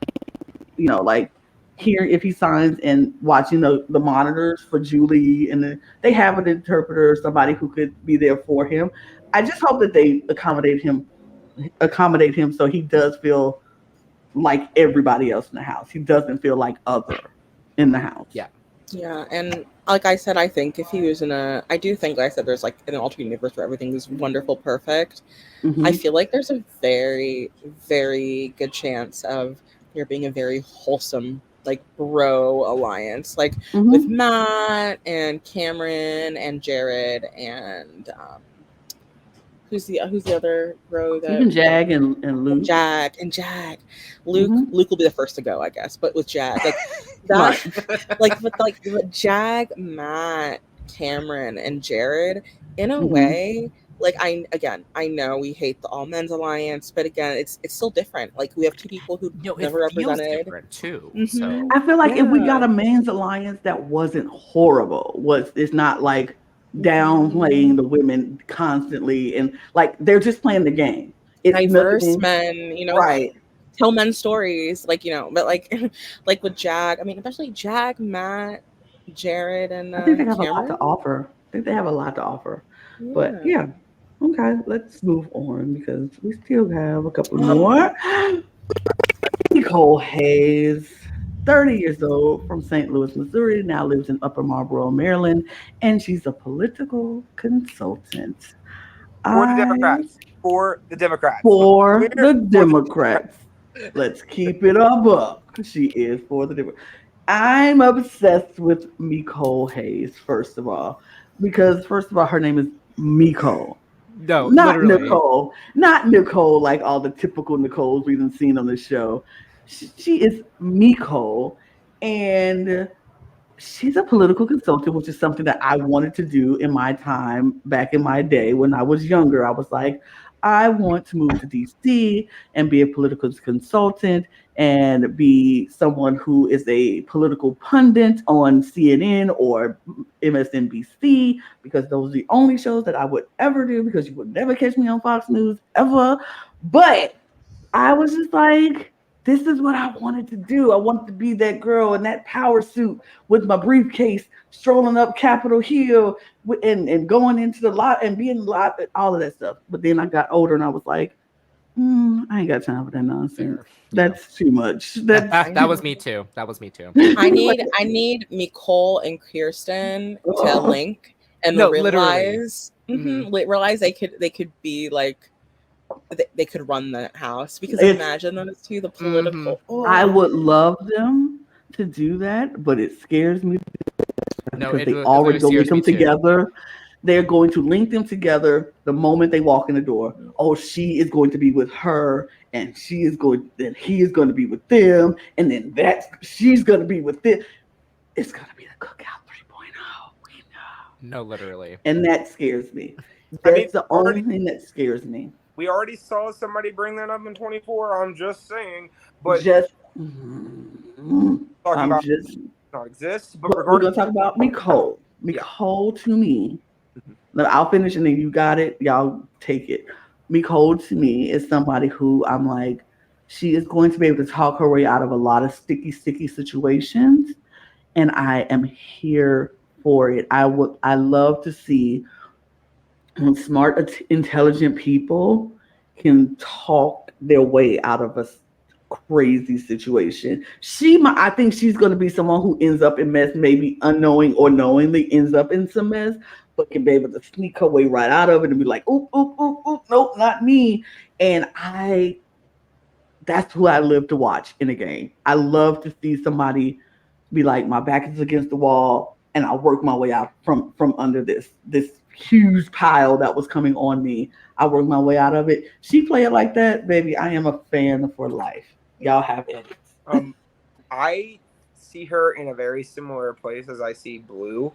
like, here, if he signs and watching the monitors for Julie, and they have an interpreter or somebody who could be there for him. I just hope that they accommodate him so he does feel like everybody else in the house. He doesn't feel like other in the house. Yeah, and like I said, I think if he was I do think, like I said, there's like an alternate universe where everything is wonderful, perfect. I feel like there's a very, very good chance of there being a very wholesome, like, bro alliance, like with Matt and Cameron and Jared and who's the other bro that Even Jag and Luke. Jag. Luke will be the first to go, I guess. But with Jag, like that, with Jag, Matt, Cameron, and Jared, in a way, like I know we hate the all men's alliance, but again, it's still different. Like we have two people who never represented. Different too. Mm-hmm. So I feel like if we got a men's alliance that wasn't horrible, it's not like downplaying the women constantly, and like they're just playing the game. It's diverse men, right? Tell men stories, but like like with Jag, I mean, especially Jag, Matt, Jared, and I think they have Cameron. a lot to offer. But yeah, okay, let's move on because we still have a couple more. Mecole Hayes, 30 years old, from St. Louis, Missouri, now lives in Upper Marlboro, Maryland, and she's a political consultant. For the Democrats. For the Democrats. Let's keep it a buck. She is for the Democrats. I'm obsessed with Mecole Hayes, first of all, because her name is Mecole. No, not literally. Not Nicole, like all the typical Nicoles we've seen on the show. She is Mecole, and she's a political consultant, which is something that I wanted to do in my time back in my day when I was younger. I was like, I want to move to DC and be a political consultant and be someone who is a political pundit on CNN or MSNBC, because those are the only shows that I would ever do, because you would never catch me on Fox News ever. But I was just like, this is what I wanted to do. I wanted to be that girl in that power suit with my briefcase, strolling up Capitol Hill and going into the lot and being lot, all of that stuff. But then I got older and I was like, I ain't got time for that nonsense. That's too much. That was me too. I need Mecole and Kirsten to link and realize they could be like they could run that house, because imagine those two, the political. I would love them to do that, but it scares me because they already go link them together. They're going to link them together the moment they walk in the door. Oh, she is going to be with her, and he is going to be with them, and then she's going to be with them. It's going to be the Cookout 3.0. We know. No, literally. And that scares me. That's the only thing that scares me. We already saw somebody bring that up in 24. I'm just saying, but not exist. But we're going to talk about Mecole. Mecole to me. I'll finish and then you got it. Y'all take it. Mecole to me is somebody who I'm like, she is going to be able to talk her way out of a lot of sticky situations, and I am here for it. I love to see when smart, intelligent people can talk their way out of a crazy situation. I think she's going to be someone who ends up in mess, maybe unknowing or knowingly ends up in some mess, but can be able to sneak her way right out of it and be like, oop, nope, not me. And that's who I live to watch in a game. I love to see somebody be like, my back is against the wall, and I'll work my way out from under this huge pile that was coming on me. I work my way out of it. She play it like that, baby. I am a fan for life. Y'all have edits. I see her in a very similar place as I see Blue,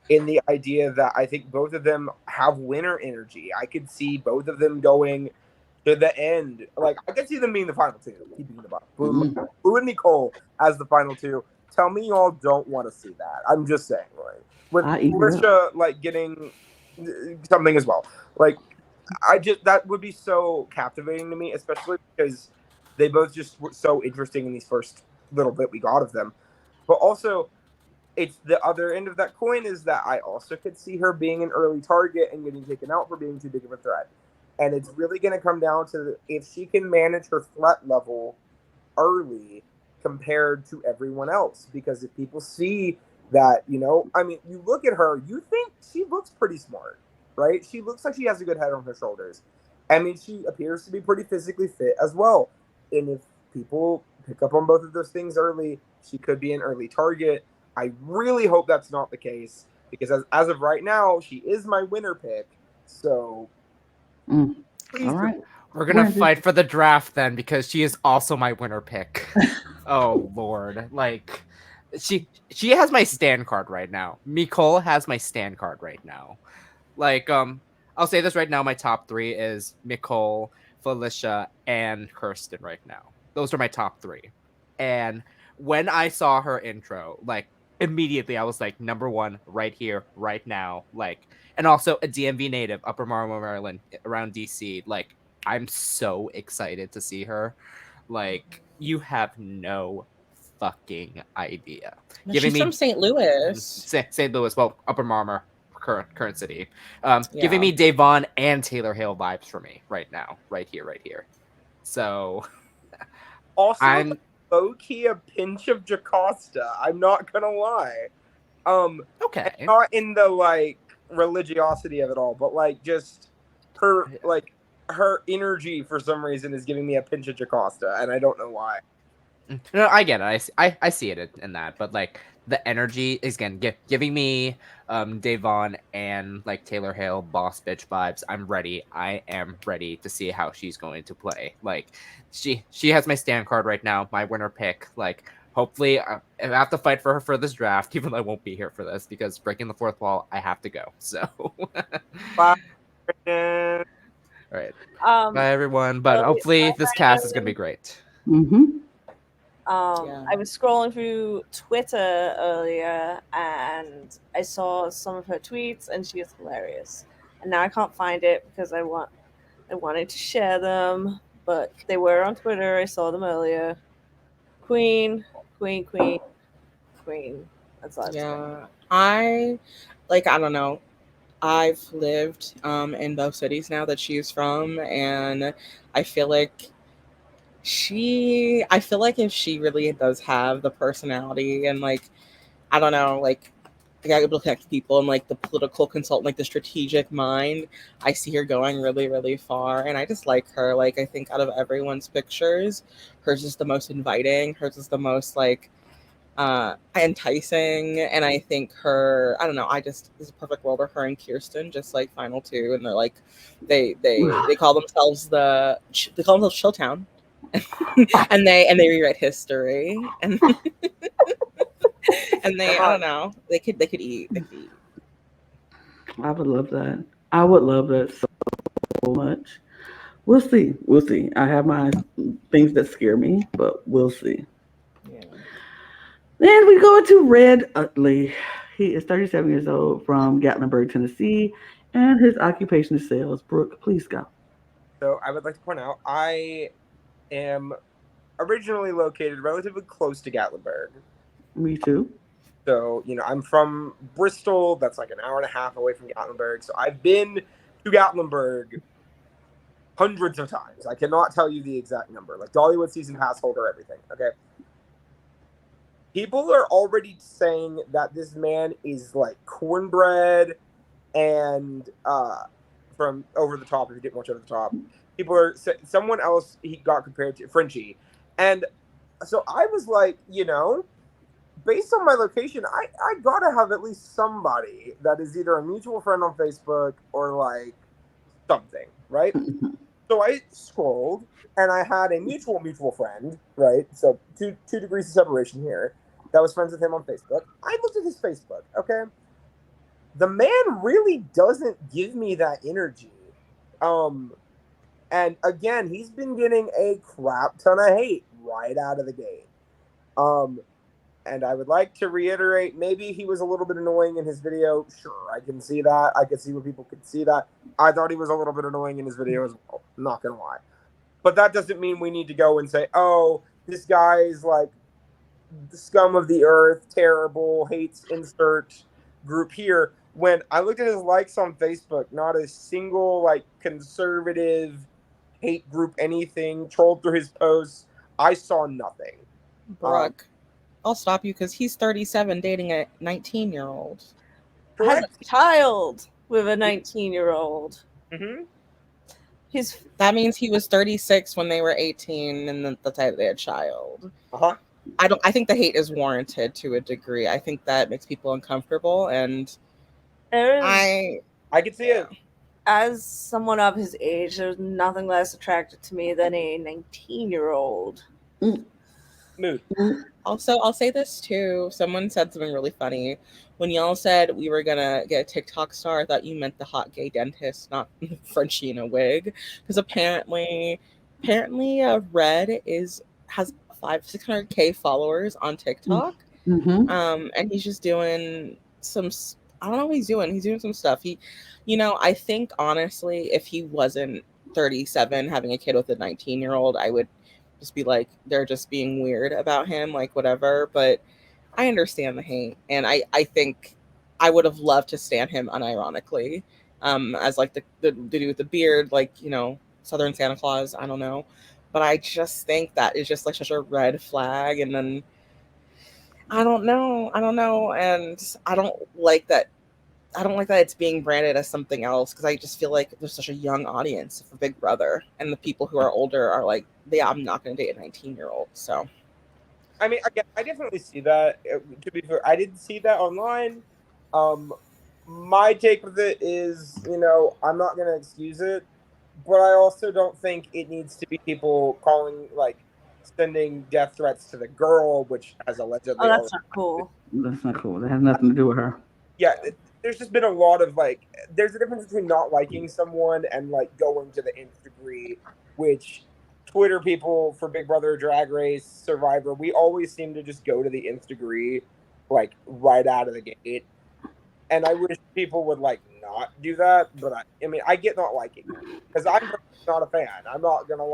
in the idea that I think both of them have winner energy. I could see both of them going to the end. Like, I could see them being the final two, keeping the bottom. Blue and Mecole as the final two. Tell me y'all don't want to see that. I'm just saying, like, with Felicia getting something as well. Like, that would be so captivating to me, especially because they both just were so interesting in these first little bit we got of them. But also, it's the other end of that coin is that I also could see her being an early target and getting taken out for being too big of a threat. And it's really going to come down to if she can manage her threat level early compared to everyone else. Because if people see that, you look at her, you think she looks pretty smart, right? She looks like she has a good head on her shoulders. I mean, she appears to be pretty physically fit as well. And if people pick up on both of those things early, she could be an early target. I really hope that's not the case, because as of right now, she is my winner pick. So, all right. We're going to fight for the draft then, because she is also my winner pick. Oh, Lord. Like, she has my stand card right now. Mecole has my stand card right now. Like, I'll say this right now. My top three is Mecole, Felicia, and Kirsten right now. Those are my top three. And when I saw her intro, like, immediately I was like, number one, right here, right now. Like, and also a DMV native, Upper Marlboro, Maryland, around DC. Like, I'm so excited to see her. Like, you have no fucking idea. She's from St. Louis. St. Louis, well, Upper Marlboro, current city. Giving me Davon and Taylor Hale vibes for me right now, right here. So, also, I'm low-key a pinch of Jocasta. I'm not gonna lie. Okay. Not in the like religiosity of it all, but like just her energy for some reason is giving me a pinch of Jocasta, and I don't know why. No, I get it. I see it in that, but like the energy is again giving me Davon and like Taylor Hale boss bitch vibes. I'm ready. I am ready to see how she's going to play. Like she has my stand card right now, my winner pick. Like hopefully I have to fight for her for this draft, even though I won't be here for this because breaking the fourth wall, I have to go. So bye. All right. Bye everyone. But hopefully this cast is gonna be great. I was scrolling through Twitter earlier and I saw some of her tweets and she is hilarious. And now I can't find it because I wanted to share them, but they were on Twitter. I saw them earlier. Queen. That's all. Yeah, I don't know. I've lived in both cities now that she's from, and I feel like if she really does have the personality and I don't know, able to connect people and the political consultant, the strategic mind, I see her going really, really far. And I just like her. I think out of everyone's pictures, hers is the most inviting. Hers is the most enticing. And I think I don't know, it's a perfect world where her and Kirsten just final two, and they're they call themselves Chilltown. and they rewrite history, and and I don't know, they could eat. I would love that. I would love that so much. We'll see. I have my things that scare me, but we'll see. Yeah. Then we go to Red Utley. He is 37 years old from Gatlinburg, Tennessee, and his occupation is sales. Brook, please go. So I would like to point out I am originally located relatively close to Gatlinburg. Me too. So, I'm from Bristol. That's an hour and a half away from Gatlinburg. So I've been to Gatlinburg hundreds of times. I cannot tell you the exact number. Dollywood season pass holder, everything. Okay. People are already saying that this man is cornbread and from Over the Top, if you didn't watch Over the Top. People are someone else he got compared to Frenchie. And so I was based on my location, I gotta have at least somebody that is either a mutual friend on Facebook or something, right? So I scrolled and I had a mutual friend, right? So two degrees of separation here, that was friends with him on Facebook. I looked at his Facebook, okay? The man really doesn't give me that energy. And again, he's been getting a crap ton of hate right out of the gate. And I would like to reiterate, maybe he was a little bit annoying in his video. Sure, I can see that. I can see where people could see that. I thought he was a little bit annoying in his video as well. I'm not going to lie. But that doesn't mean we need to go and say, oh, this guy is the scum of the earth, terrible, hates insert group here. When I looked at his likes on Facebook, not a single conservative hate group, anything, trolled through his posts. I saw nothing. Brook, I'll stop you because he's 37 dating a 19-year-old. Has a child with a 19-year-old. Mm-hmm. That means he was 36 when they were 18, and then the time they had a child. Uh-huh. I think the hate is warranted to a degree. I think that makes people uncomfortable, and I can see it. As someone of his age, there's nothing less attractive to me than a 19-year-old. Mood. Also, I'll say this too. Someone said something really funny. When y'all said we were gonna get a TikTok star, I thought you meant the hot gay dentist, not Frenchie in a wig. Because apparently, Red has 600K followers on TikTok. Mm-hmm. And he's just doing some. I don't know what he's doing. He's doing some stuff. I think honestly, if he wasn't 37 having a kid with a 19-year-old, I would just be they're just being weird about him, whatever. But I understand the hate, and I think I would have loved to stand him unironically, as the dude with the beard, Southern Santa Claus. I don't know, but I just think that is just such a red flag. And then I don't know, and I don't like that. It's being branded as something else, because I just feel like there's such a young audience for Big Brother, and the people who are older are I'm not going to date a 19-year-old. So, I mean, I definitely see that. To be fair, I didn't see that online. My take with it is, I'm not going to excuse it, but I also don't think it needs to be people calling, sending death threats to the girl, which has allegedly. Oh, that's not cool. That's not cool. That has nothing to do with her. Yeah. There's just been a lot of there's a difference between not liking someone and going to the nth degree, which Twitter people for Big Brother, Drag Race, Survivor, we always seem to just go to the nth degree, right out of the gate. And I wish people would not do that, but I mean, I get not liking it because I'm not a fan. I'm not gonna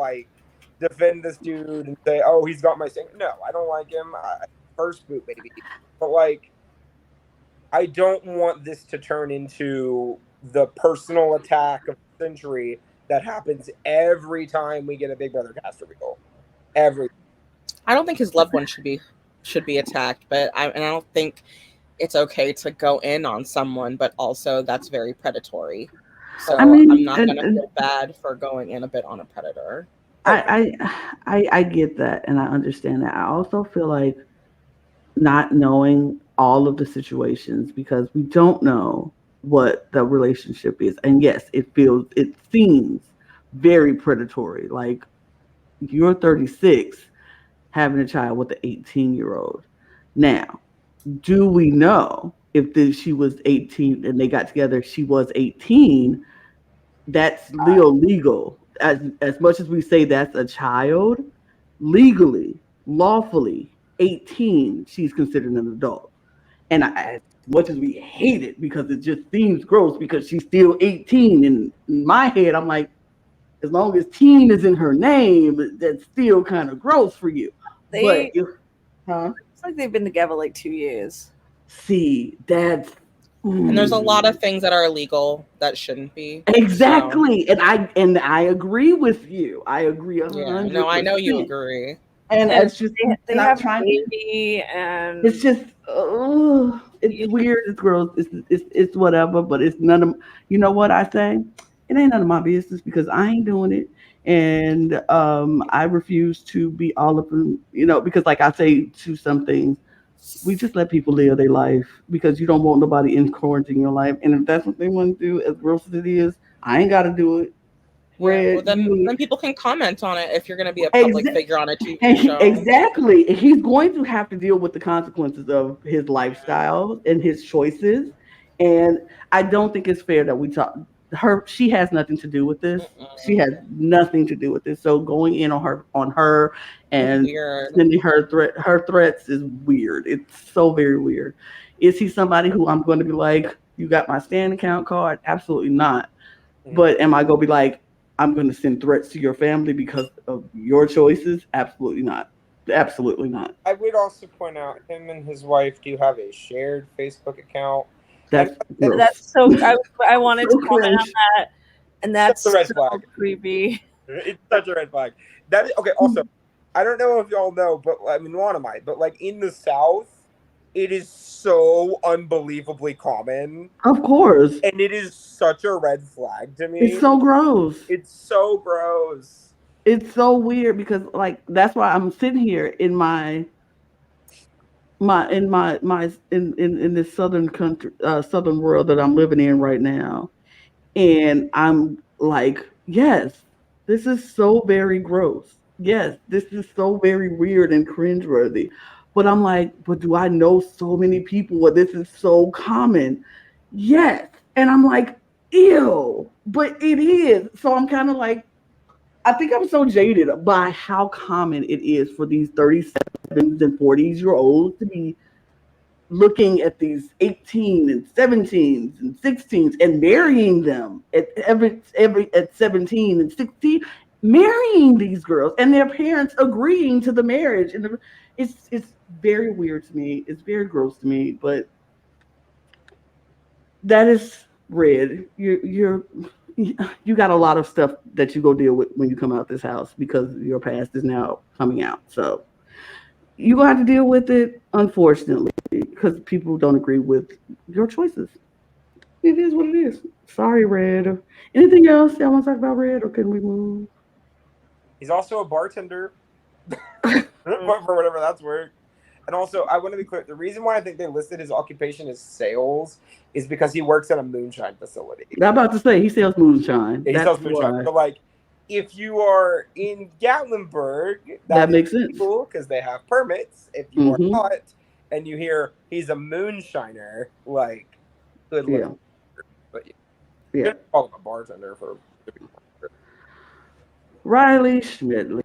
defend this dude and say, "Oh, he's got my thing." No, I don't like him. First boot, baby. But like, I don't want this to turn into the personal attack of the century that happens every time we get a Big Brother cast reveal. I don't think his loved one should be attacked, but I don't think it's okay to go in on someone, but also that's very predatory. So I mean, I'm not gonna feel bad for going in a bit on a predator. I get that and I understand that. I also feel like not knowing all of the situations because we don't know what the relationship is. And yes, it seems very predatory. Like you're 36 having a child with an 18-year-old. Now, do we know if she was 18 and they got together, she was 18, that's legal. As much as we say that's a child, legally, lawfully, 18, she's considered an adult. And as much as we hate it because it just seems gross because she's still 18, and in my head, I'm like, as long as teen is in her name, that's still kind of gross for you. It's like they've been together like 2 years. See, that's and there's a lot of things that are illegal that shouldn't be. Exactly, so. and I agree with you. I agree 100%. Yeah, no, I know you agree. And it's just they have a baby, and it's just it's weird. It's gross. It's whatever. But it's none of. You know what I say? It ain't none of my business because I ain't doing it, and I refuse to be all of them. You know, because like I say to some things, we just let people live their life because you don't want nobody influencing your life. And if that's what they want to do, as gross as it is, I ain't got to do it. Yeah, well, then people can comment on it if you're going to be a public figure on a TV show. Exactly. He's going to have to deal with the consequences of his lifestyle and his choices. And I don't think it's fair that we talk. She has nothing to do with this. She has nothing to do with this. So going in on her and sending her threats is weird. It's so very weird. Is he somebody who I'm going to be like, you got my stand account card? Absolutely not. But am I going to be like, I'm going to send threats to your family because of your choices? Absolutely not. Absolutely not. I would also point out him and his wife do have a shared Facebook account. That's so. I wanted to comment on that, and that's a red flag. Creepy. It's such a red flag. That is okay. Also, I don't know if y'all know, but I mean, Lana might, but like in the South, it is so unbelievably common. Of course. And it is such a red flag to me. It's so gross. It's so gross. It's so weird because like that's why I'm sitting here in in this southern country, southern world that I'm living in right now. And I'm like, yes, this is so very gross. Yes, this is so very weird and cringeworthy. But I'm like, but do I know so many people where this is so common? Yes. And I'm like, ew. But it is. So I'm kind of like, I think I'm so jaded by how common it is for these 37s and 40s-year-olds to be looking at these 18 and 17s and 16s and marrying them at 17 and 16, marrying these girls and their parents agreeing to the marriage. And it's very weird to me. It's very gross to me, but that is Red. You got a lot of stuff that you go deal with when you come out this house because your past is now coming out. So you gonna have to deal with it, unfortunately, because people don't agree with your choices. It is what it is. Sorry, Red. Anything else y'all want to talk about, Red, or can we move? He's also a bartender, for whatever that's worth. And also, I want to be clear, the reason why I think they listed his occupation as sales is because he works at a moonshine facility. I'm about to say, he sells moonshine. Yeah, he sells moonshine. But like, if you are in Gatlinburg, that makes sense. Cool, because they have permits. If you are not, and you hear he's a moonshiner, like, good luck. Yeah. But you call him a bartender for. Reilly Smedley.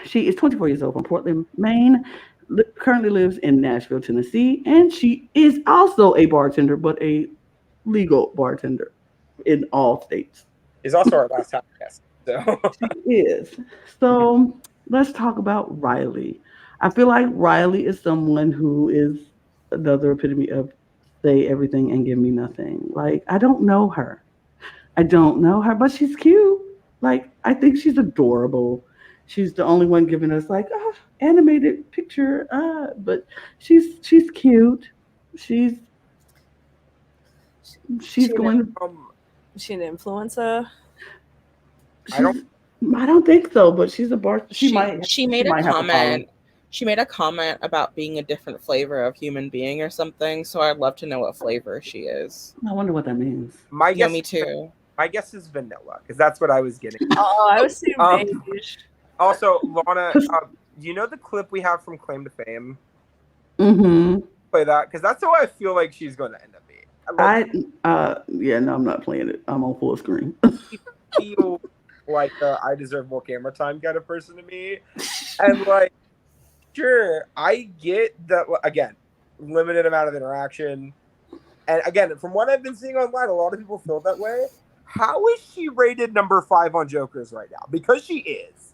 She is 24 years old from Portland, Maine. Currently lives in Nashville, Tennessee, and she is also a bartender, but a legal bartender in all states. He's also our last time guest. So She is. So let's talk about Reilly. I feel like Reilly is someone who is another epitome of say everything and give me nothing. Like, I don't know her. I don't know her, but she's cute. Like, I think she's adorable. She's the only one giving us like animated picture, but she's cute. She's she's She going to Is she an influencer? I don't. I don't think so, but she's a bar. She might. She made a might have to follow. comment. She made a comment about being a different flavor of human being or something. So I'd love to know what flavor she is. I wonder what that means. My Yeah, guess. me too. My guess is vanilla because that's what I was getting. Oh, I was saying Um, beige. Also, Lana, you know the clip we have from Claim to Fame? Mm-hmm. Play that because that's how I feel like she's going to end up being. Yeah, no, I'm not playing it. I'm on full screen. Feel like I deserve more camera time kind of person to me, and like, sure, I get that. Again, limited amount of interaction, and again, from what I've been seeing online, a lot of people feel that way. How is she rated number 5 on Jokers right now? Because she is.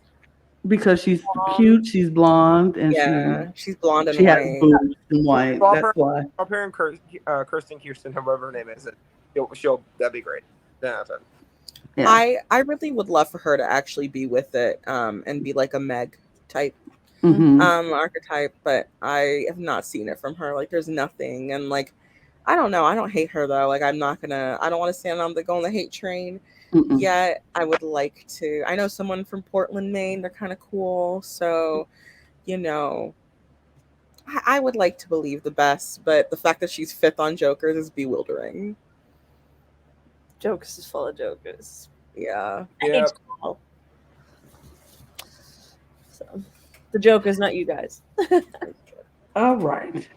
Because she's cute, she's blonde, and she's blonde and she has white. boobs and white. Swap That's why. her and Kirsten, whoever her name is, she'll that'd be great. Yeah. Yeah. I really would love for her to actually be with it, and be like a Meg type Mhm. archetype, but I have not seen it from her. Like, there's nothing, and like, I don't know. I don't hate her though. Like, I don't want to stand on the hate train. Mm-mm. Yet I would like to. I know someone from Portland, Maine. They're kind of cool. So, I would like to believe the best, but the fact that she's 5th on Jokers is bewildering. Jokers is full of jokers. Yeah. Yeah. So, the Joker's not you guys. All right.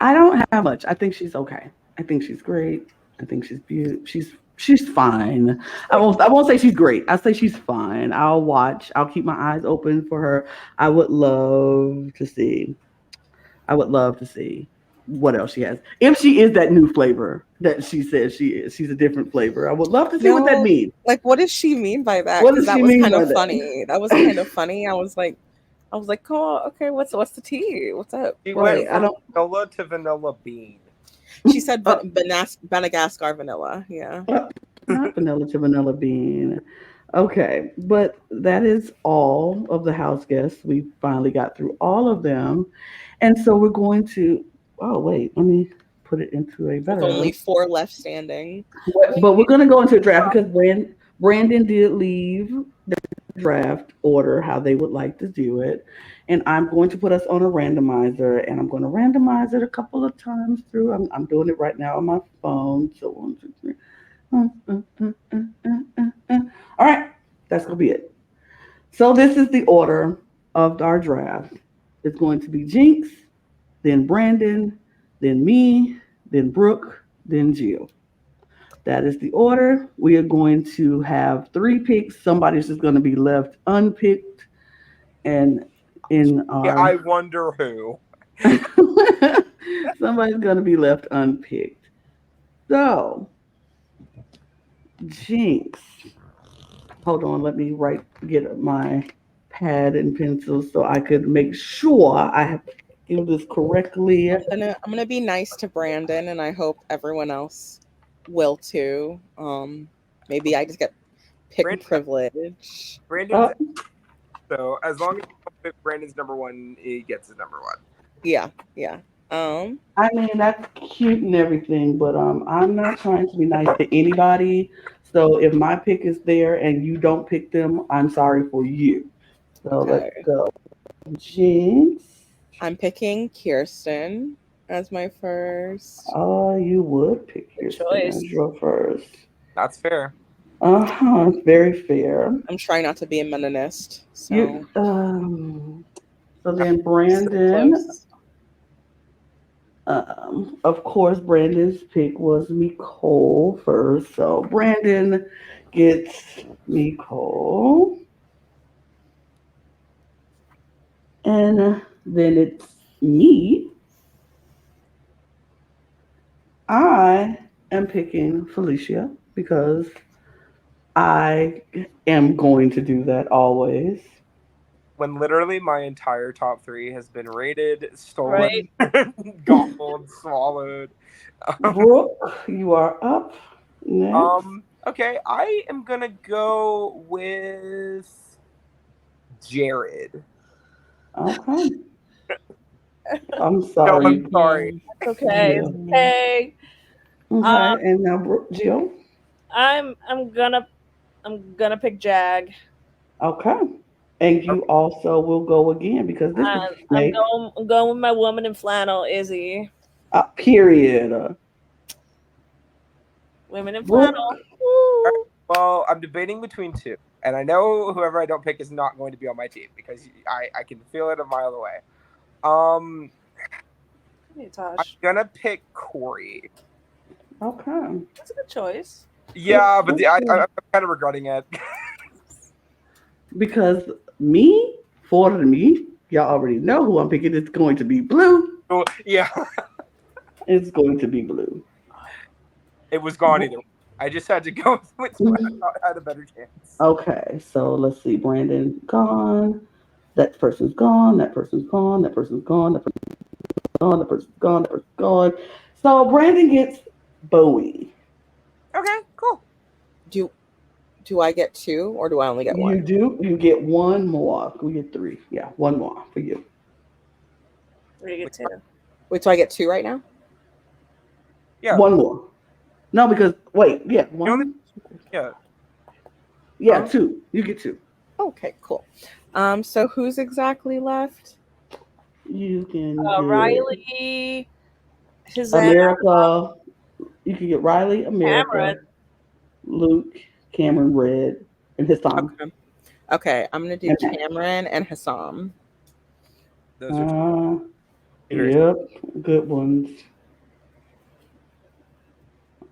I don't have much. I think she's okay. I think she's great. I think she's beautiful. She's fine. I won't say she's great. I'll say she's fine. I'll watch. I'll keep my eyes open for her. I would love to see what else she has. If she is that new flavor that she says she is, she's a different flavor. I would love to see what that means. Like, what does she mean by that? What does That she was mean kind by of that? funny. That was kind of funny. I was like, cool. Okay, what's the tea? What's up? She Right, went I from don't- vanilla to vanilla bean. She said Madagascar vanilla. Yeah. Not vanilla to vanilla bean. Okay, but that is all of the house guests. We finally got through all of them. And so we're going to, oh, wait, let me put it into a With better. only 4 left standing. But we're going to go into a draft because Brandon did leave the draft order how they would like to do it. And I'm going to put us on a randomizer, and I'm going to randomize it a couple of times through. I'm doing it right now on my phone. So 1, 2, 3. All right, that's going to be it. So this is the order of our draft. It's going to be Jinx, then Brandon, then me, then Brook, then Jill. That is the order. We are going to have 3 picks. Somebody's just going to be left unpicked. And in our... Yeah, I wonder who. Somebody's going to be left unpicked. So, Jinx. Hold on, let me get my pad and pencil so I could make sure I have do this correctly. I'm gonna be nice to Brandon, and I hope everyone else will too. Maybe I just get pick privilege. Brandon's so as long as Brandon's number 1, he gets his number 1. Yeah. I mean, that's cute and everything, but I'm not trying to be nice to anybody. So if my pick is there and you don't pick them, I'm sorry for you. So let's go. Jinx. I'm picking Kirsten as my first. Oh, you would pick Kirsten as your first. That's fair. It's very fair. I'm trying not to be a meninist. So, so then Brandon. Of course, Brandon's pick was Mecole first. So Brandon gets Mecole. And then it's me. I am picking Felicia because I am going to do that always. When literally my entire top 3 has been raided, stolen, gobbled, swallowed. Brook, you are up next. Okay, I am gonna go with Jared. Okay. I'm sorry. No, I'm sorry. Okay. Yeah. Okay. Okay, and now Brook, Jill. I'm gonna pick Jag. Okay. And you also will go again because this is I'm going with my woman in flannel, Izzy. period. Women in Brook. flannel. Well, I'm debating between 2, and I know whoever I don't pick is not going to be on my team because I can feel it a mile away. Hey, Tosh. I'm gonna pick Cory. Okay. That's a good choice. Yeah, but I'm kind of regretting it. Because for me, y'all already know who I'm picking. It's going to be Blue. Yeah. It's going to be Blue. It was gone either way. I just had to go with what I thought had a better chance. Okay, so let's see. Brandon gone. That person's gone. That person's gone. That person's gone. That person's gone. That person's gone. That person's gone. So Brandon gets Bowie. Okay, cool. Do I get 2 or do I only get 1? You do. You get 1 more. We get 3. Yeah, 1 more for you. We get 2. Wait, so I get 2 right now? Yeah. 1 more. No, because wait, yeah, 1. Yeah, 2. You get 2. Okay, cool. So who's exactly left? You can get Reilly, Hisam, America. You can get Reilly, America, Cameron. Luke, Cameron, Red, and Hisam. Okay, I'm gonna do Cameron and Hisam. Those are Yep, good ones.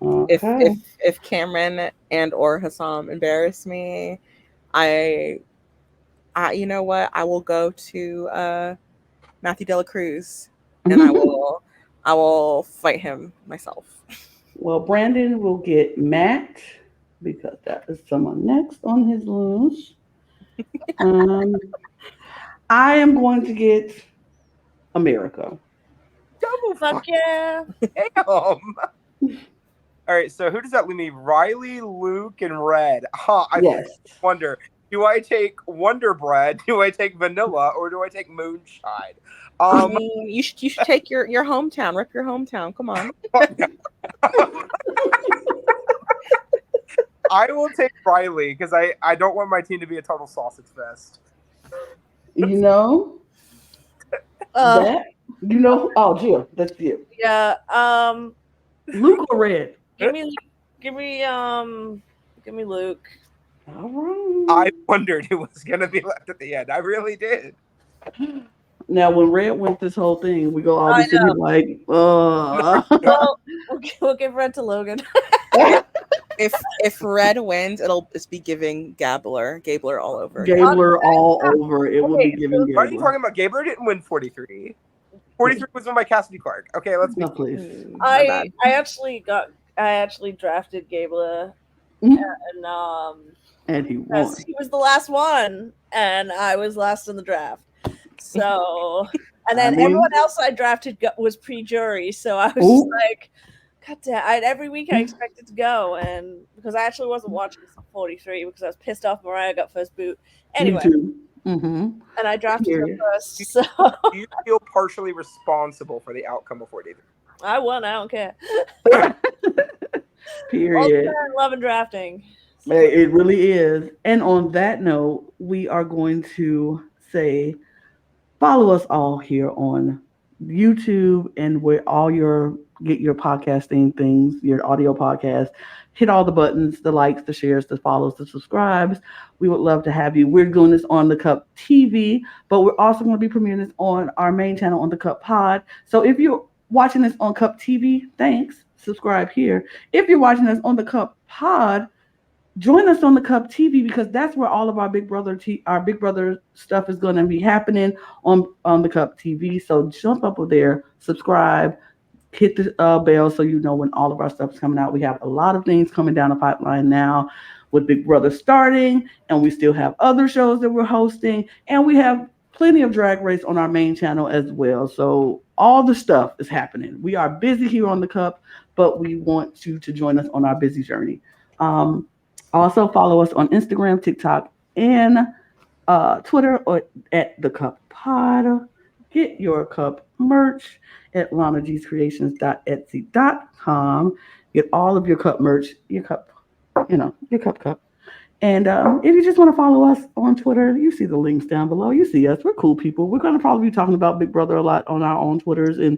Okay. If Cameron and or Hisam embarrass me, I you know what? I will go to Matthew Dela Cruz and I will fight him myself. Well, Brandon will get Matt because that is someone next on his list. I am going to get America. double Fuck yeah. damn. All right, so who does that leave me? Reilly, Luke, and Red. Yes. Wonder. Do I take Wonder Bread? Do I take Vanilla? Or do I take Moonshine? You should take your hometown. Rep your hometown. Come on. I will take Reilly because I don't want my team to be a total sausage fest. You know? Oh, Jill, that's you. Yeah. Luke or Red? Give me Luke. All right. I wondered who was gonna be left at the end. I really did. Now, when Red went this whole thing, we go all be sitting here like, Well, we'll give Red to Logan. If Red wins, it'll just be giving Gabler all over. Gabler all over. It will be giving Why are you Gabler. talking about? Gabler didn't win 43. 43 was won by Cassidy Clark. Okay, let's be No, please. I actually drafted Gabler, And he won. he was the last one, and I was last in the draft. So, and then everyone else I drafted was pre-jury, so I was just like, God damn! Every week I expected to go, and because I actually wasn't watching 43 because I was pissed off Mariah got first boot. Anyway, Me too. Mm-hmm. And I drafted her first, so Do you feel partially responsible for the outcome of 43? I won. I don't care. Period. Love and drafting. It really is. And on that note, we are going to say follow us all here on YouTube and where all get your podcasting things, your audio podcast. Hit all the buttons, the likes, the shares, the follows, the subscribes. We would love to have you. We're doing this on The Cup TV, but we're also going to be premiering this on our main channel on The Cup Pod. So if you're watching this on Cup TV, thanks. Subscribe here. If you're watching us on The Cup Pod, join us on The Cup TV because that's where all of our Big Brother stuff is going to be happening on The Cup TV. So jump up there, subscribe, hit the bell so you know when all of our stuff is coming out. We have a lot of things coming down the pipeline now with Big Brother starting, and we still have other shows that we're hosting, and we have plenty of Drag Race on our main channel as well. So all the stuff is happening. We are busy here on the Cup, but we want you to join us on our busy journey. Also follow us on Instagram, TikTok, and Twitter or at the Cup Pod. Get your Cup merch at lanagscreations.etsy.com. Get all of your Cup merch, your Cup, your Cup. And if you just want to follow us on Twitter, you see the links down below. You see us. We're cool people. We're going to probably be talking about Big Brother a lot on our own Twitters and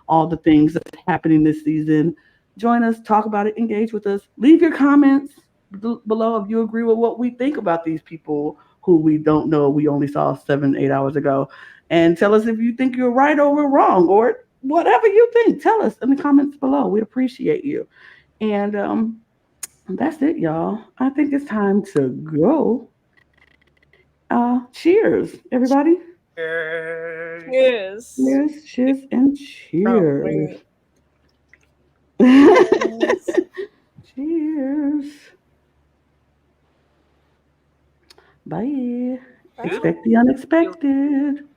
all the things that's happening this season. Join us, talk about it, engage with us. Leave your comments below if you agree with what we think about these people who we don't know. We only saw 7-8 hours ago. And tell us if you think you're right or we're wrong, or whatever you think. Tell us in the comments below. We appreciate you. And that's it, y'all. I think it's time to go. Cheers, everybody. Cheers. Cheers, and cheers. Cheers. Bye. Expect the unexpected.